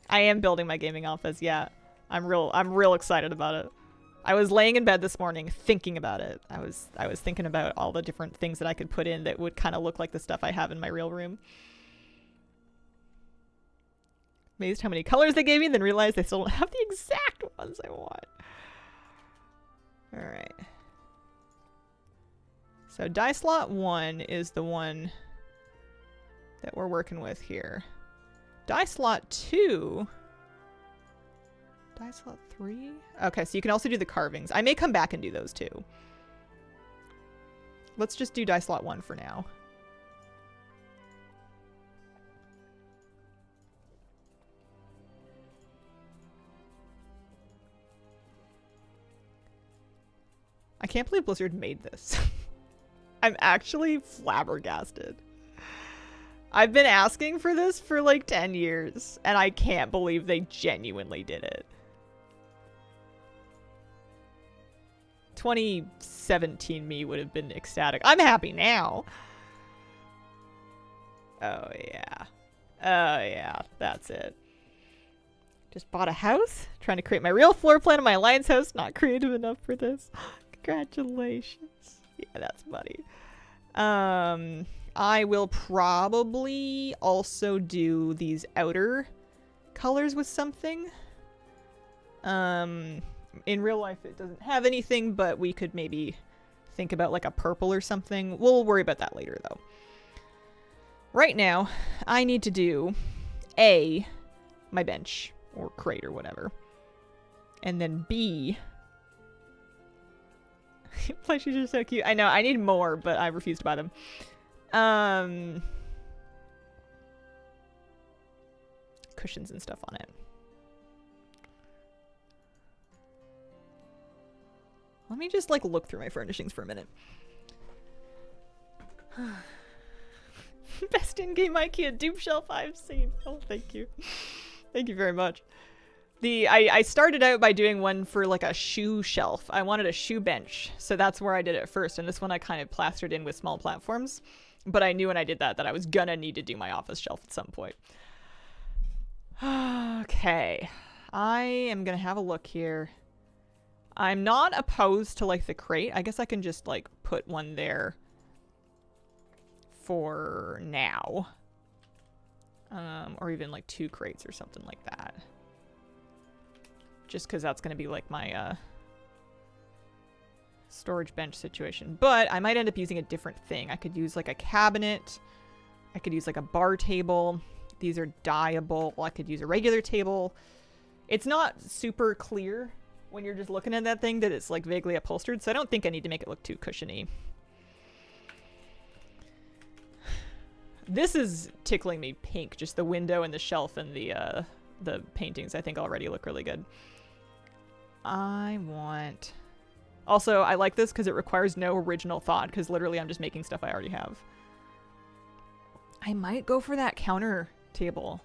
A: I am building my gaming office, yeah. I'm real excited about it. I was laying in bed this morning thinking about it. I was thinking about all the different things that I could put in that would kind of look like the stuff I have in my real room. Amazed how many colors they gave me, then realized they still don't have the exact ones I want. Alright. So dye slot 1 is the one that we're working with here. Dye slot 2... Dye slot 3? Okay, so you can also do the carvings. I may come back and do those too. Let's just do dye slot 1 for now. I can't believe Blizzard made this. I'm actually flabbergasted. I've been asking for this for like 10 years, and I can't believe they genuinely did it. 2017 me would have been ecstatic. I'm happy now. Oh yeah. Oh yeah, that's it. Just bought a house, trying to create my real floor plan of my alliance house. Not creative enough for this. Congratulations. Yeah, that's funny. I will probably also do these outer colors with something. In real life, it doesn't have anything, but we could maybe think about like a purple or something. We'll worry about that later, though. Right now, I need to do A, my bench or crate or whatever. And then B, plushies are so cute. I know, I need more, but I refuse to buy them. Cushions and stuff on it. Let me just like look through my furnishings for a minute. Best in-game IKEA dupe shelf I've seen. Oh, thank you. Thank you very much. I started out by doing one for like a shoe shelf. I wanted a shoe bench, so that's where I did it first. And this one I kind of plastered in with small platforms. But I knew when I did that I was gonna need to do my office shelf at some point. Okay. I am gonna have a look here. I'm not opposed to like the crate. I guess I can just like put one there for now. Or even like 2 crates or something like that. Just because that's going to be like my storage bench situation. But I might end up using a different thing. I could use like a cabinet. I could use like a bar table. These are dyeable. I could use a regular table. It's not super clear when you're just looking at that thing that it's like vaguely upholstered, so I don't think I need to make it look too cushiony. This is tickling me pink. Just the window and the shelf and the paintings I think already look really good. I want Also, I like this because it requires no original thought, because literally I'm just making stuff I already have. I might go for that counter table.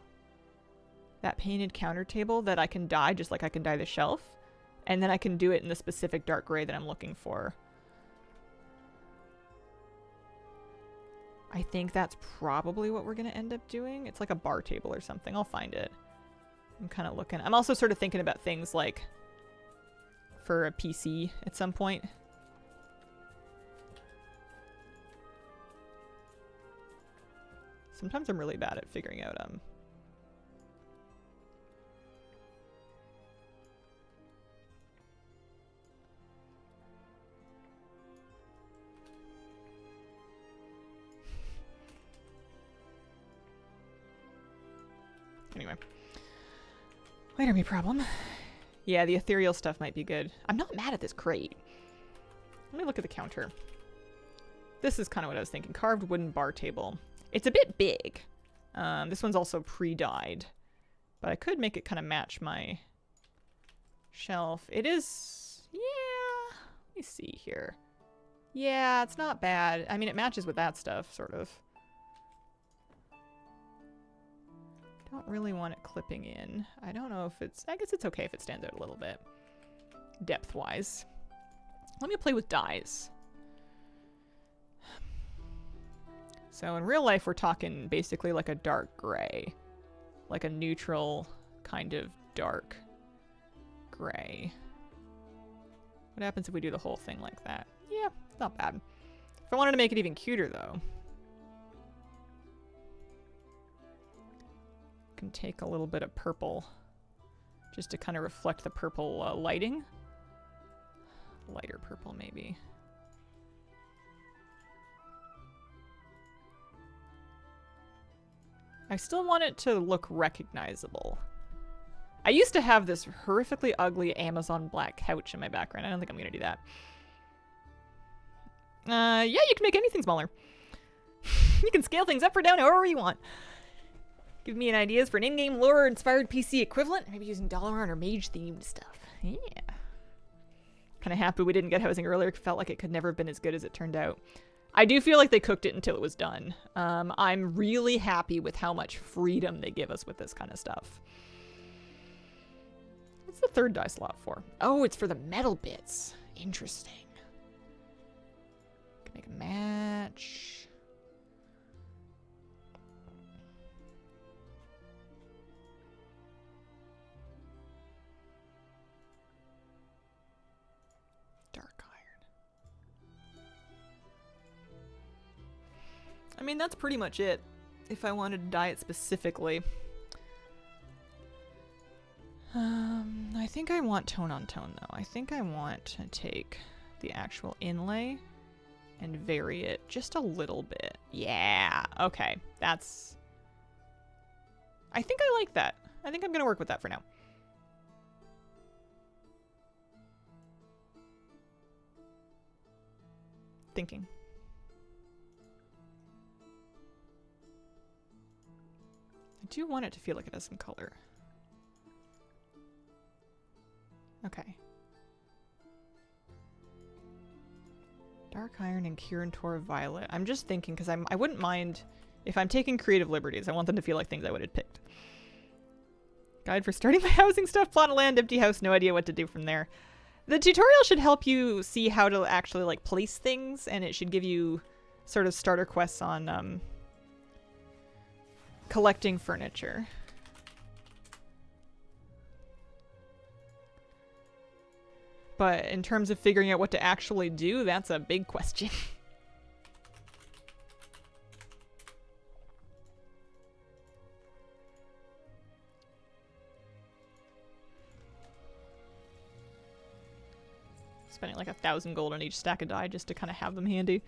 A: That painted counter table that I can dye just like I can dye the shelf. And then I can do it in the specific dark gray that I'm looking for. I think that's probably what we're going to end up doing. It's like a bar table or something. I'll find it. I'm kind of looking. I'm also sort of thinking about things like for a PC at some point. Sometimes I'm really bad at figuring out anyway. Later me problem. Yeah, the ethereal stuff might be good. I'm not mad at this crate. Let me look at the counter. This is kind of what I was thinking. Carved wooden bar table. It's a bit big. This one's also pre-dyed. But I could make it kind of match my shelf. It is... Yeah. Let me see here. Yeah, it's not bad. I mean, it matches with that stuff, sort of. Don't really want it clipping in. I don't know if it's... I guess it's okay if it stands out a little bit. Depth-wise. Let me play with dyes. So in real life, we're talking basically like a dark gray. Like a neutral kind of dark gray. What happens if we do the whole thing like that? Yeah, it's not bad. If I wanted to make it even cuter, though, I can take a little bit of purple just to kind of reflect the purple lighting. Lighter purple, maybe. I still want it to look recognizable. I used to have this horrifically ugly Amazon black couch in my background. I don't think I'm going to do that. Yeah, you can make anything smaller. You can scale things up or down however you want. Give me an ideas for an in-game lore-inspired PC equivalent. Maybe using Dalaran or mage-themed stuff. Yeah. Kind of happy we didn't get housing earlier. Felt like it could never have been as good as it turned out. I do feel like they cooked it until it was done. I'm really happy with how much freedom they give us with this kind of stuff. What's the third die slot for? Oh, it's for the metal bits. Interesting. Can make a match. Dark iron. I mean, that's pretty much it. If I wanted to dye it specifically. I think I want tone on tone, though. I think I want to take the actual inlay and vary it just a little bit. Yeah, okay. That's... I think I like that. I think I'm going to work with that for now. Thinking. I do want it to feel like it has some color. Okay. Dark Iron and Kirin Tor Violet. I'm just thinking, because I wouldn't mind if I'm taking creative liberties. I want them to feel like things I would have picked. Guide for starting my housing stuff. Plot of land, empty house, no idea what to do from there. The tutorial should help you see how to actually like place things, and it should give you sort of starter quests on collecting furniture. But in terms of figuring out what to actually do, that's a big question. Spending like 1,000 gold on each stack of dye just to kind of have them handy.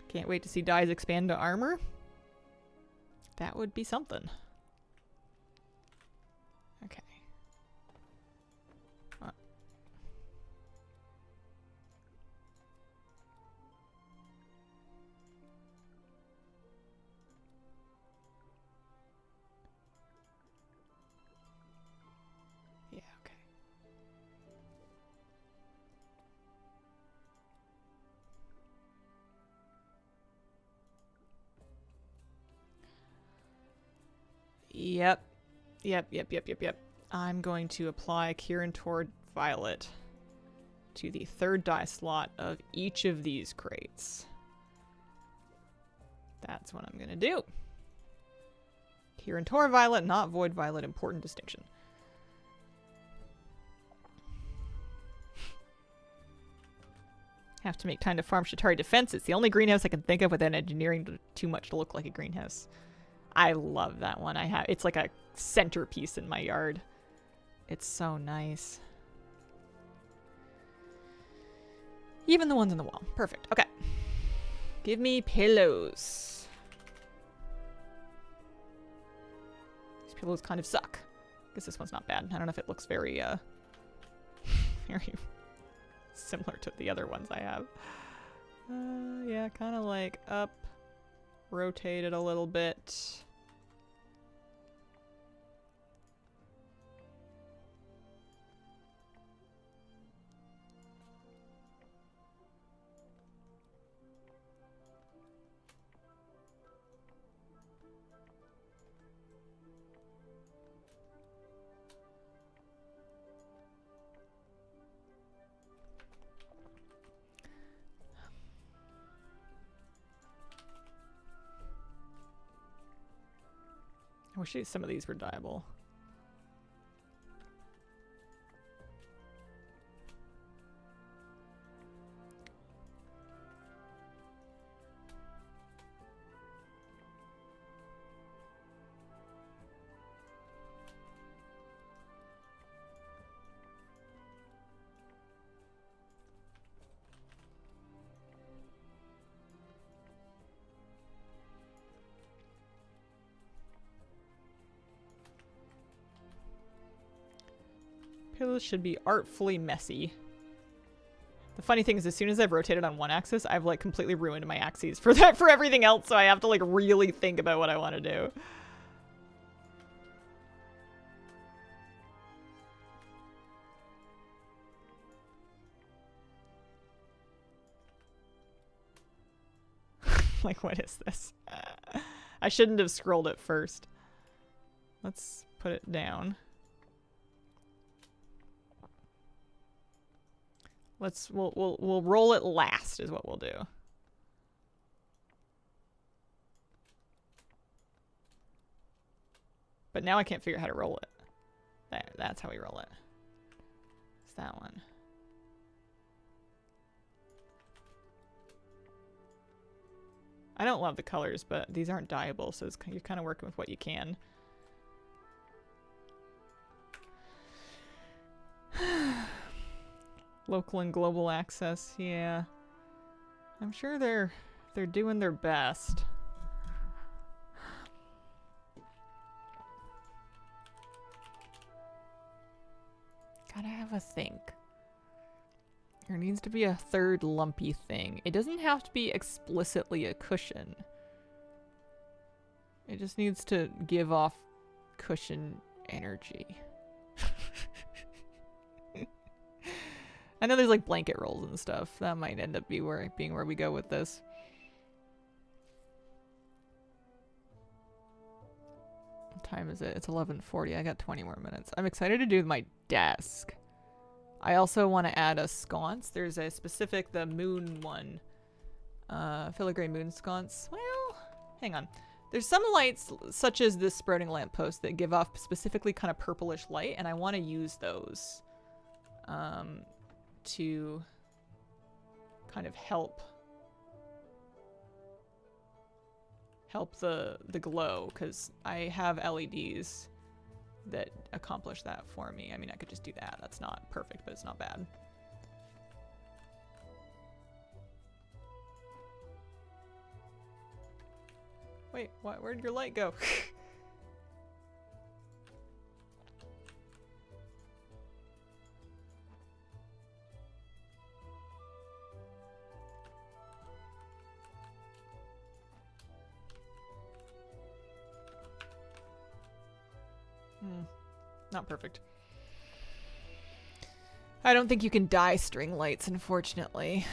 A: Can't wait to see dyes expand to armor. That would be something. Okay. Yeah, okay. Yep. I'm going to apply Kirin Tor Violet to the third dye slot of each of these crates. That's what I'm going to do. Kirin Tor Violet, not Void Violet. Important distinction. Have to make time to farm Shatari Defense. It's the only greenhouse I can think of without engineering too much to look like a greenhouse. I love that one. It's like a centerpiece in my yard. It's so nice. Even the ones in the wall. Perfect. Okay. Give me pillows. These pillows kind of suck. I guess this one's not bad. I don't know if it looks very, very similar to the other ones I have. Yeah, kind of like up, rotate it a little bit. I wish some of these were dyeable. Pillows should be artfully messy. The funny thing is, as soon as I've rotated on one axis, I've like completely ruined my axes for everything else, so I have to like really think about what I want to do. Like, what is this? I shouldn't have scrolled it first. Let's put it down. We'll roll it last is what we'll do. But now I can't figure out how to roll it. That's how we roll it. It's that one. I don't love the colors, but these aren't dyeable, so you're kind of working with what you can. Local and global access, yeah. I'm sure they're doing their best. Gotta have a think. There needs to be a third lumpy thing. It doesn't have to be explicitly a cushion. It just needs to give off cushion energy. I know there's like blanket rolls and stuff. That might end up being where we go with this. What time is it? It's 11:40. I got 20 more minutes. I'm excited to do my desk. I also want to add a sconce. There's a specific, the moon one. Filigree moon sconce. Well, hang on. There's some lights, such as this sprouting lamppost, that give off specifically kind of purplish light, and I want to use those. To kind of help the glow, because I have LEDs that accomplish that for me. I mean, I could just do that. That's not perfect, but it's not bad. Wait, where'd your light go? Not perfect. I don't think you can dye string lights, unfortunately.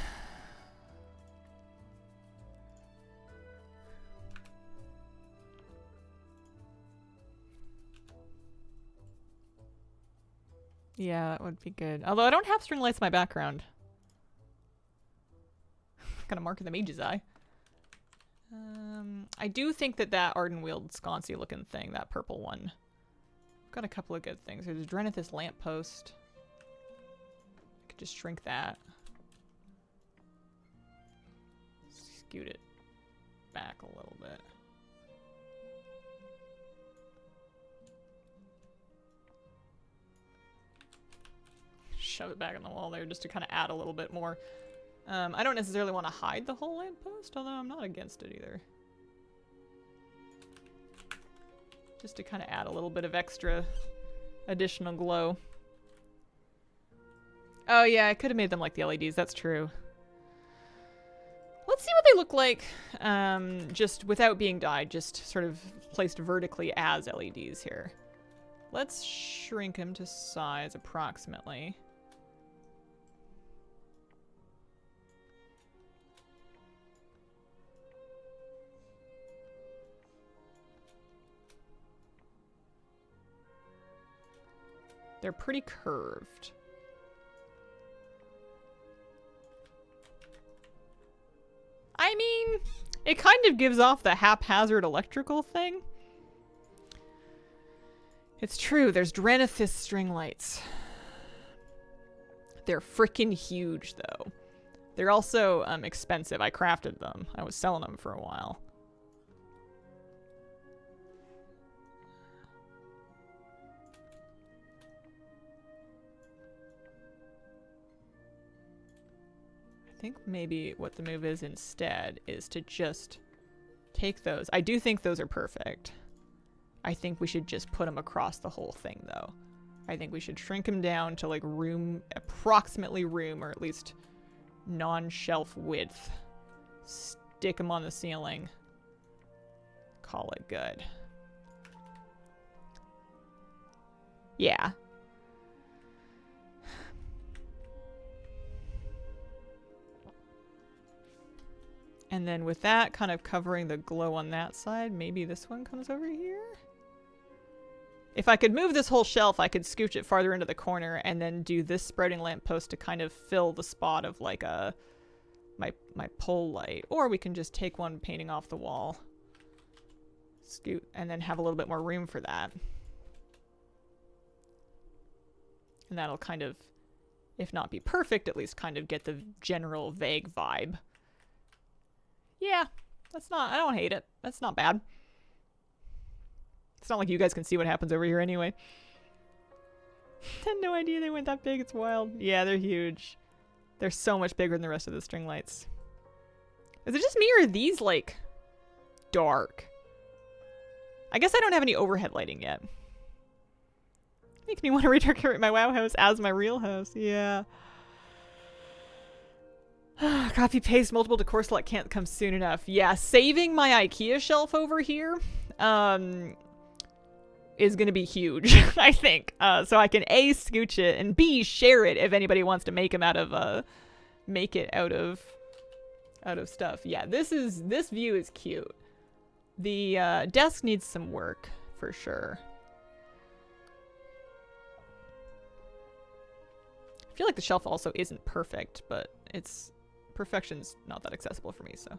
A: Yeah, that would be good. Although I don't have string lights in my background. Kind of mark of the mage's eye. I do think that Ardenweald sconcy looking thing, that purple one. Got a couple of good things. There's Drenith's lamppost. I could just shrink that. Scoot it back a little bit. Shove it back on the wall there just to kind of add a little bit more. I don't necessarily want to hide the whole lamppost, although I'm not against it either. Just to kind of add a little bit of extra additional glow. Oh yeah, I could have made them like the LEDs, that's true. Let's see what they look like just without being dyed, just sort of placed vertically as LEDs here. Let's shrink them to size approximately. They're pretty curved. I mean, it kind of gives off the haphazard electrical thing. It's true, there's Drenithis string lights. They're freaking huge, though. They're also expensive. I crafted them. I was selling them for a while. I think maybe what the move is instead is to just take those. I do think those are perfect. I think we should just put them across the whole thing, though. I think we should shrink them down to like room, approximately room, or at least non-shelf width. Stick them on the ceiling. Call it good. Yeah. And then with that kind of covering the glow on that side, maybe this one comes over here? If I could move this whole shelf, I could scooch it farther into the corner and then do this sprouting lamppost to kind of fill the spot of like my pole light. Or we can just take one painting off the wall, scoot, and then have a little bit more room for that. And that'll kind of, if not be perfect, at least kind of get the general vague vibe. Yeah, that's not, I don't hate it. That's not bad. It's not like you guys can see what happens over here anyway. Had no idea they went that big. It's wild. Yeah, they're huge. They're so much bigger than the rest of the string lights. Is it just me or are these, like, dark? I guess I don't have any overhead lighting yet. Makes me want to redecorate my WoW house as my real house. Yeah. Copy paste multiple decor select can't come soon enough. Yeah, saving my IKEA shelf over here is gonna be huge, I think. So I can A, scooch it, and B, share it if anybody wants to make them out of make it out of stuff. Yeah, this view is cute. The desk needs some work for sure. I feel like the shelf also isn't perfect, but it's perfection's not that accessible for me, so.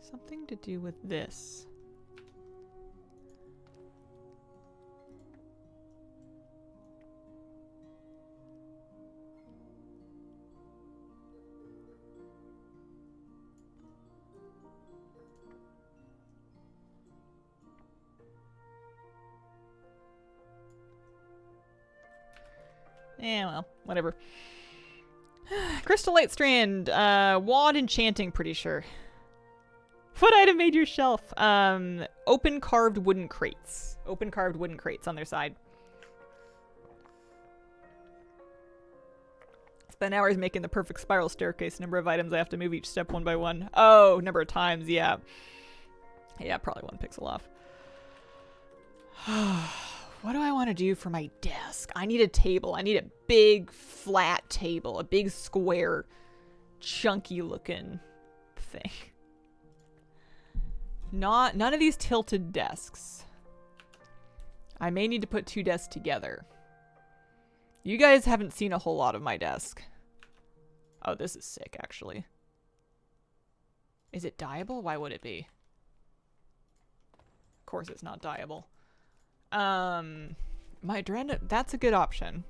A: Something to do with this. Yeah, well, whatever. Crystal Light Strand, Wad Enchanting, pretty sure. What item made your shelf? Open carved wooden crates. Open carved wooden crates on their side. Spent hours making the perfect spiral staircase. Number of items I have to move each step one by one. Oh, number of times, yeah. Yeah, probably 1 pixel off. What do I want to do for my desk? I need a table. I need a big flat table. A big square, chunky looking thing. None of these tilted desks. I may need to put 2 desks together. You guys haven't seen a whole lot of my desk. Oh, this is sick, actually. Is it dyeable? Why would it be? Of course it's not dyeable. My Adrena, that's a good option.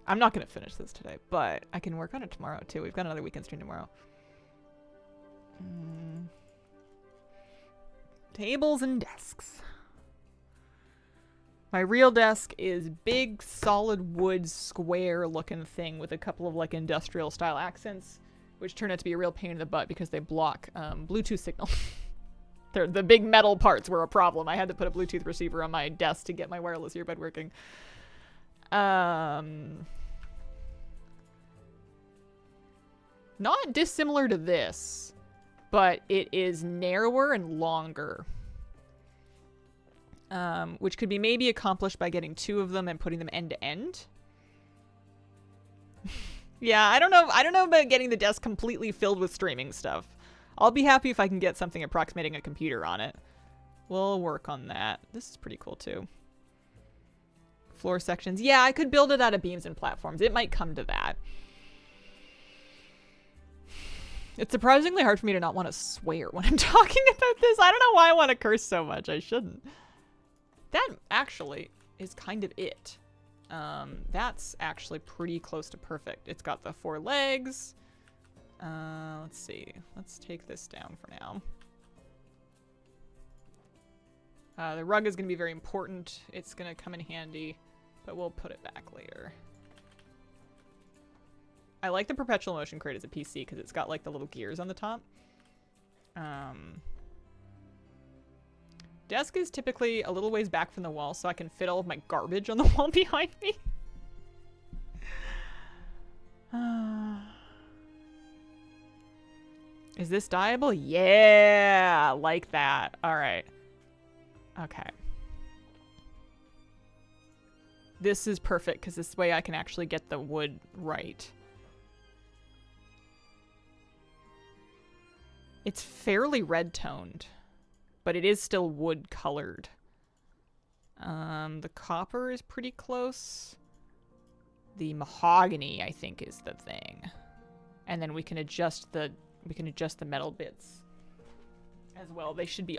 A: I'm not going to finish this today, but I can work on it tomorrow, too. We've got another weekend stream tomorrow. Tables and desks. My real desk is big, solid wood, square-looking thing with a couple of, like, industrial-style accents, which turn out to be a real pain in the butt because they block Bluetooth signal. The big metal parts were a problem. I had to put a Bluetooth receiver on my desk to get my wireless earbud working. Not dissimilar to this, but it is narrower and longer. Which could be maybe accomplished by getting 2 of them and putting them end to end. Yeah, I don't know about getting the desk completely filled with streaming stuff. I'll be happy if I can get something approximating a computer on it. We'll work on that. This is pretty cool too. Floor sections. Yeah, I could build it out of beams and platforms. It might come to that. It's surprisingly hard for me to not want to swear when I'm talking about this. I don't know why I want to curse so much. I shouldn't. That actually is kind of it. That's actually pretty close to perfect. It's got the 4 legs. Let's see. Let's take this down for now. The rug is going to be very important. It's going to come in handy, but we'll put it back later. I like the perpetual motion crate as a PC because it's got like the little gears on the top. Desk is typically a little ways back from the wall so I can fit all of my garbage on the wall behind me. Is this dyeable? Yeah, like that. All right. Okay. This is perfect because this way I can actually get the wood right. It's fairly red toned, but it is still wood colored. The copper is pretty close. The mahogany, I think, is the thing. And then we can adjust the metal bits as well. They should be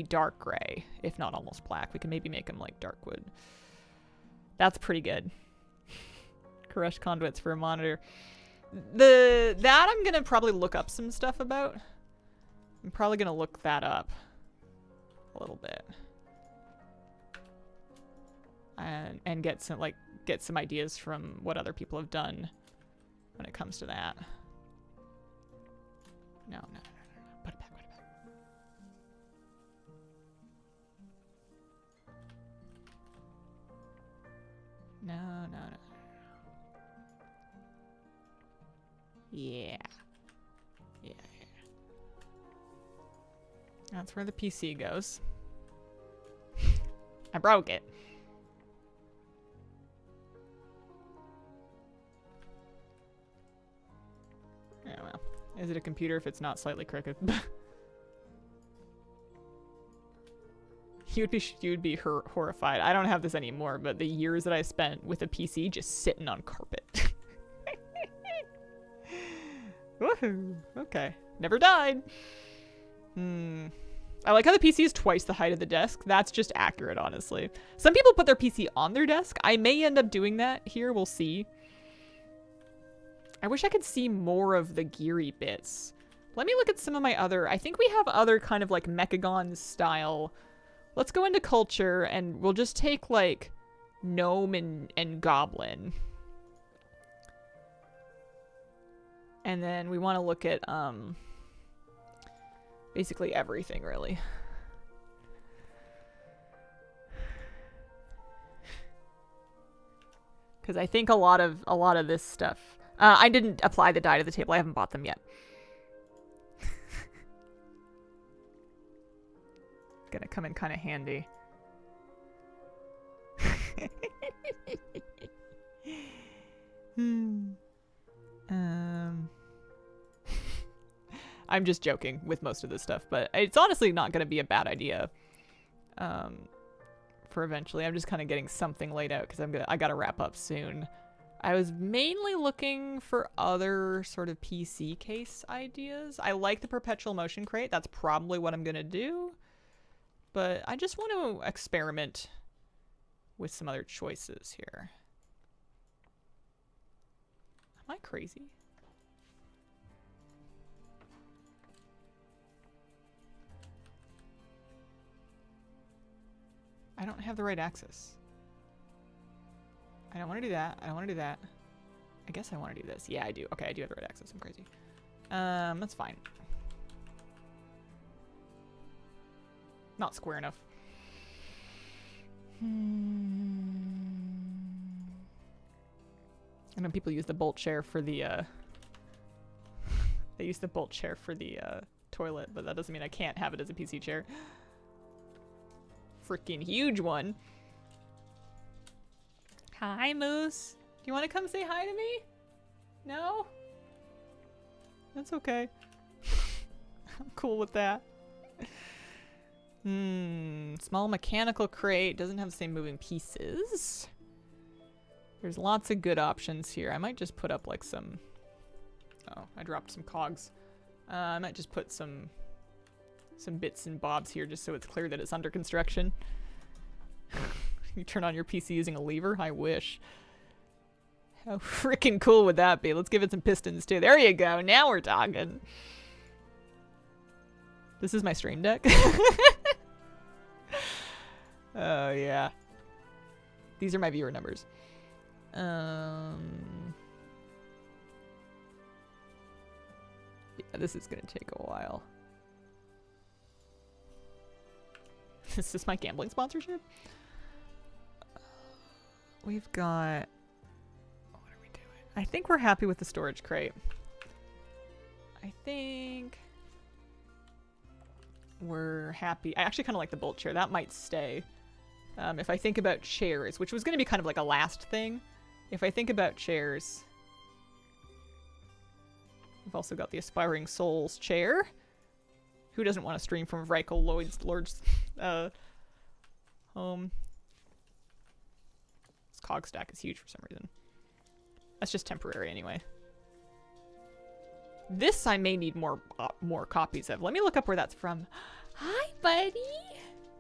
A: dark gray, if not almost black. We can maybe make them like dark wood. That's pretty good. Koresh conduits for a monitor. That I'm gonna probably look up some stuff about. I'm probably gonna look that up a little bit. And get some ideas from what other people have done when it comes to that. No. Put it back. No. Yeah. That's where the PC goes. I broke it. Oh well. Is it a computer if it's not slightly crooked? You would be horrified. I don't have this anymore, but the years that I spent with a PC just sitting on carpet. Woohoo! Okay. Never died. I like how the PC is twice the height of the desk. That's just accurate, honestly. Some people put their PC on their desk. I may end up doing that here. We'll see. I wish I could see more of the geary bits. Let me look at some of my other... I think we have other kind of like Mechagon style. Let's go into culture and we'll just take like gnome and goblin. And then we want to look at basically everything, really. Because I think a lot of this stuff. I didn't apply the dye to the table. I haven't bought them yet. Gonna come in kind of handy. I'm just joking with most of this stuff, but it's honestly not going to be a bad idea for eventually. I'm just kind of getting something laid out because I got to wrap up soon. I was mainly looking for other sort of PC case ideas. I like the perpetual motion crate. That's probably what I'm going to do. But I just want to experiment with some other choices here. Am I crazy? I don't have the right axis. I don't want to do that. I don't want to do that. I guess I want to do this. Yeah, I do. Okay, I do have the right axis. I'm crazy. That's fine. Not square enough. I know people use the bolt chair for the, they use the bolt chair for the, toilet, but that doesn't mean I can't have it as a PC chair. Freaking huge one. Hi, Moose. Do you want to come say hi to me? No? That's okay. I'm cool with that. Small mechanical crate. Doesn't have the same moving pieces. There's lots of good options here. I might just put up like some... Oh, I dropped some cogs. I might just put some bits and bobs here just so it's clear that it's under construction. You turn on your PC using a lever? I wish. How freaking cool would that be? Let's give it some pistons too. There you go. Now we're talking. This is my stream deck. Oh, yeah. These are my viewer numbers. Yeah, this is going to take a while. Is this my gambling sponsorship? We've got... What are we doing? I think we're happy with the storage crate. I think... we're happy. I actually kind of like the bolt chair. That might stay. If I think about chairs, which was going to be kind of like a last thing. If I think about chairs... We've also got the Aspiring Souls chair. Who doesn't want to stream from Reichel Lord's home? This cog stack is huge for some reason. That's just temporary anyway. This I may need more copies of. Let me look up where that's from. Hi, buddy.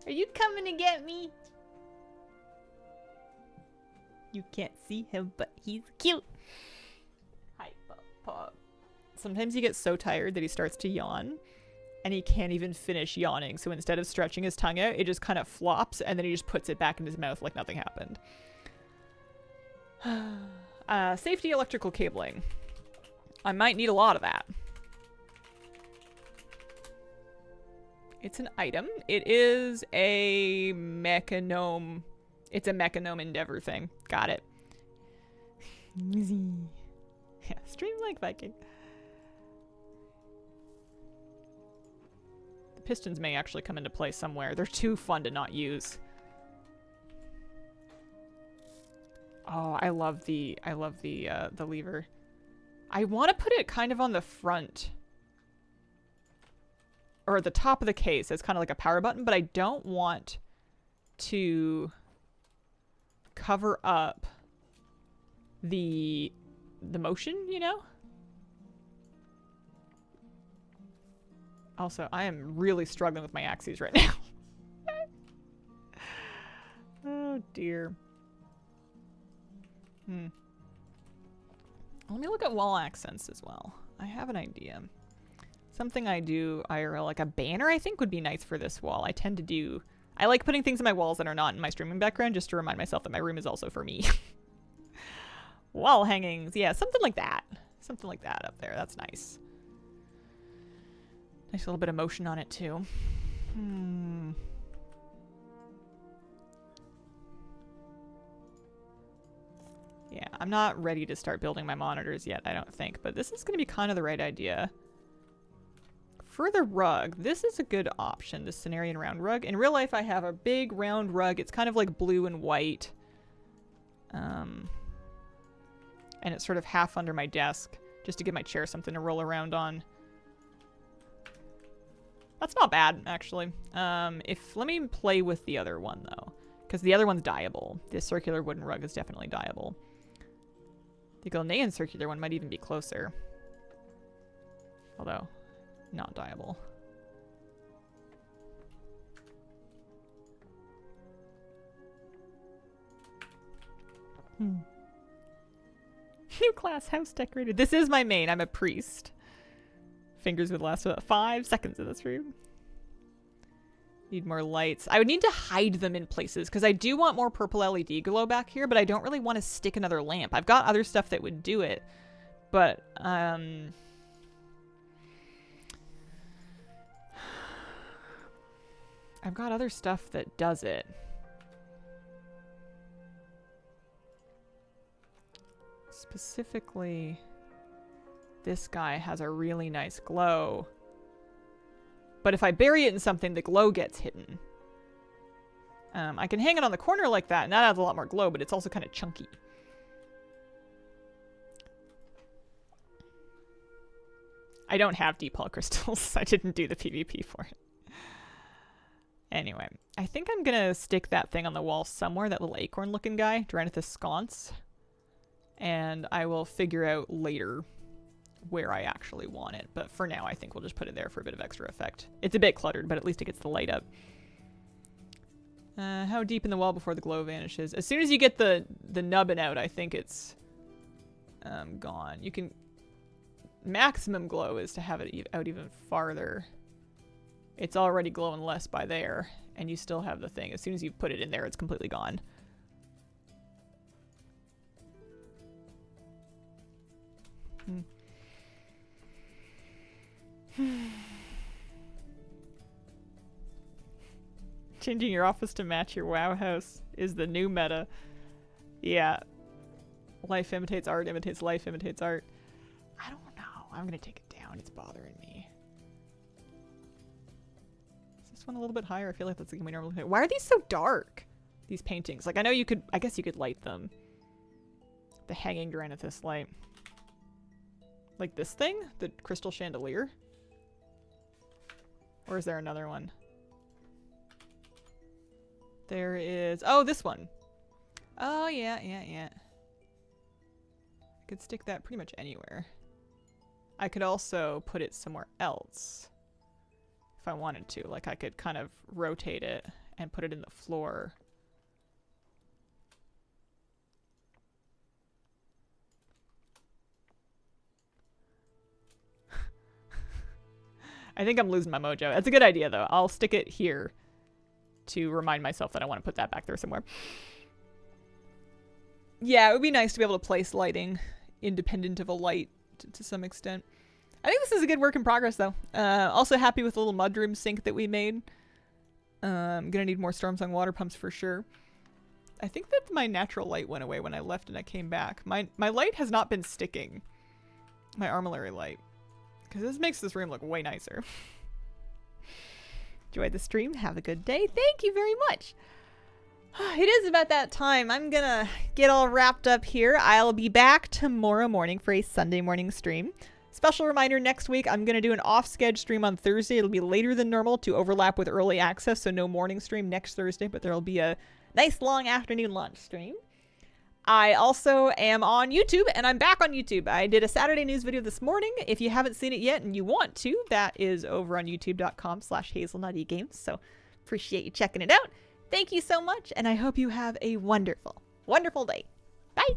A: Are you coming to get me? You can't see him, but he's cute. Hi, Pop. Sometimes he gets so tired that he starts to yawn. And he can't even finish yawning. So instead of stretching his tongue out, it just kind of flops. And then he just puts it back in his mouth like nothing happened. Safety electrical cabling. I might need a lot of that. It's an item. It is a mechanome. It's a mechanome endeavor thing. Got it. Yeah, stream like Viking. The pistons may actually come into play somewhere. They're too fun to not use. Oh, I love the lever. I want to put it kind of on the front. Or at the top of the case as kind of like a power button, but I don't want to cover up the motion, you know? Also, I am really struggling with my axes right now. Oh, dear. Let me look at wall accents as well. I have an idea. Something I do IRL, like a banner, I think would be nice for this wall. I like putting things in my walls that are not in my streaming background just to remind myself that my room is also for me. Wall hangings. Yeah, something like that. Something like that up there. That's nice. Nice little bit of motion on it, too. Yeah, I'm not ready to start building my monitors yet, I don't think. But this is going to be kind of the right idea. For the rug, this is a good option, this Cenarian round rug. In real life, I have a big round rug. It's kind of like blue and white. And it's sort of half under my desk, just to give my chair something to roll around on. That's not bad, actually. Let me play with the other one, though. Because the other one's dyeable. This circular wooden rug is definitely dyeable. The Ghanaian circular one might even be closer. Although, not dyeable. New class house decorated. This is my main. I'm a priest. Fingers would last about 5 seconds in this room. Need more lights. I would need to hide them in places because I do want more purple LED glow back here, but I don't really want to stick another lamp. I've got other stuff that would do it, but I've got other stuff that does it. Specifically, this guy has a really nice glow. But if I bury it in something, the glow gets hidden. I can hang it on the corner like that, and that adds a lot more glow, but it's also kind of chunky. I don't have deep hull crystals. I didn't do the PvP for it. Anyway, I think I'm going to stick that thing on the wall somewhere, that little acorn-looking guy, Dranithus sconce. And I will figure out later where I actually want it. But for now, I think we'll just put it there for a bit of extra effect. It's a bit cluttered, but at least it gets the light up. How deep in the wall before the glow vanishes? As soon as you get the nubbin out, I think it's gone. You can... Maximum glow is to have it out even farther. It's already glowing less by there, and you still have the thing. As soon as you put it in there, it's completely gone. Changing your office to match your WoW house is the new meta. Yeah. Life imitates art, imitates life, imitates art. I don't know. I'm gonna take it down. It's bothering me. Is this one a little bit higher? I feel like that's the game we normally play. Why are these so dark? These paintings. Like, I know you could... I guess you could light them. The hanging Dranithus light. Like this thing? The crystal chandelier? Or is there another one? There is... Oh, this one. Oh, yeah. I could stick that pretty much anywhere. I could also put it somewhere else. If I wanted to. Like, I could kind of rotate it and put it in the floor. I think I'm losing my mojo. That's a good idea, though. I'll stick it here to remind myself that I want to put that back there somewhere. Yeah, it would be nice to be able to place lighting independent of a light to some extent. I think this is a good work in progress, though. Also happy with the little mudroom sink that we made. Gonna need more Stormsong water pumps for sure. I think that my natural light went away when I left and I came back. My light has not been sticking. My armillary light. Because this makes this room look way nicer. Enjoyed the stream. Have a good day. Thank you very much. It is about that time. I'm gonna get all wrapped up here. I'll be back tomorrow morning for a Sunday morning stream. Special reminder, next week I'm gonna do an off-schedule stream on Thursday. It'll be later than normal to overlap with early access, so no morning stream next Thursday, but there'll be a nice long afternoon lunch stream. I also am on YouTube, and I'm back on YouTube. I did a Saturday news video this morning. If you haven't seen it yet and you want to, that is over on youtube.com/hazelnuttygames. So appreciate you checking it out. Thank you so much, and I hope you have a wonderful, wonderful day. Bye!